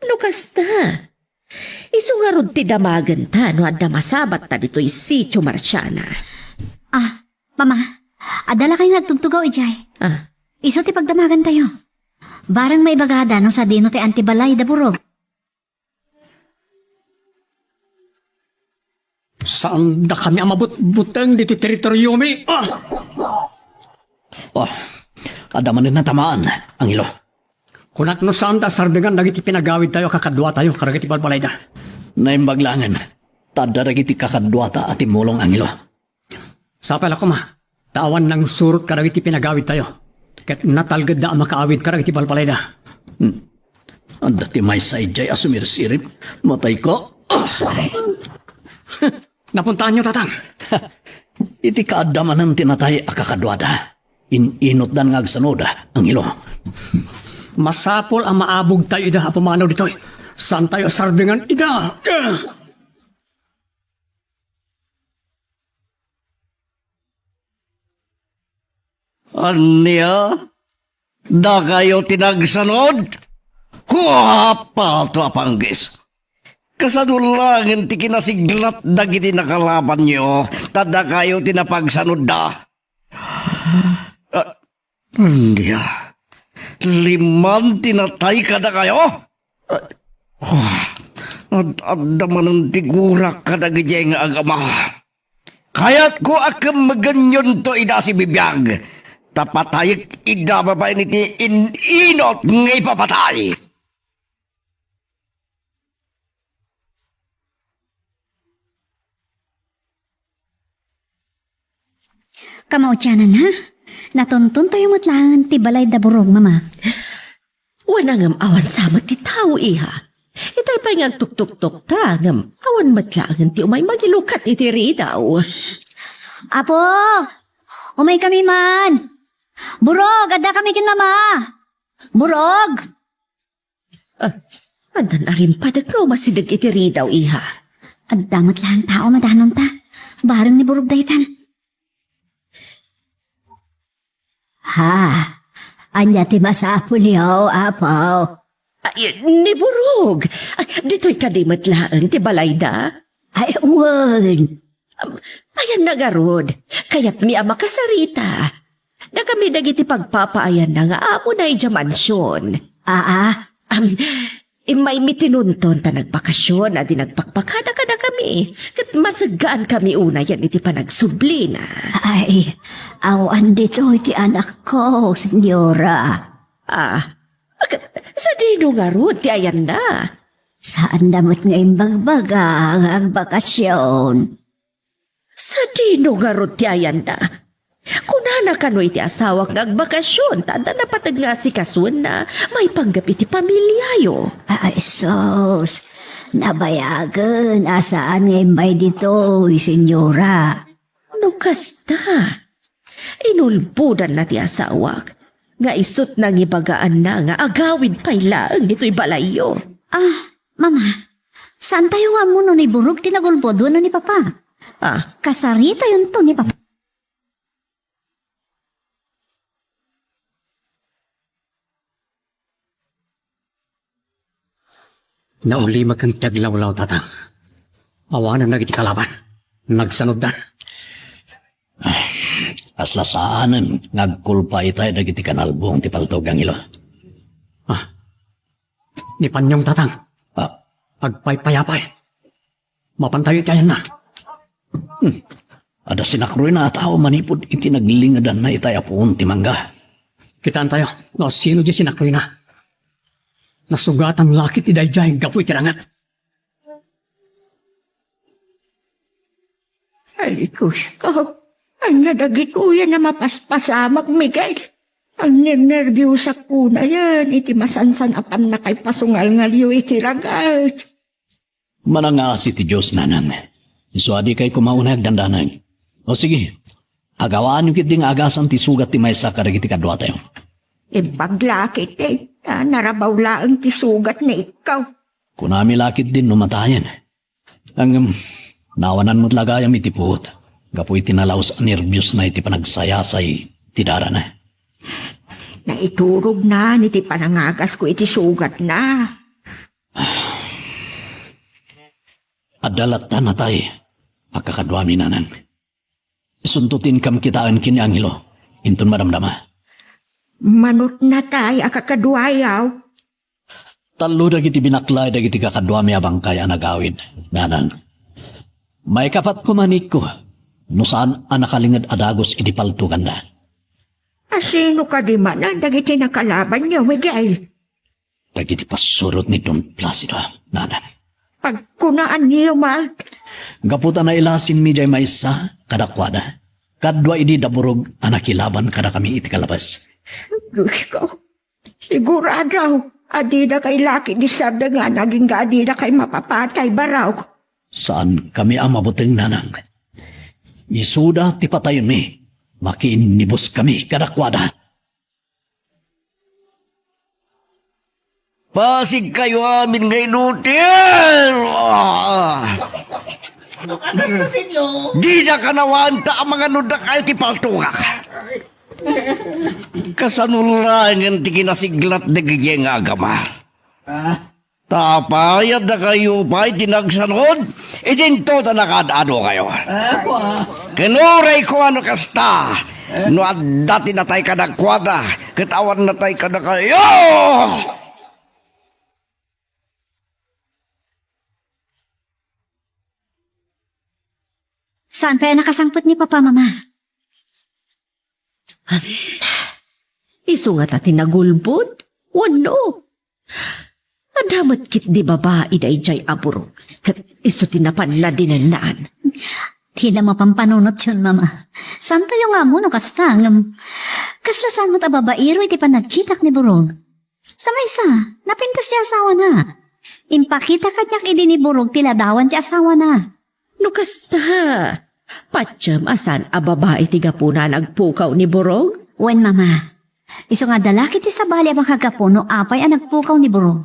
Lukas ta. Isu nga rod ti damagan ta no adda masabat ta dito'y Sitio Marciana. Mama, adala kayo nagtugtugaw ijay. Iso ti pagdamagan tayo. Barang may bagada no sa dino ti antibalay da burog. Saan da kami amabot-butang dito teritoryo mi? Adaman na tamaan ang ilo. Kunak no saan da sardegan dagiti pinagawid tayo kakadwa tayo karagiti balbalay da. Naimbaglangan, tada dagiti kakadwata at imulong ang ilo. Sapal ako ma, tawan ng surot karagiti pinagawid tayo. Kat natalgad da ang makaawid karagiti balbalay da. Ang dati may saijay asumirsirip, matay ko. Napuntaan nyo, tatang. Iti kaadaman ng tinatay akakadwada. Inot dan ngagsanuda ang ilo. Masapol ang maabog tayo da apumanaw dito. Saan tayo sardingan ida? Anya? Da kayo tinagsanod? Kuhapal to apanggis. Kasadulangin ti kinasiglat dagiti nakalaban nyo, tada kayo tinapagsanod da. Anya? Liman tinatay kada kayo? At man ang tigurak kadagijay nga agama. Kaya't ko akam maganyon to ida si bibiyag. Tapatayik ida babae niti inot nga ipapatay. Kamautyanan ha? Natuntun tayo matlangan ti balay da burog, mama. Wala ngam awan samot ti tao, iha. Itay pa nga tuk-tuk-tuk ta, ngam awan matlangan ti umay magilukat iti ridaw. Apo! Umay kami man! Burog! Ada kami kin mama! Burog! Andan na rin pa dagaw masidag iti ridaw, iha. Ada matlangan tao madanon ta. Barang ni burog daytan. Ha, anya ti masapo niyo, apaw. Ay, ni Burog. Dito'y kadimatlaan, ti Balayda. Ay, uwan. Ayan nagarod. Kaya't mi ama kasarita. Na kami dagiti pagpapaayan na nga amo na ija mansyon. May mitinunton ta nagbakasyon na di nagpakpakada ka na kami. Kat masagaan kami una yan iti panagsubli na. Ay, awan dito iti anak ko, senyora. Sa dino nga ro, ti ayan na. Saan damot nga imbagbaga ang agbakasyon? Sa dino nga ro, ti ayan na. Kunana kano iti asawak nga agbakasyon, tanda na patag nga si kasun na may panggap iti pamilyayo. Ay, sos, nabayagan, asaan nga imbay dito, senyora? No kasta, inulbudan na ti asawak, nga isut nang ibagaan na nga agawin pailaang dito'y balayo. Mama, saan tayo nga mo ni Burog tinagulbodo na ni Papa? Kasarita yun to ni Papa. Naulima kang taglawlaw tatang. Awanan na iti kalaban. Nagsanod dan. Asla saanan, nagkulpa itay dagiti kanalbong ti paltogang ilo. Ni Panyong tatang. Agpaypayapay. Mapantayo kayan na. Ada sinakroy na tao manipod iti naglingadan na itay apon ti mangga. Kitaan tayo. No, sino di sinakloy na? Nasugatang lakit idayjay gapoy tirangat. Ay, Diyos ko. Ang nadagituyan na mapaspasamak, Miguel. Ang nervyusa ko na yan. Iti masansan apan na kay pasungal nga liyo iti ragat. Manangasi ti Diyos nanan. Isuadi kay kumaunag dandanag. O sige, agawaan yung kiting agasan ti sugat ti maysa karagiti kadwa tayo. Ibaglakit narabaw laang ti sugat na ikaw. Kunami lakit din numatayan. Ang nawanan mo't lagayam iti puot. Gapoy tinalaos nervyos na iti panagsayasay ti dara na. Naiturog na niti panangagas ko iti sugat na. Adalatan na tayo. Akakadwami nanan. Suntutin kam kitaan kini Angelo. Intun maramdama. Manot na tayo akakadwayaw. Talo dagiti binaklay dagiti kakadwami abang kaya nagawid. Nanan. May kapat kumanik ko. No saan anakalingad adagos iti paltugan na. Asino ka di man ang dagiti nakalaban niyo, Miguel? Dagiti pasurot ni Don Placido. Nanan. Pagkunaan niyo, Mag. Gaputan na ilasin mi jay maysa kadakwada. Kadwa idi daburog anakilaban kada kami iti kalabas. Diyos ko, sigurado, adida kay laki di sarda nga naging adida kay mapapatay baraw. Saan kami ang mabuting nanang? Isuda ti patayon mi, makiinibos kami kadakwada. Pasig kayo amin nga inutil! Di na kanawanta ang mga nuda kayo ti paltungak. Kasanulangan ti kinasiglat na giging agama. Tapayad na kayo pa'y tinagsanod, idinto ta nakadano kayo. Kinuray ko ano kasta, no at dati na tayo ka nagkwada, katawan na tayo ka na kayo! Saan pa yan nakasangpot ni Papa, Mama? Isu nga ta tinagulbod? Wano? Adamat kit di babae da ijay aburo. Kat isu tinapan na dinanaan. Tila mapampanunot yun, Mama. Saan tayo nga mo no kastang? Kaslasan mo't ababairo iti pa nagkitak ni Burog. Sa may isa, napintas ti asawa na. Impakita kanyak idi ni Burog tiladawan ti asawa na. No kasta. Patyam asan a babae tiga po na nagpukaw ni Borog? Wen, Mama. Iso nga dalaki ti sabali abang kagapuno apay ang nagpukaw ni Burog.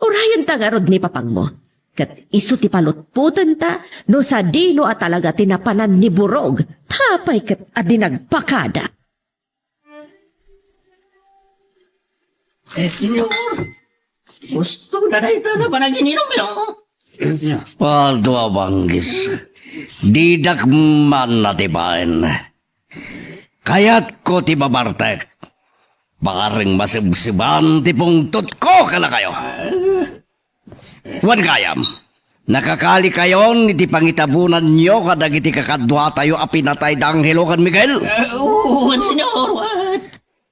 Urayan tagarod ni papang mo. Kat isu ti palutputan ta, no sa dino at talaga tinapanan ni Borog, tapay kat adinagpakada. Senyor, gusto na ito na ba nag-ininom yun? Paldo abanggis, didak man natibain. Kaya't ko ti babartek, baka ring masibsiban ti pungtot ko kala kayo. Wan kayam, nakakali kayon iti pangitabunan nyo kadag iti kakadwa tayo a pinatay da Anghelo kan Miguel. Senyor, what?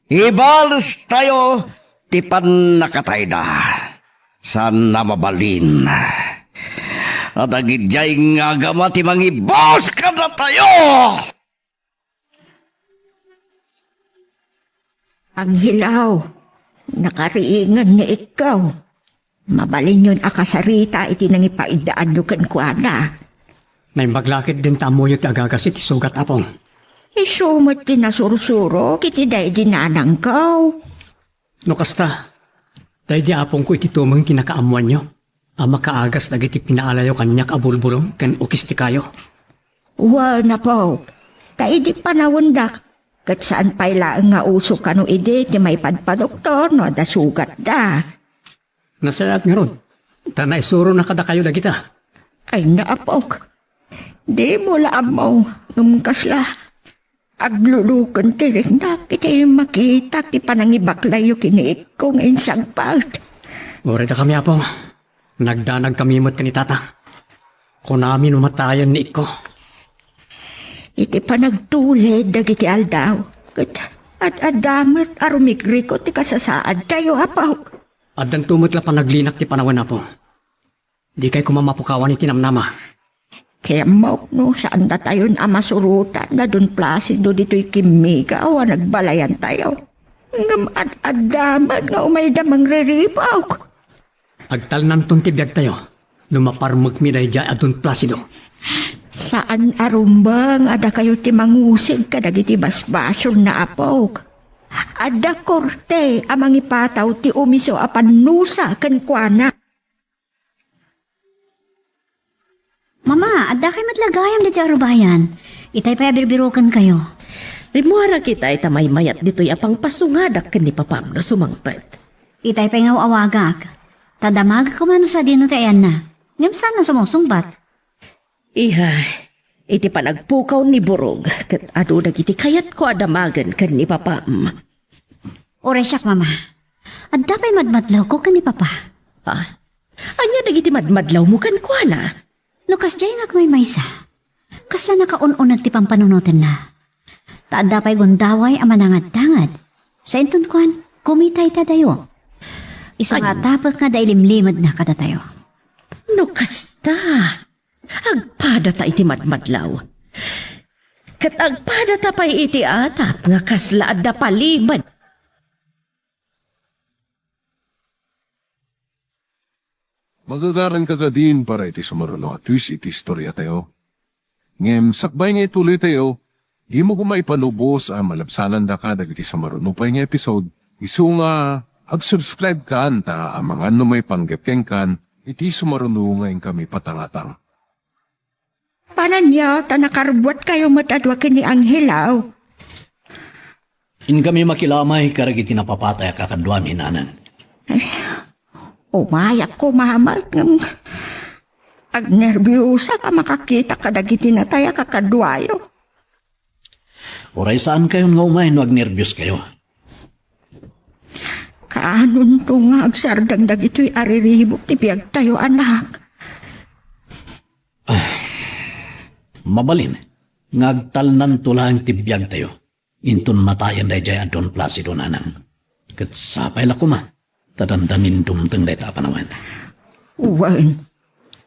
Ibalos tayo ti pan nakatay da, san na mabalin. At agidjay nga gama ti mangibos ka na tayo! Ang hilaw, nakariingan ni ikaw. Mabalin yun akasarita iti nang ipaidaan yukan ko ana. May maglakit din tamuyot agagasit sugat apong. Isumot ti nasursuro, kiti day dinanang kaw. No kasta, dahil di apong ko iti tumang kinakaamuan nyo. Ang makaagas dagiti pinaalayo kanyak abulbulong kan ukisti kayo. Na po, kaidi panawundak. Kat saan pa'y laang nga uso ka no ide, ti may padpadoktor no da sugat da. Nasayat nga ron. Tanay suro na kada kayo dagita. Ay naapok. Di mo laam mo, kasla. Aglulukan ti rin na, kita makita ti panangibaklayo kiniik kong insang part. Uri da kami apong. Nagdanag kami mo't ni tata. Kung namin umatayan ni Iko. Iti pa nagtulid dagiti aldaw. At adamat arumigri ko ti kasasaad tayo apaw. At dan tumutla pa naglinak ti panawan na po. Di kay kumamapukawan ni tinamnama. Kaya mo, no, saan na tayo na masurutan na dun plasido dito'y kimiga o nagbalayan tayo. Ngam at adamat nga umay damang riripaw. Agtal nan tibiyag tayo. Lumaparmag mi day dya adun plasido. Saan arumbang ada kayo ti mangusig kadag iti basbasyon na apok. Ada korte amang ipataw ti umiso apanusa ken kuana. Mama, adda kay matlagayam diti arubayan. Itay pa birbirukan kayo. Rimuara kita itamay mayat dito'y apang pasungadak ken ni papam na sumangpet. Itay pa nga awagak. Tadamag ko man sa dino tayan na. Ngam sana sumusumbat. Ihay, iti panagpukaw ni Borog, kat ado nagiti kayat ko adamagan kan ni papam. Oresyak, Mama. Adda pa'y madmadlaw ko kan ni Papa. Anya nagiti madmadlaw mo kan kwa na? Lukas jay nagmaymaysa. Kasla nakaun-unag ti pampanunutan na. Taadda pa'y gundaway ang manangad-tangad. Sa intun kwan, kumitay ta dayo. Iso nga tapak nga dailimlimad na kada tayo. No kasta, agpada ta iti madmadlaw. Kat agpada ta pa'y iti atap nga kaslaad da palimad. Magagaran ka din para iti sumaruno at twist iti istorya tayo. Ngem, sakbay nga ituloy tayo, di mo kumaipanubos ang malabsanan da ka dagiti sumaruno pa nga episode. Isu nga Ag-subscribe ka ta ang mga may panggapkeng kan, iti sumarunungayin kami patangatang. Panan niya, nakarbuat kayo matadwa kini Angelaw. In kami makilamay karagiti napapatay kakadwan inanan. Umayak ko, mahamag. Ag nervyusa ka makakita kadagiti na taya kakadwayo. Oray saan kayo nga umayin wag nervyos kayo? Kaanon to nga agsardang dagito'y ariribok ti biyag tayo, anak. Mabalin, ngagtalnan tulang tibiyag tayo. Intun matayan day jay adon Placido nanang. Kat sapay la kuma, tadandanin dumteng day tapanawan. Uwan,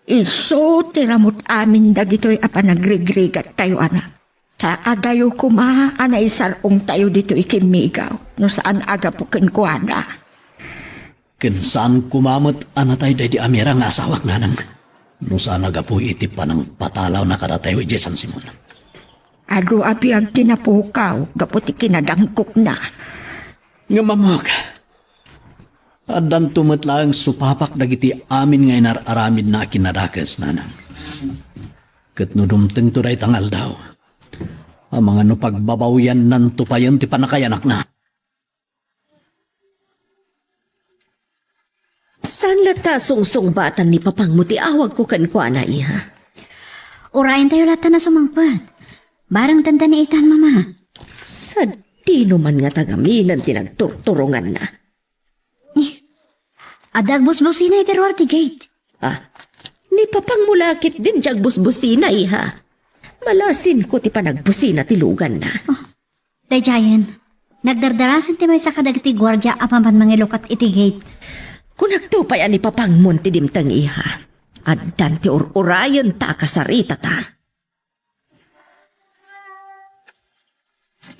iso tiramot amin dagito'y apanagregregat tayo, anak. Ta adayo kuma, anay sarong tayo dito ikimigaw, no saan aga pukin ko, anak. Kinsaan kumamot anatay day di amira nga asawak nanang. No saan nagapuy iti pa ng patalaw na kadatayo iti San Simon. Ado abi ang tinapukaw, gaputi kinadangkok na. Nga mamok. Adan tumatlang supapak dagiti amin nga inararamid na kinadakas nanang. Kat no dumteng to day tangal daw. Ang mga no pagbabawyan nan tupayan ti panakayanak na. San lata sungsong batan ni papang mo ti awag ko kan ko na iha? Urayan tayo lata na sumangpat. Barang tanda ni itan, mama. Sa di naman nga tagaminan tinagturturungan na. Adagbus-busin na iterwar ti gate. Ni papang mulakit din jag busbusina iha. Malasin ko ti panagbusina ti lugan na. Dayayan, nagdardarasan ti may sa kadagiti gwardya apaman mangilukat iti gate. Kung nagtupay ani papang munti dimtang iha. At danti urayan ta kasarita ta.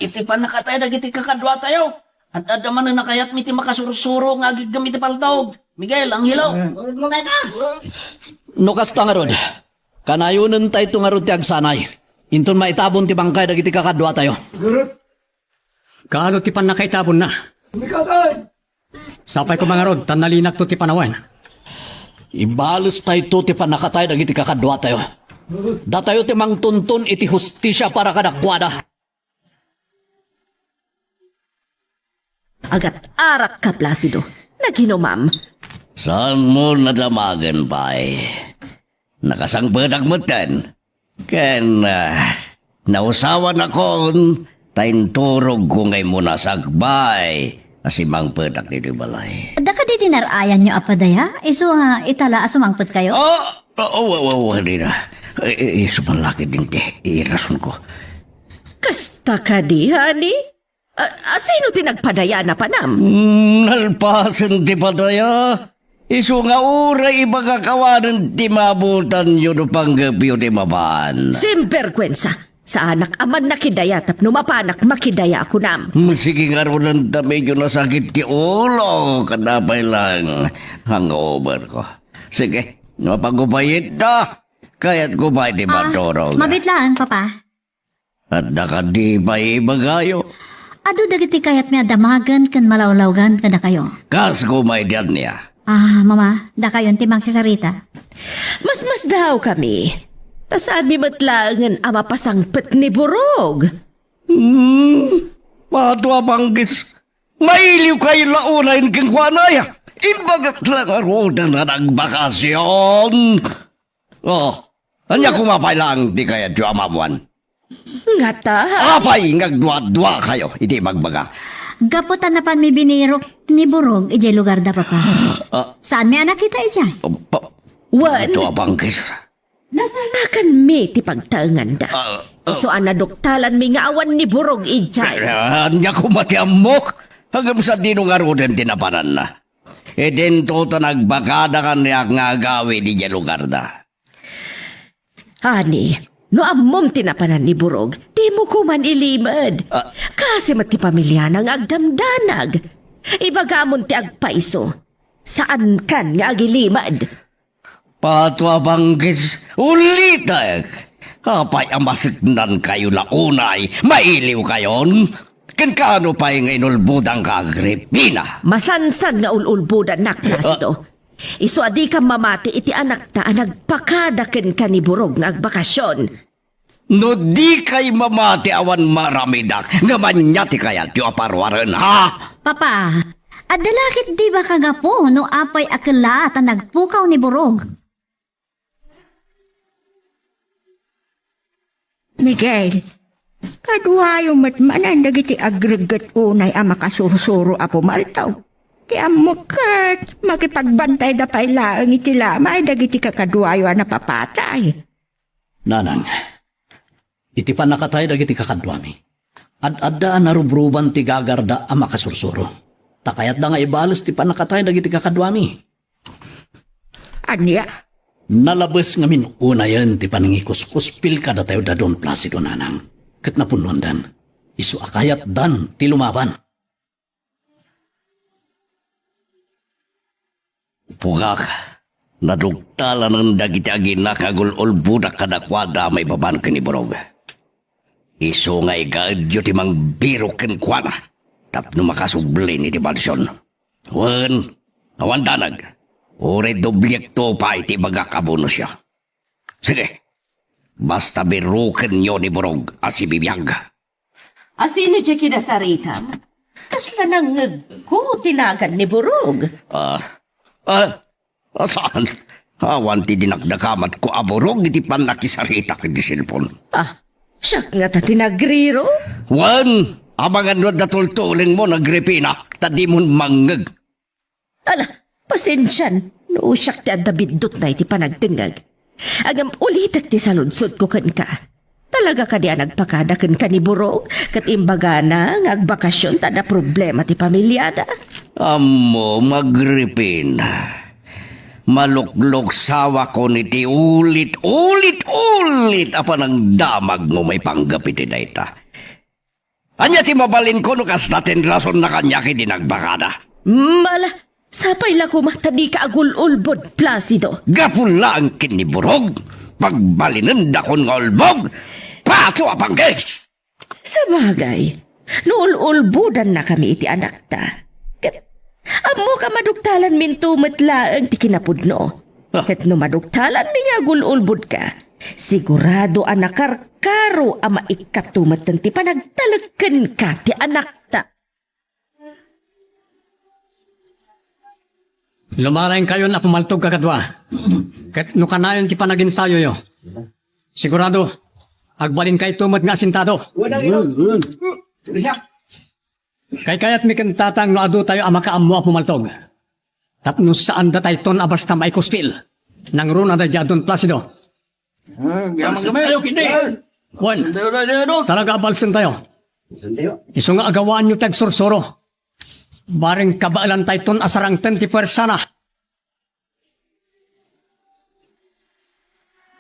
Iti pa nakatay dagiti kakadwa tayo. At adaman na nakayat mi ti makasursuro nga agigam iti paltog. Miguel, ang hilaw. Nukasta nga rod. Kanayunan tayo ito nga rod ti agsanay. Intun maitabon ti bangkay dagiti kakadwa tayo. Kaano ti pan nakaitabon na? Sapay ko mga rod, tanalinak to ti panawan. Ibalos tayo to ti panakatay dagiti kakadwa tayo. Datayo ti mangtuntun iti hustisya para kadakwada. Agat arak ka, Placido. Naginomam. Saan mo nadamagan pa Nakasangbadag mo tan. Ken, nausawan ako tainturog ko ngay muna sagbay. Asimang pedak dito balay. Da ka di dinarayan nyo apadaya? Iso itala asumangpot kayo? Hindi na. Sumalaki din ti. Irason ko. Kasta ka di, honey? Sino tinagpadaya na panam? Nalpasan ti padaya. Isu nga uray ibagakawanan ti mabutan yun panggabi ti maban. Simperkwensa. Sa anak aman nakidaya tap numapanak makidaya ako nam. Sige nga ron na medyo nasakit ti ulo. Kadapay lang hangover ko. Sige, mapagupayit na. Kaya't kupay ti maturog. Mabitlaan, papa. At nakadi pa ibagayo. Ado dagiti kayat may adamagan kan malawlawgan kada kayo. Kas kumay diyan niya. Mama, da kayo timang kisarita. Mas daw kami. Tasaan mi matlangan ama pasangpet ni Burog. Matwa banggis. Mailiw kayo launayin kang kwanaya. Ibagat lang aroda na nagbakasyon. Anya kumapay lang di kaya diyo amamuan. Nga ta, Apay, ngagdwa-dwa kayo. Iti magbaga. Gaputan na pan may binirok ni Burog, ijay lugar da, papa. Saan may anak kita, ijay? Wan, Matwa banggis. nasanakan mi ti pagtaengan da. So anadoktalan mi nga awan ni Burog ijay. Anya kumati amok. Hanggang sa dinong arodan tinapanan na. E din to nagbakada kan niya nga gawi di dyan lugar da. Ani, no amom tinapanan ni Burog, di mo kuman ilimad. Kasi mati pamilya ng agdamdanag. Ibagamon ti agpaiso. Saan kan nga agilimad? Patwa banggis ulitak. Apay amasiknan kayo launay. Mailiw kayon. Kan kaano pa yung inulbudang ka, Agripina? Masansag nga ululbudan nak, Placido. Isu adi ka mamati iti anak ta nagpakadaken ka ni Burog nga agbakasyon. No di kay mamati awan maramidak, nga manyati kaya ti aparwaran, ha? Papa, adalakit di ba ka po no apay akala at nagpukaw ni Burog? Miguel, kaduayo matmanan dagiti agregat unay a makasursuro apo maltaw. Ti amukat, makipagbantay da pay laang iti lamay dagiti kakaduayo a napapatay. Nanang, iti pa nakatay dagiti kakadwami. Ad-adda narubruban ti gagarda ang makasursuro. Takayat da nga ibalos ti pa nakatay dagiti kakadwami. Anya? Nalabas ngamin una yan ti panangikus-kuspil kada tayo da Don Placido, nanang. Kat napunuan dan. Isu akayat dan ti lumaban. Pugak, nadugtala ng dagiti aginak agul budak kadakwada may baban ka ni Burog. Iso nga igadyo ti mang biro ken kwana. Tapno makasubli ni ti bansyon. Awan danag. Ure doblyak to pa iti bagak abono siya. Sige, basta biruken nyo ni Burog asibibiyag. Asino dya kinasaritam? Kasla nang ko tinagan ni Burog. Saan? Awan ti dinagdakamat ko aburog iti panakisarita kiti silpon. Siyak nga ta tinagriro? Abangan no datultuling mo nagripina, tadi mo mangag. Pasensyan, no siyak ti adabidot na iti panagtingag. Agam ulitak ti saludsod ko kan ka. Talaga ka diya nagpakadakan ka ni Burog, kat imbaga na ngagbakasyon tada problema ti pamilyada. Amo, magripin. Maluklok sawa ko niti ulit apa ng damag mo may panggapiti na ita. Anya ti mabalin ko no kas natin rason na kanya ki dinagbakada. Mala, sapay la kumatadi ka agul-ulbod, Placido. Gapula ang kiniburog, pagbalinan da kon nga ulbog, pato apangges. Sa bagay, nuul-ulbudan na kami iti anak ta. Amo ka maduktalan min tumatlaang ti kinapudno. Ket no maduktalan mi nga agul-ulbod ka, sigurado anakarkaro ama ikatumatan ti panagtalagkan ka ti anak ta. Lumarayin kayo na pumaltog kakadwa. Ket no kanayon ti panaginsayo yo. Sigurado, agbalin kay tumat nga sintado. Kay kayat mi kantatang no adu tayo amakaammo a pumaltog. Tapno saan da tayo ton abasta may kuspil. Nang runa da Don Placido. Ayaw kindi. Juan, talaga abalsin tayo. Iso nga agawaan nyo tag sursuro. Baring kabaalan tayo ton asarang 20 persana.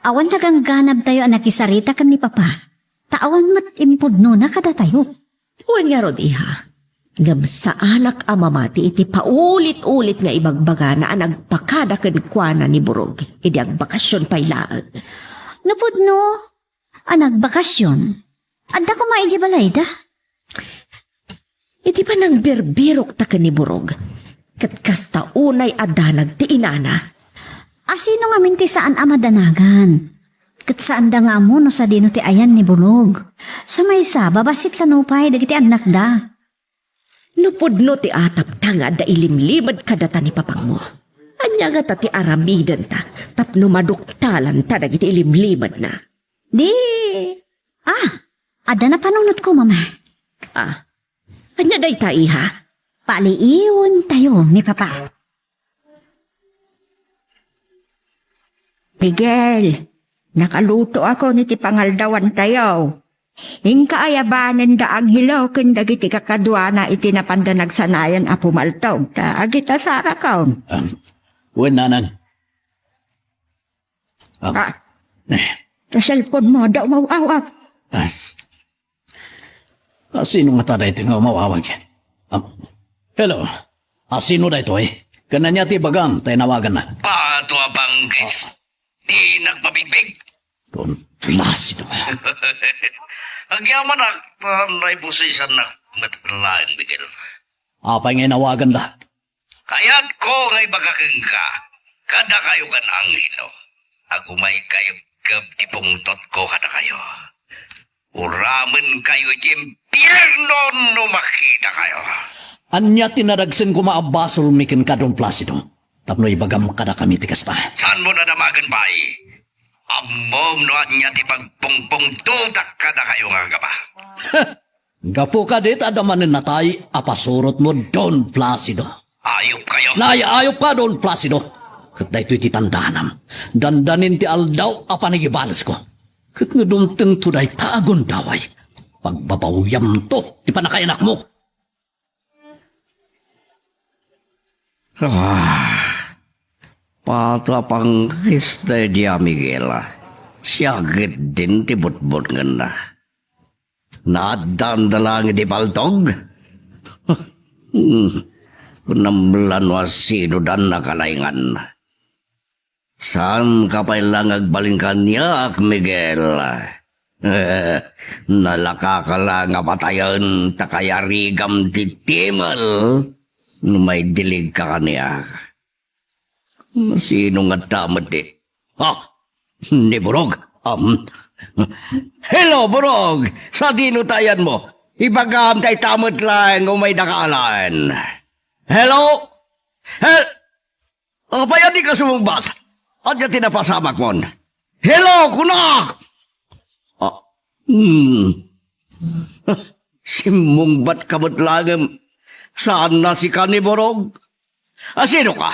Awan tagang ganab tayo nakisarita kan ni Papa. Taawan mat impudno na kada tayo. Uwan nga rod iha. Ngam sa anak amamati iti paulit-ulit nga ibagbaga na nagpakadakan kwa na ni Burog. Idi ang bakasyon pailaan. Napudno, nagbakasyon. Adda ko maiji balayda. Iti pa nang berbirok ta ka ni Burog. Kat kasta unay adanag ti inana. Asino nga minti saan amadanagan? Kat saan da nga mo no sa dino ti ayan ni Burog. Sa may isa, babasit lanupay dagiti anak da. Nupudno ti atap tanga da ilimlimad kadata ni papang mo. Anya nga ta ti aramidan ta, tapno maduktalan ta dagiti ilimlimad na. Di, ada na panunot ko, mama. Anya day ta iha? Paliiwan tayo ni Papa. Miguel, nakaluto ako niti pangaldawan tayo. Hingka ayabanan da ang hilaw kung dagiti kakadwa na itinapanda nagsanayan a pumaltog. Ta agita sara kaon. Wen, nanang. Ta cellphone mo daw mawawag. Sino nga tada ito nga umawawag? Hello, sino da ito eh? Kananya ti bagang tayo nawagan na. Pato apangges. Di nagpabigbig. Don Placido. Agyaman na, panay posisan na matalain, Miguel. Apay nga nawagan da. Kaya't ko ngay bagakang ka, kada kayo ka na ang hino. Ako may kayab tipungtot ko kada kayo. Uraman kayo impyerno no makita kayo. Anya tinaragsin ko maabasol mikin ka Don Placido. Tapno ibagam kada kami tikasta. Saan mo na damagan ba Amom no anya ti pagpungpung tutak kada kayo nga gaba. Gapo ka dit adamanin na tayo, apasurot mo Don Placido. Ayop kayo. Ayop ka Don Placido. Kat da ito'y titandanam. Dandanin ti aldaw apanigibalas ko. Kat nga dumteng to day tagon daway. Pagbabawiyam to, ti panakayanak mo. Pata pang Estedia Miguel. Siya agad din ti butbut nga na. Nadandalang di paltog. Kunamlan wasido dan nakalaingan. Saan ka pa ilang agbalingkan niya, Miguel? Nalakakala nga patayan takayarigam titimal. May dilig ka kaniya. Sino nga damat ni Burog? Hello, Burog! Sa dinutayan mo, ibagam tay tamat lang o may nakaalan. Hello? Payan di ka sumumbat. At yung tinapasamak mo. Hello, kunak! Simungbat kamot lang. Saan na si ka ni Burog? Sino ka?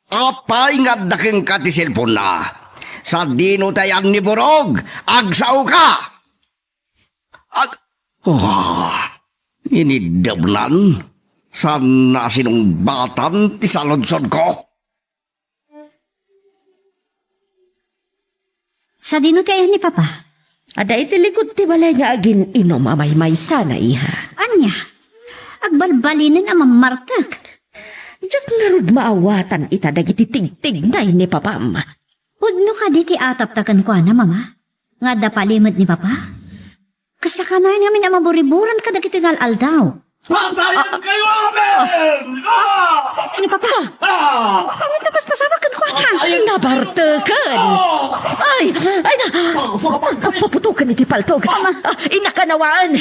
Apay nga daking ka ti cellphone na. Sa dinutayan ni Burog, agsaw ka! Inidablan? Saan na sinong batan ti saludsod ko? Sa dinutayan ni Papa. Ada itilikod ti balay nga agin inom amay may sana iha. Anya, agbalbalinin ang mamartak. Diyak nga rod maawatan ita dagiti tigtignay ni Papam. Udno ka di ti atap-takan ko na, Mama. Nga dapalimod ni Papa. Kasta ka na namin ang maburiburan ka dagiti aldaw. Pantayan kayo amin! Ni Papa, ang napaspasawa kan ko na. Ay, nabartakan. Ay na. Paputukan iti paltog. Inakanawaan.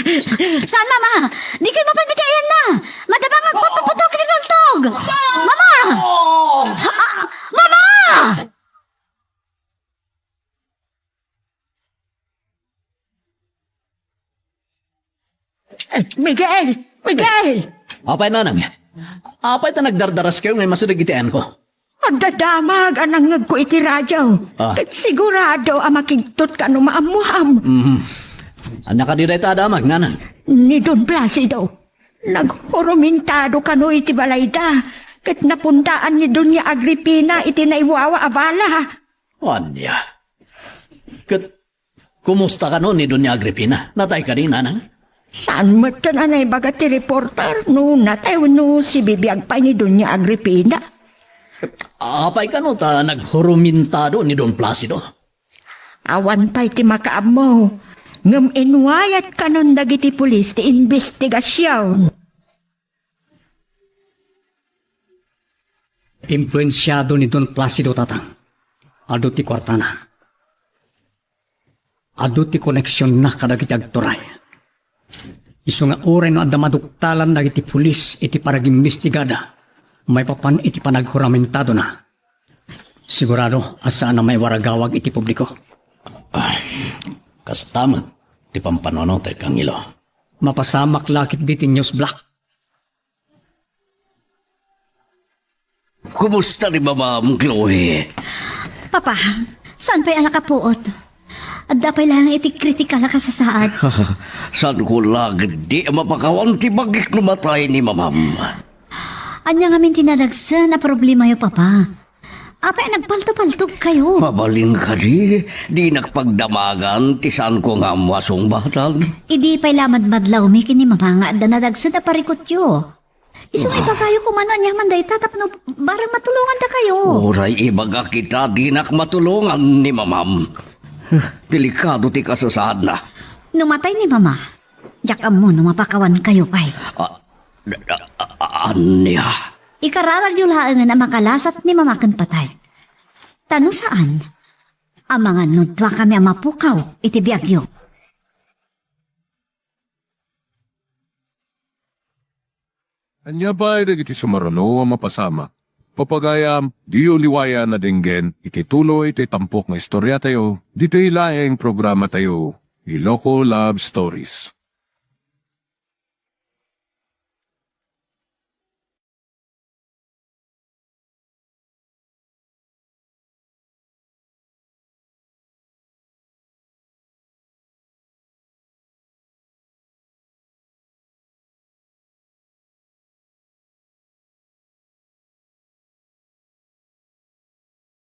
Saan, Mama? Di kayo mapagkakayan na. Madaba magpapaputok ni Paltog. Mama! Mama! Miguel! Apay nanang. Apay ta nagdardaras kayo ngay masinagitian ko. Magdadamag anang ko iti radyo. Kat sigurado ang makigtot ka no maamuham. Anya ka diray ta adamag, nanang. Ni Don Placido. Naghurumintado ka no iti balayda. Kat napundaan ni Doña Agripina iti naiwawa abala. Anya. Kumusta ka no ni Doña Agripina? Natay ka rin, nanang? Saan mo ito na naibaga ti reporter? No, natay no si bibiyag pa ni Doña Agripina. Apay ka no ta naghurumintado ni Don Placido. Awan pa iti makaam mo. Ngam inwayat ka nun dagiti pulis ti investigasyon. Influensyado ni Don Placido tatang. Ado ti kwartana. Ado ti koneksyon na kadagiti agturay. Iso nga oray no adda maduktalan dagiti pulis iti paragimbestigada. May papan iti panaghuramentado na. Sigurado asaan na may waragawag iti publiko. Kastaman, ti pampanonote kang ilo. Mapasamak lakit bitin news black. Kumusta ni Ma'am Chloe? Papa, saan pa'y anak kapuot? At dapat lang iti kritikal ka sa saad. Saan ko lagad di mapakawan ti bagik lumatay ni Ma'am? Anya nga min tinadagsa na problema yo, Papa. Apay nagpalto-paltog kayo. Mabalin ka di nakpagdamagan ti saan ko nga masong batag. Idi pa'y lamad-madlaw mi kini Mama nga adda nadagsa na parikot yo. Iso nga kayo kumano niya man day tatapno barang matulungan da kayo. Oray ibaga kita di nak matulungan ni Ma'am. Delikado ti kasasad na. Numatay ni mama. Diyak mo numapakawan kayo pay. Anya? Ikararag yung laangan ang makalasat ni mama kan patay. Tano saan? Ang mga nudwa kami ang mapukaw, iti biyagyo. Anya ba ay iti sumarano ang mapasama? Papagayam, di uliwaya na dinggen, iti tuloy iti tampok nga istorya tayo, dito ilaing programa tayo, Iloko Love Stories.